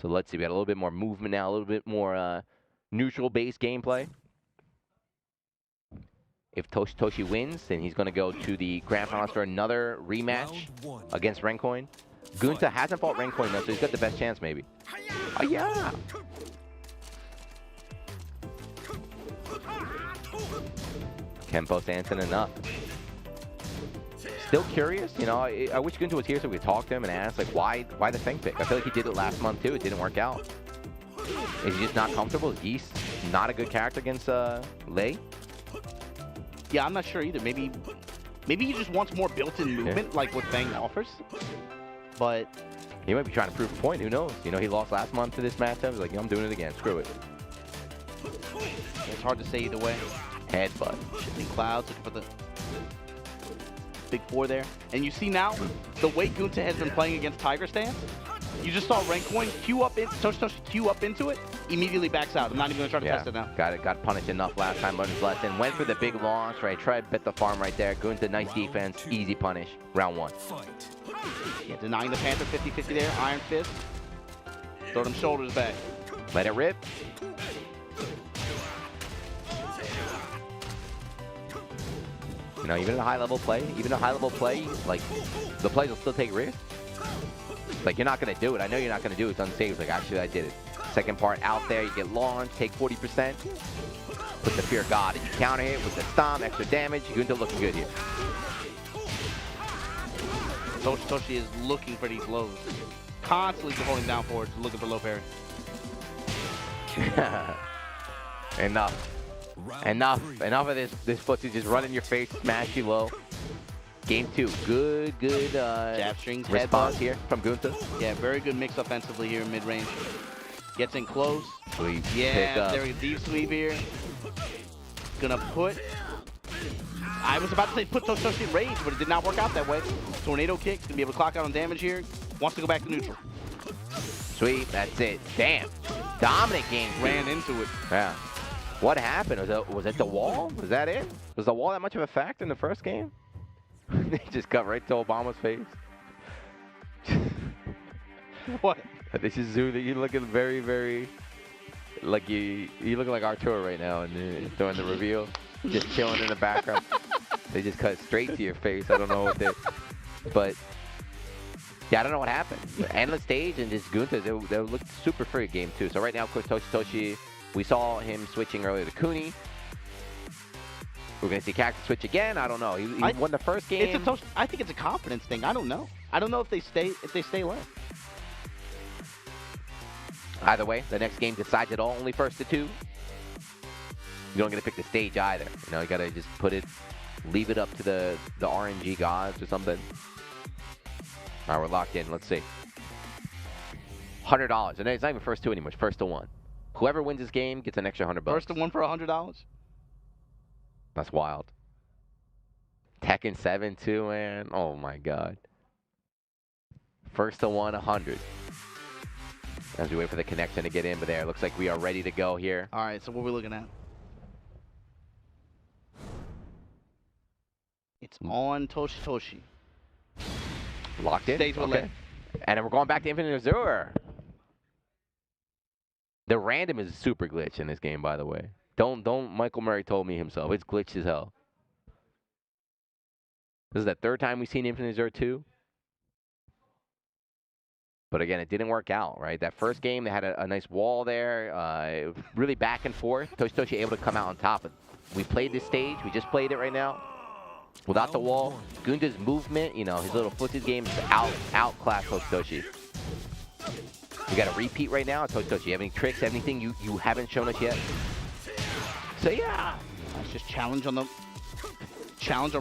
So let's see. We got a little bit more movement now, a little bit more neutral-based gameplay. If Toshi wins, then he's going to go to the Grand Finals for another rematch against Rencoin. Gunta hasn't fought Rencoin, though, so he's got the best chance, maybe. Oh, yeah! Kempo Sanson enough. Still curious, you know, I wish Gunta was here so we could talk to him and ask, like, why the Feng pick? I feel like he did it last month, too. It didn't work out. Is he just not comfortable? Is Yeast not a good character against Lei? Yeah, I'm not sure either. Maybe he just wants more built-in movement, like what Feng offers. But he might be trying to prove a point. Who knows? You know, he lost last month to this matchup. He's like, I'm doing it again. Screw it. It's hard to say either way. Headbutt. Shifting clouds, looking for the big four there. And you see now, the way Gunta has been playing against Tiger Stance, you just saw Rencoin queue up in, Toshi queue up into it, immediately backs out. I'm not even going to try to test it now. Got punished enough last time, learned his lesson. Went for the big launch, right? Tried to bet the farm right there. Gunta, nice defense, easy punish. Round one. Yeah, denying the Panther 50-50 there. Iron Fist. Throw them shoulders back. Let it rip. You know, even a high-level play, like, the plays will still take risks. Like, you're not going to do it. I know you're not going to do it. It's unsafe. Like, actually, I did it. Second part out there, you get launched, take 40%. Put the Fear of God, and you counter it with the stomp, extra damage. Gunta looking good here. Toshi is looking for these lows. Constantly holding down forward, looking for low parry. Enough of this footsie just run in your face, smash you low. Game 2, good jab strings, response here from Gunta. Yeah, very good mix offensively here in mid-range. Gets in close. Sweep. Yeah, there we go, deep sweep here. Gonna put, I was about to say put Toshi in rage, but it did not work out that way. Tornado kick, gonna be able to clock out on damage here. Wants to go back to neutral. Sweep, that's it. Damn, dominant game. Ran into it. Yeah. What happened? Was it the wall? Was that it? Was the wall that much of a factor in the first game? They just cut right to Obama's face. What? This is Zoo that you looking very, very like you looking like Arturo right now and during the reveal. Just chilling in the background. They just cut straight to your face. I don't know what they, but yeah, I don't know what happened. Endless stage and just Gunta, they looked super free game 2. So right now, of course, Toshi, we saw him switching earlier to Kuni. We're going to see Cactus switch again. I don't know. He won the first game. I think it's a confidence thing. I don't know. I don't know if they stay left. Either way, the next game decides it all. Only first to 2. You don't get to pick the stage either. You know, you got to just leave it up to the RNG gods or something. All right, we're locked in. Let's see. $100. And it's not even first 2 anymore. It's first to 1. Whoever wins this game gets an extra $100. First to 1 for $100? That's wild. Tekken 7 too, man. Oh my God. First to 1, 100. As we wait for the connection to get in, but there, looks like we are ready to go here. All right, so what are we looking at? It's on Toshi. Locked in? Stays with okay. And then we're going back to Infinite Azure. The random is super glitch in this game, by the way. Don't Michael Murray told me himself. It's glitched as hell. This is the 3rd time we've seen Infinite Azure 2. But again, it didn't work out, right? That first game, they had a nice wall there. Really back and forth. Toshi able to come out on top. We played this stage. We just played it right now. Without the wall, Gunta's movement, you know, his little footed game is outclassed Toshi. We got a repeat right now. Toshi, you have any tricks, anything you haven't shown us yet? So yeah, let's just challenge on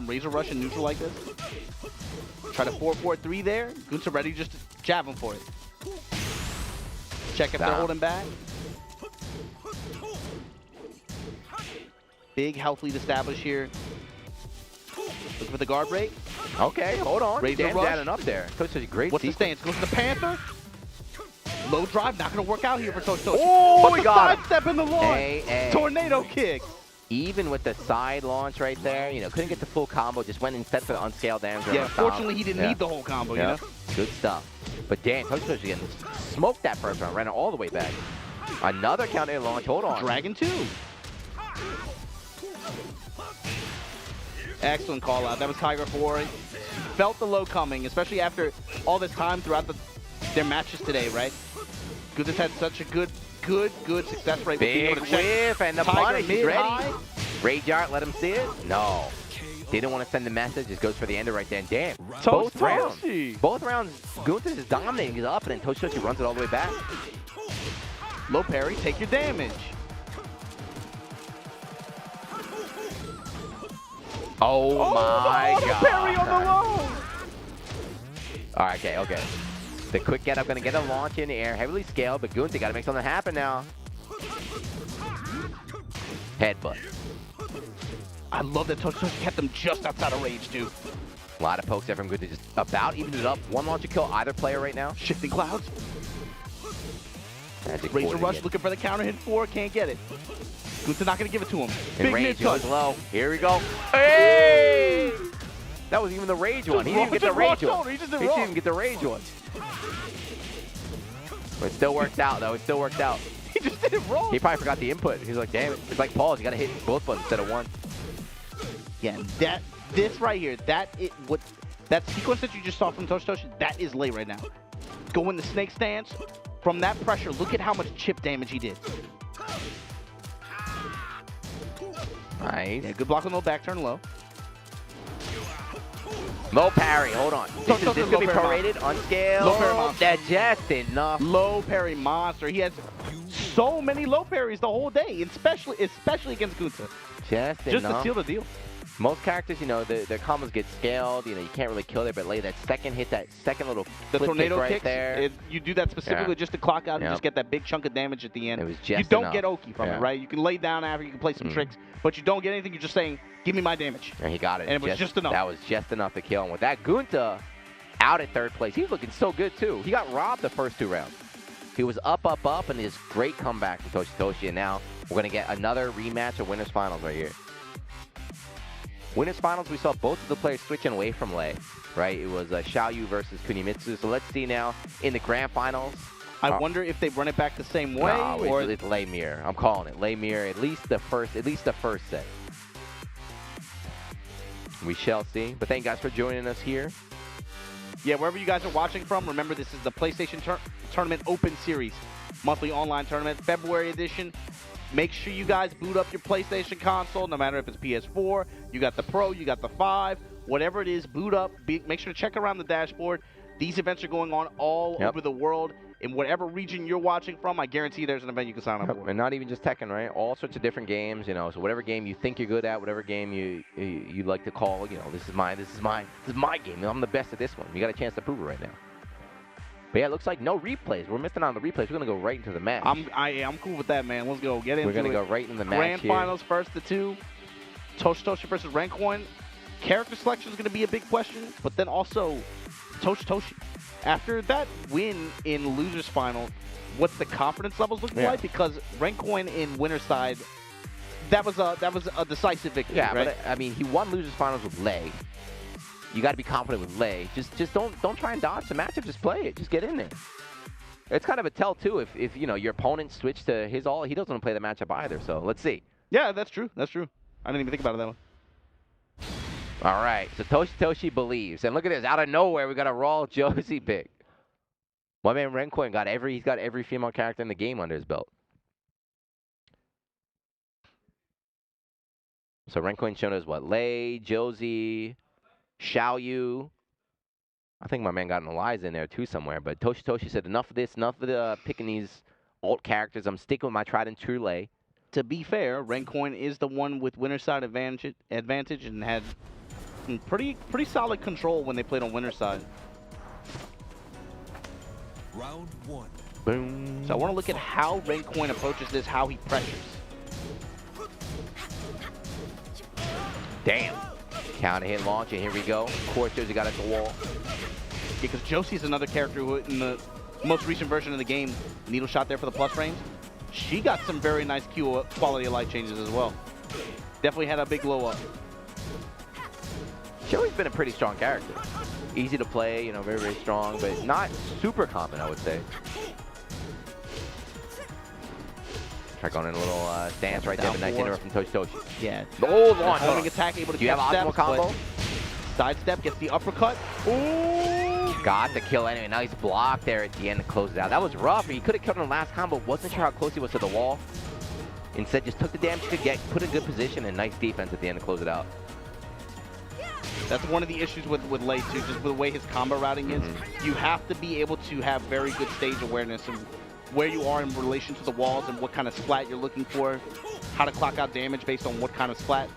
Razor Rush and neutral like this. Try to 4-4-3 there. Gunta ready just to jab him for it. Check if they're holding back. Big health lead established here. Look for the guard break. Okay, hold on. Razor Rush. Adding up there. Toshi, great. What's the stance? Goes to the Panther. Low drive, not going to work out here for Toshi. Oh, we got sidestep in the launch. Tornado kick. even with the side launch right there, you know, couldn't get the full combo, just went instead for the unscaled damage. Yeah, fortunately he didn't need the whole combo, you know? Good stuff. But damn, Toshi again smoked that first round, ran it all the way back. Another counter launch, hold on. Dragon 2. Excellent call out. That was Tiger 4. Felt the low coming, especially after all this time throughout their matches today, right? Gunther's had such a good success rate. Big whiff, and the punish is ready. Rage Art, let him see it. No. Didn't want to send the message, just goes for the ender right there. And damn, both rounds, Gunther is dominating. He's up, and then Toshi runs it all the way back. Low parry, take your damage. Oh my God. Parry on the low. All right, okay. The quick get up, gonna get a launch in the air, heavily scaled, but Gunther gotta make something happen now. Headbutt. I love that Toshi kept them just outside of range, dude. A lot of pokes there from Gunther, just about evened it up. One launch to kill either player right now. Shifting clouds. Magic Razor Rush looking for the counter hit 4, can't get it. Gunther not gonna give it to him. Big rage goes low. Here we go. Hey! That was even the rage one. He didn't even get the rage one. He didn't even get the rage one. But it still worked out, though. It still worked out. He just did it wrong. He probably forgot the input. He's like, damn it. It's like pause. You got to hit both buttons instead of one. Yeah, this right here, that sequence that you just saw from Toshi, that is late right now. Go in the snake stance. From that pressure, look at how much chip damage he did. Nice. Yeah, good block on the back turn low. Low parry, hold on. This is going to be prorated, unscaled. Low parry monster. That's just enough. Low parry monster. He has so many low parries the whole day, especially against Gunther. Just to enough. seal the deal. Most characters, you know, their combos get scaled. You know, you can't really kill there, but lay that second hit, that second little flip tornado right kicks, there. You do that specifically just to clock out and just get that big chunk of damage at the end. It was just you don't enough. get Oki from it, right? You can lay down after, you can play some tricks, but you don't get anything. You're just saying, give me my damage. And he got it. And it was just enough. That was just enough to kill him. With that, Gunther out at third place. He's looking so good, too. He got robbed the first 2 rounds. He was up, and this great comeback from Toshi. And now we're going to get another rematch of Winners Finals right here. Winners Finals, we saw both of the players switching away from Lei, right? It was Xiaoyu versus Kunimitsu. So let's see now in the Grand Finals. I wonder if they run it back the same way, or it's Lei Mirror. I'm calling it Lei Mirror. At least the first set. We shall see. But thank you guys for joining us here. Yeah, wherever you guys are watching from, remember this is the PlayStation Tournament Open Series, monthly online tournament, February edition. Make sure you guys boot up your PlayStation console, no matter if it's PS4, you got the Pro, you got the 5, whatever it is, boot up. Make sure to check around the dashboard. These events are going on all over the world. In whatever region you're watching from, I guarantee there's an event you can sign up for. And not even just Tekken, right? All sorts of different games, you know. So whatever game you think you're good at, whatever game you like to call, you know, this is my game. I'm the best at this one. You got a chance to prove it right now. But yeah, it looks like no replays. We're missing out on the replays. We're gonna go right into the match. I'm cool with that, man. Let's go. Get into it. We're gonna go right into the match. Grand Finals first, the 2. Toshi versus Rancoin. Character selection is gonna be a big question, but then also Toshi. After that win in losers final, what's the confidence levels looking like? Because Rancoin in winner's side, that was a decisive victory. Yeah, right? but I mean, he won losers finals with Lei. You got to be confident with Lei. Just don't try and dodge the matchup. Just play it. Just get in there. It's kind of a tell too if you know your opponent switched to his all. He doesn't want to play the matchup either. So let's see. Yeah, that's true. That's true. I didn't even think about it that way. All right, so Toshi believes, and look at this. Out of nowhere, we got a Raw Josie pick. My man Rancoin he's got every female character in the game under his belt. So Rancoin showing us what? Lei, Josie, Xiaoyu. I think my man got an Eliza in there too somewhere. But Toshi said, enough of this, enough of the picking these alt characters. I'm sticking with my tried and true Lei. To be fair, Rancoin is the one with winner's side advantage and had pretty solid control when they played on winner's side. Round 1. Boom. So I want to look at how Rancoin approaches this, how he pressures. Damn. Counter hit launch, and here we go. Of course, Josie got at the wall. Because Josie's another character who, in the most recent version of the game, needle shot there for the plus range. She got some very nice quality of life changes as well. Definitely had a big glow up. Joey's been a pretty strong character. Easy to play, you know, very, very strong, but not super common, I would say. Try going in a little stance right there, but nice interrupt from Toshi. Yeah. Oh, launch. Homing attack, able to Do you have catch optimal steps, combo? Sidestep, gets the uppercut. Ooh! Got the kill anyway. Now he's blocked there at the end to close it out. That was rough. He could have killed him in the last combo. Wasn't sure how close he was to the wall. Instead, just took the damage he could get, put in good position, and nice defense at the end to close it out. That's one of the issues with Lei too, just with the way his combo routing is. You have to be able to have very good stage awareness and where you are in relation to the walls and what kind of splat you're looking for, how to clock out damage based on what kind of splat.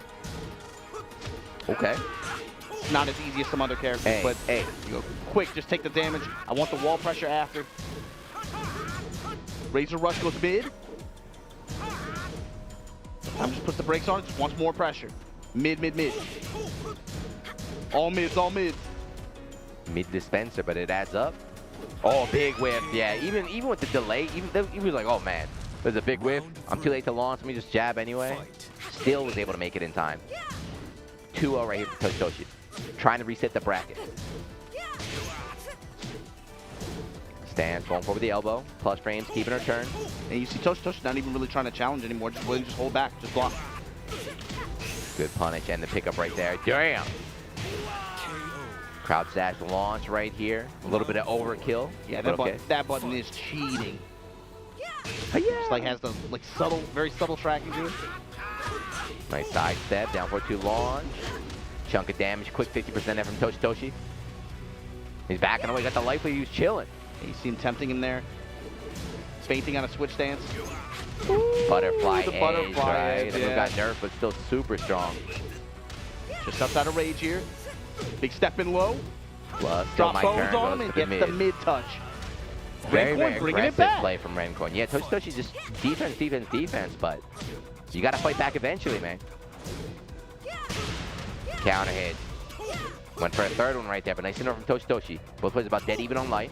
Okay. It's not as easy as some other characters, but hey, you go quick, just take the damage. I want the wall pressure after. Razor Rush goes mid. Time just puts the brakes on it, just wants more pressure. Mid, mid, mid. All mids, all mids. Mid dispenser, but it adds up. Oh, big whiff. Yeah, even with the delay, he was like, oh man, there's a big whiff. I'm too late to launch. Let me just jab anyway. Still was able to make it in time. 2-0 right here for Toshi. Trying to reset the bracket. Stands, going forward with the elbow. Plus frames, keeping her turn. And you see Toshi not even really trying to challenge anymore. Just willing to just hold back, just block. Good punish and the pickup right there. Damn! Crowd dash launch right here. A little bit of overkill. Yeah, that button is cheating. Just like has the subtle, very subtle tracking to it. Nice side step, down for 2 launch. Chunk of damage, quick 50% there from Toshi. He's backing away, got the life, but he was chilling. Yeah, you see him tempting him there. Feinting on a switch stance. Butterfly Ooh, the edge, butterfly right? edge, That move got nerfed, but still super strong. Just outside of rage here. Big step in low. Plus, Drop my bones turn on him goes and to gets the mid touch. Very, very bringing it aggressive back. play from Rencoin. Yeah, Toshi just defense, defense, defense, but you got to fight back eventually, man. Counter hit. Went for a third one right there, but nice enough from Toshi. Both players about dead even on life.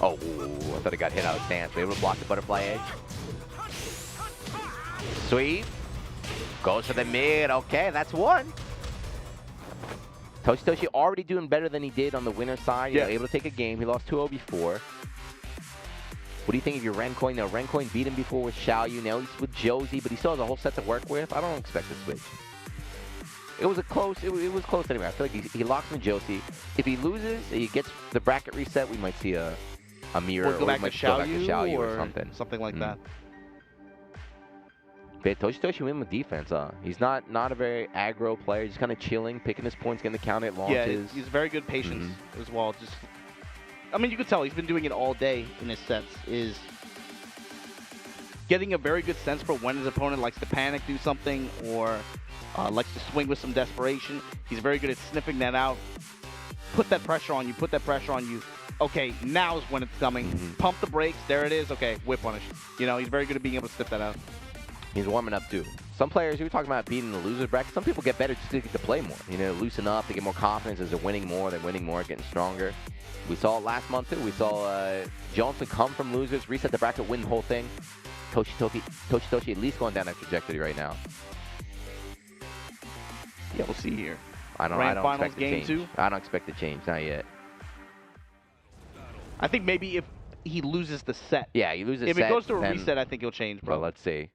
Oh, I thought he got hit out of stance. But able to block the butterfly edge. Sweep. Goes for the mid. Okay, that's one. Toshi already doing better than he did on the winner side. You know, able to take a game. He lost 2-0 before. What do you think of your Rencoin? Now, Rencoin beat him before with Xiaoyu. Now he's with Josie, but he still has a whole set to work with. I don't expect a switch. It was close anyway. I feel like he locks in Josie. If he loses, he gets the bracket reset, we might see a mirror, or go back to Xiaoyu or something. Something like that. But Toshi win with defense, huh? He's not a very aggro player. He's kind of chilling, picking his points, getting the counter at launches. Yeah, he's very good patience as well. Just, I mean, you can tell he's been doing it all day in his sets. Is getting a very good sense for when his opponent likes to panic, do something, or likes to swing with some desperation. He's very good at sniffing that out. Put that pressure on you. Put that pressure on you. Okay, now is when it's coming. Pump the brakes. There it is. Okay, whip punish. You know, he's very good at being able to sniff that out. He's warming up too. Some players, we were talking about beating the loser bracket. Some people get better just to get to play more. You know, loosen up, they get more confidence as they're winning more, getting stronger. We saw it last month too. We saw Johnson come from losers, reset the bracket, win the whole thing. Toshi at least going down that trajectory right now. Yeah, we'll see here. I don't expect to change. 2. I don't expect to change, not yet. I think maybe if he loses the set. Yeah, he loses. If it goes to a reset, I think he'll change, bro. Well, let's see.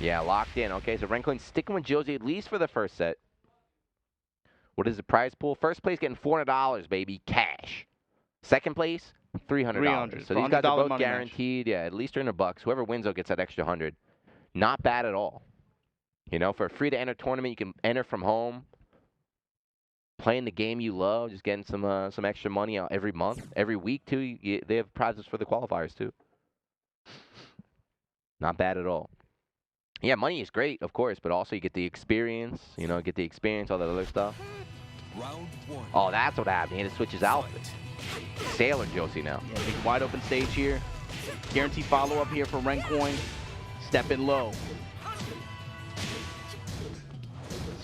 Yeah, locked in. Okay, so Rencoin sticking with Josie at least for the first set. What is the prize pool? First place getting $400, baby, cash. Second place, $300. So these guys are both guaranteed. Yeah, at least $300. Whoever wins, though, gets that extra 100. Not bad at all. You know, for a free-to-enter tournament, you can enter from home, playing the game you love, just getting some extra money out every month, every week too. They have prizes for the qualifiers too. Not bad at all. Yeah, money is great, of course, but also you get the experience. You know, all that other stuff. Round 1. Oh, that's what happened. He had to switch his outfit. Sailor Josie now. Yeah, big wide open stage here. Guaranteed follow-up here for Rencoin. Step in low.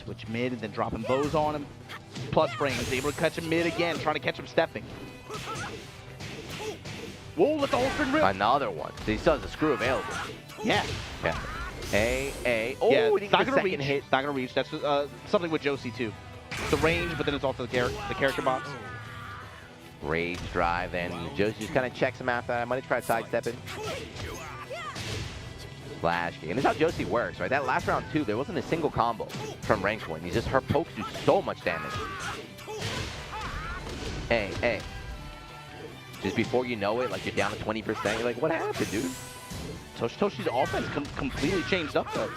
Switch mid and then dropping bows on him. Plus frames, able to catch him mid again, trying to catch him stepping. Whoa, let the whole string rip. Another one. So he still has the screw available. Yeah. Yeah. Oh, yeah, he didn't get the second hit. It's not going to reach. That's something with Josie, too. The range, but then it's also the character box. Rage drive, and Josie just kind of checks him after that. I might have tried sidestepping. Flash kick. And this is how Josie works, right? That last round, too, there wasn't a single combo from rank 1. Her pokes do so much damage. Hey. Just before you know it, like you're down to 20%, you're like, what happened, dude? Toshi's offense completely changed up, though.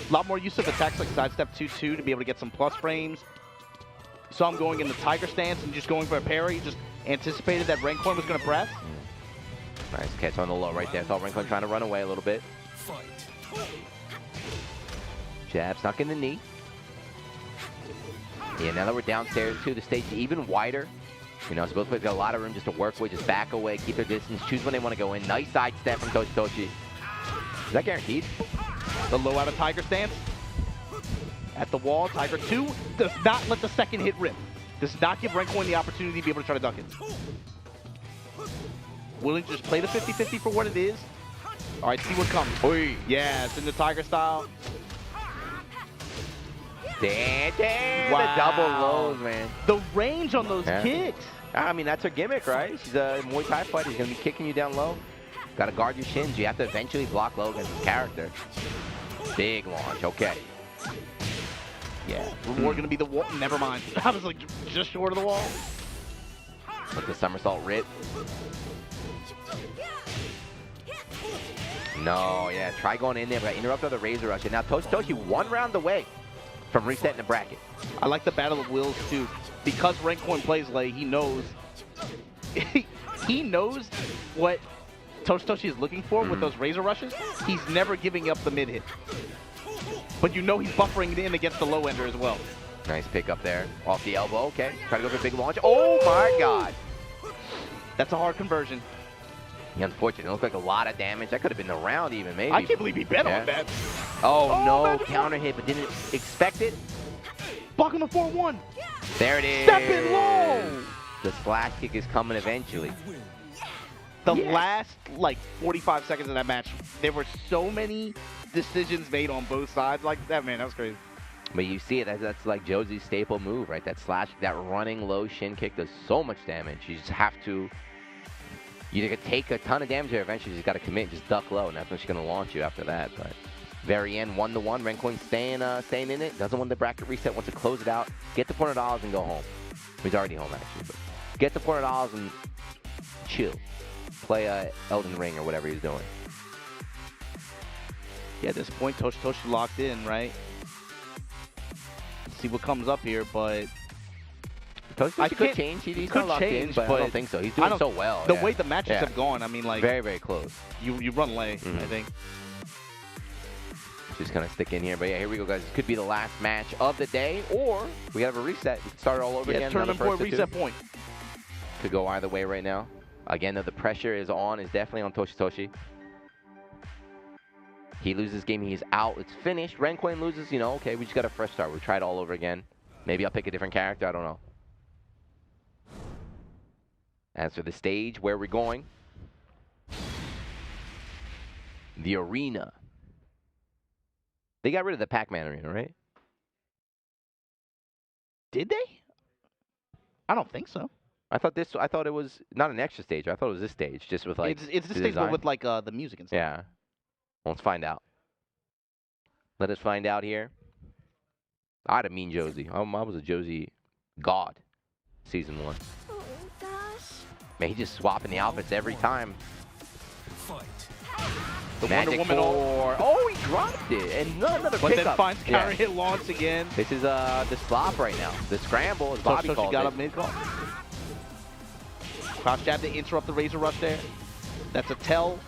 A lot more use of attacks like sidestep 2-2 to be able to get some plus frames. You saw him going in the tiger stance and just going for a parry. Just anticipated that rank 1 was going to press. Nice catch on the low right there. Saw rank 1 trying to run away a little bit. Jab stuck in the knee. Yeah, now that we're downstairs too, the stage is even wider. You know, so both players got a lot of room just to work with, just back away, keep their distance, choose when they want to go in. Nice side step from Toshi. Is that guaranteed? The low out of tiger stance. At the wall, Tiger 2 does not let the second hit rip. Does not give rank 1 the opportunity to be able to try to duck it. Willing to just play the 50-50 for what it is. All right, see what comes. Oy. Yeah, it's in the Tiger style. Damn, wow. The double lows, man. The range on those kicks. I mean, that's her gimmick, right? She's a Muay Thai fighter. She's going to be kicking you down low. Got to guard your shins. You have to eventually block low against his character. Big launch, okay. Yeah, reward going to be the wall. Never mind. I was like just short of the wall. With the somersault rip. No, yeah, try going in there, but interrupt the Razor Rush. And now Toshi 1 round away from resetting the bracket. I like the battle of wills too, because rank 1 plays late. He knows, he knows what Toshi is looking for with those Razor Rushes. He's never giving up the mid hit, but you know he's buffering it in against the low ender as well. Nice pick up there, off the elbow. Okay, try to go for a big launch. Oh my God, that's a hard conversion. Yeah, unfortunately, it looked like a lot of damage. That could have been the round even, maybe. I can't believe he bet on that. Oh no, counter hit, but didn't expect it. Blocking the 4-1. There it is. Step in low. The slash kick is coming eventually. The last, like, 45 seconds of that match, there were so many decisions made on both sides. Like, that, man, that was crazy. But you see it, that's like Josie's staple move, right? That slash, that running low shin kick does so much damage. You just have to... You can take a ton of damage there. Eventually, you just got to commit, just duck low, and that's when she's going to launch you after that. But very end, 1-1. Rank 1 staying in it. Doesn't want the bracket reset. Wants to close it out. Get the $400 and go home. He's already home, actually. But get the $400 and chill. Play Elden Ring or whatever he's doing. Yeah, at this point, Toshi locked in, right? Let's see what comes up here, but... Toshi could change. He's kind of locked in, but I don't think so. He's doing so well. The way the matches have gone, I mean, like... Very, very close. You run late, I think. Just kind of stick in here. But yeah, here we go, guys. This could be the last match of the day, or we have a reset. We can start all over again. Tournament point, reset point. Could go either way right now. Again, though, the pressure is definitely on Toshi. He loses game, he's out. It's finished. Renquin loses, you know, okay, we just got a fresh start. We'll try it all over again. Maybe I'll pick a different character. I don't know. As for the stage, where we're going, the arena. They got rid of the Pac-Man arena, right? Did they? I don't think so. I thought it was not an extra stage. I thought it was this stage, just with like it's this stage, but with like the music and stuff. Yeah. Well, let's find out. Let us find out here. I had a mean Josie. I was a Josie god, season 1. Oh gosh. Man, he just swapping the outfits every time. The Magic Wonder Woman. Oh, he dropped it, and another but pickup. Then finds counter hit launch again. This is the slop right now. The scramble, as Bobby called got it. Up mid-call. Crouch jab to interrupt the Razor Rush there. That's a tell.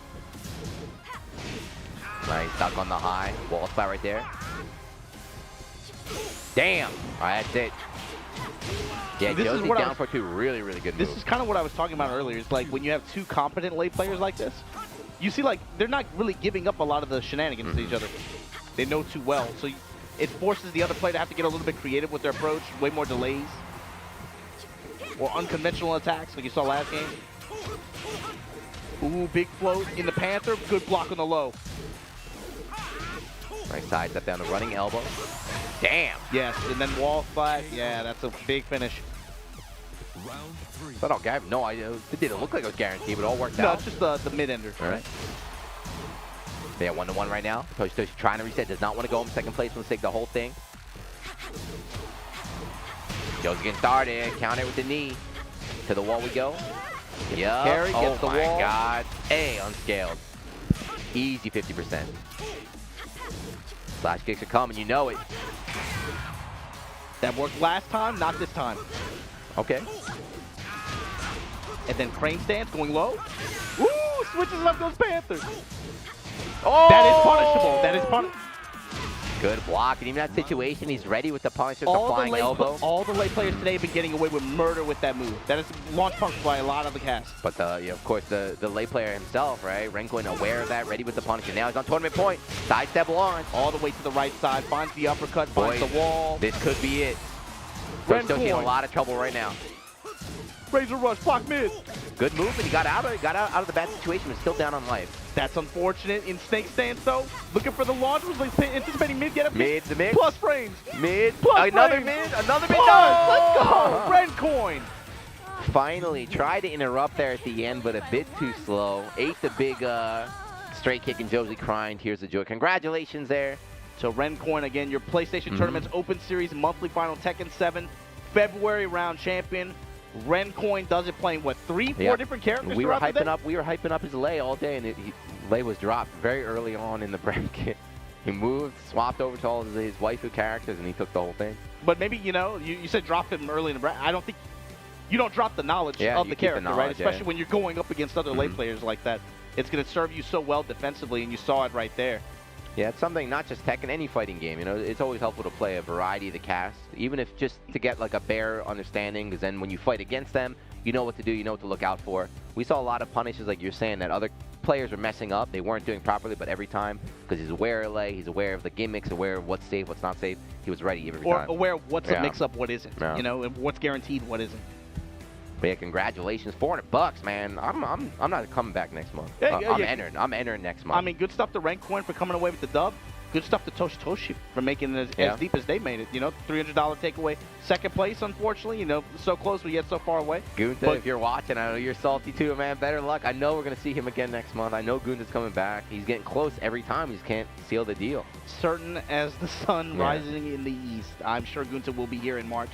Nice, stuck on the high. Wall spot right there. Damn. All right, that's it. Yeah, Josie down for 2. Really, really good move. This is kind of what I was talking about earlier. It's like when you have 2 competent late players like this, you see like they're not really giving up a lot of the shenanigans to each other. They know too well. So it forces the other player to have to get a little bit creative with their approach, way more delays. Or unconventional attacks like you saw last game. Ooh, big float in the Panther. Good block on the low. Nice side step down the running elbow. Damn. Yes, and then wall flat. Yeah, that's a big finish. Round 3. But I have no idea. It didn't look like it was guaranteed, but it all worked No, out. it's just the mid-ender. All right. They are 1-1 right now. Toshi Toshi trying to reset. Does not want to go in second place. Wants to take the whole thing. Joe's getting started. Counter with the knee. To the wall we go. Yep. Carry, oh gets the my wall. God. Hey, unscaled. Easy 50%. Slash kicks are coming. You know it. That worked last time, not this time. Okay. And then crane stance going low. Woo! Switches up those Panthers. Oh! That is punishable. That is punishable. Good block. And even that situation, he's ready with the punch, with the flying elbow. All the late players today have been getting away with murder with that move. That is launch punched by a lot of the cast. But yeah, of course, the late player himself, right? Renko aware of that, ready with the punish. And now he's on tournament point. Sidestep launch. All the way to the right side. Finds the uppercut. Finds Boy, the wall. This could be it. Renko Toshi in a lot of trouble right now. Razor rush. Block mid. Good move, and he got out of the bad situation, but still down on life. That's unfortunate. In snake stance though, looking for the launch. Was like anticipating mid get up. Mid, the mid. Plus frames. Mid. Plus Another frames. mid. Another mid. Plus. Let's go. Red coin. Finally, tried to interrupt there at the end, but a bit too slow. Ate the big straight kick, and Josie crying tears of joy. Congratulations there. So Ren Coin again, your PlayStation Tournaments Open Series monthly final Tekken 7 February round champion. Ren Coin does it playing what, 3-4 different characters? We were throughout the day? We were hyping up his Lei all day, and Lei was dropped very early on in the bracket. He moved, swapped over to all his waifu characters, and he took the whole thing. But maybe, you know, you said drop him early in the bracket. I don't think you don't drop the knowledge of the keep character, knowledge, right? Especially when you're going up against other late players like that. It's going to serve you so well defensively, and you saw it right there. Yeah, it's something, not just Tekken, any fighting game, you know, it's always helpful to play a variety of the cast, even if just to get like a bare understanding, because then when you fight against them, you know what to do, you know what to look out for. We saw a lot of punishes, like you're saying, that other players were messing up. They weren't doing properly, but every time, because he's aware of Lei, he's aware of the gimmicks, aware of what's safe, what's not safe, he was ready every time. Or aware of what's a mix-up, what isn't, Yeah. you know, and what's guaranteed, what isn't. But yeah, congratulations, $400, man. I'm not coming back next month. Yeah, I'm entering next month. I mean, good stuff to Rank Coin for coming away with the dub. Good stuff to Toshi Toshi for making it as deep as they made it. You know, $300 takeaway. Second place, unfortunately. You know, so close, but yet so far away. Gunther, if you're watching, I know you're salty too, man. Better luck. I know we're going to see him again next month. I know Gunther's coming back. He's getting close every time. He just can't seal the deal. Certain as the sun rising in the east. I'm sure Gunther will be here in March.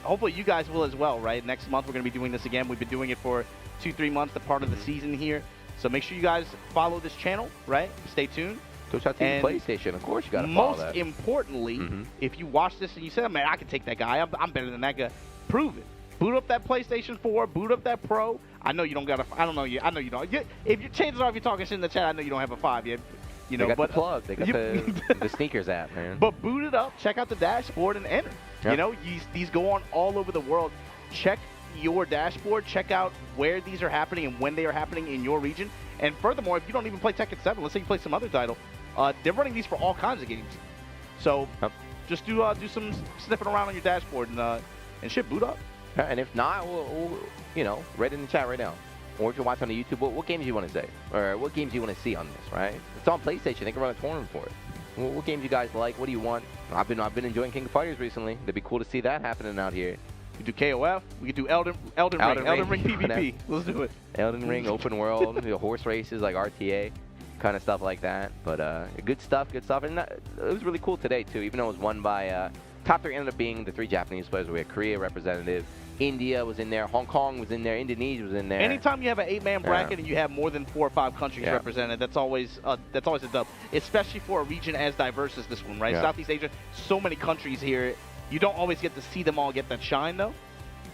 Hopefully you guys will as well, right? Next month we're going to be doing this again. We've been doing it for 2-3 months, the part of the season here. So make sure you guys follow this channel, right? Stay tuned. And PlayStation, of course you got to follow that. Most importantly, if you watch this and you say, man, I can take that guy. I'm better than that guy. Prove it. Boot up that PlayStation 4. Boot up that Pro. I know you don't got a. I don't know you. I know you don't. If you chances are if you're talking shit in the chat, I know you don't have a 5 yet. You know, they got but the plug. They got the sneakers app, man. But boot it up. Check out the dashboard and enter. Yep. You know, these go on all over the world. Check your dashboard. Check out where these are happening and when they are happening in your region. And furthermore, if you don't even play Tekken 7, let's say you play some other title. They're running these for all kinds of games. So just do some sniffing around on your dashboard and shit, boot up. Yeah, and if not, we'll you know, write in the chat right now. Or if you're watching on the YouTube, what games do you want to say? Or what games do you want to see on this, right? It's on PlayStation. They can run a tournament for it. What games you guys like? What do you want? I've been enjoying King of Fighters recently. It'd be cool to see that happening out here. We could do KOF. We could do Elden Ring PvP. Let's do it. Elden Ring, open world, horse races like RTA. Kind of stuff like that, but good stuff, and it was really cool today too. Even though it was won by top 3, ended up being the 3 Japanese players. We had Korea representative, India was in there, Hong Kong was in there, Indonesia was in there. Anytime you have an 8-man bracket and you have more than 4 or 5 countries represented, that's always a dub. Especially for a region as diverse as this one, right? Southeast Asia, so many countries here. You don't always get to see them all get that shine though.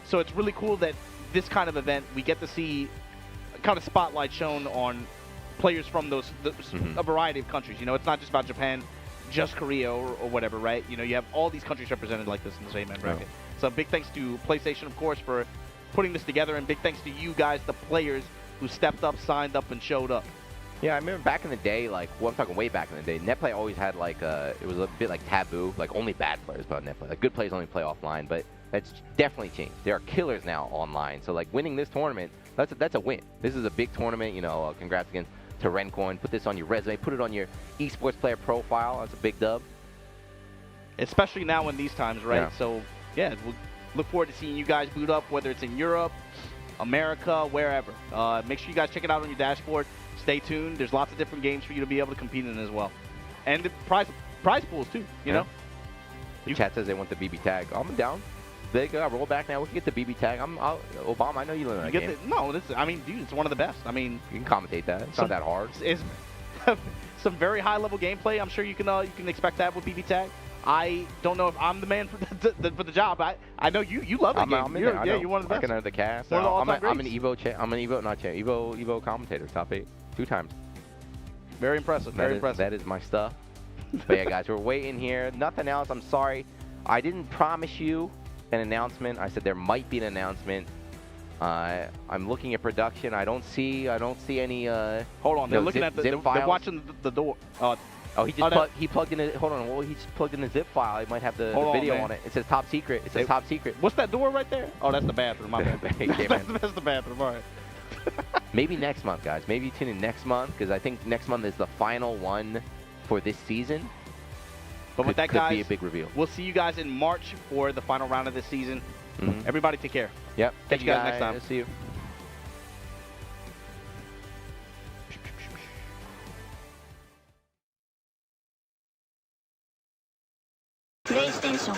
So it's really cool that this kind of event we get to see kind of spotlight shown on players from a variety of countries. You know, it's not just about Japan, just Korea or whatever, right? You know, you have all these countries represented like this in the same man bracket. So big thanks to PlayStation, of course, for putting this together, and big thanks to you guys, the players who stepped up, signed up, and showed up. Yeah, I remember back in the day, like, well, I'm talking way back in the day, NetPlay always had like it was a bit like taboo, like only bad players play on NetPlay. Like good players only play offline, but that's definitely changed. There are killers now online. So like winning this tournament, That's a win. This is a big tournament. You know, congrats again to Rencoin. Put this on your resume. Put it on your esports player profile. That's a big dub. Especially now in these times, right? Yeah. So, yeah, we'll look forward to seeing you guys boot up, whether it's in Europe, America, wherever. Make sure you guys check it out on your dashboard. Stay tuned. There's lots of different games for you to be able to compete in as well. And the prize pools, too, you know? The chat says they want the BB tag. I'm down. They go roll back now. We can get the BB tag. Obama, I know you learned that game. I mean, dude, it's one of the best. I mean, you can commentate that. It's not that hard. It's some very high-level gameplay. I'm sure you can expect that with BB tag. I don't know if I'm the man for the job. I know you love the game. I'm in there. You're one of the best. I can enter the cast. One of the I'm all-time an Evo commentator, top 8, 2 times. Very impressive. Very impressive. That is my stuff. But yeah, guys, we're waiting here. Nothing else. I'm sorry. I didn't promise you an announcement. I said there might be an announcement. I'm looking at production. I don't see any. Hold on. They're looking at they're watching the door. Oh, he plugged in a, hold on. Well, he just plugged in a zip file. It might have the video on it. It says top secret. It says top secret. What's that door right there? Oh, that's the bathroom. My bad. That's the bathroom. All right. Maybe next month, guys. Maybe tune in next month, because I think next month is the final one for this season. But with that, guys, could be a big reveal. We'll see you guys in March for the final round of this season. Everybody take care. Yep. Catch you guys next time. See you. PlayStation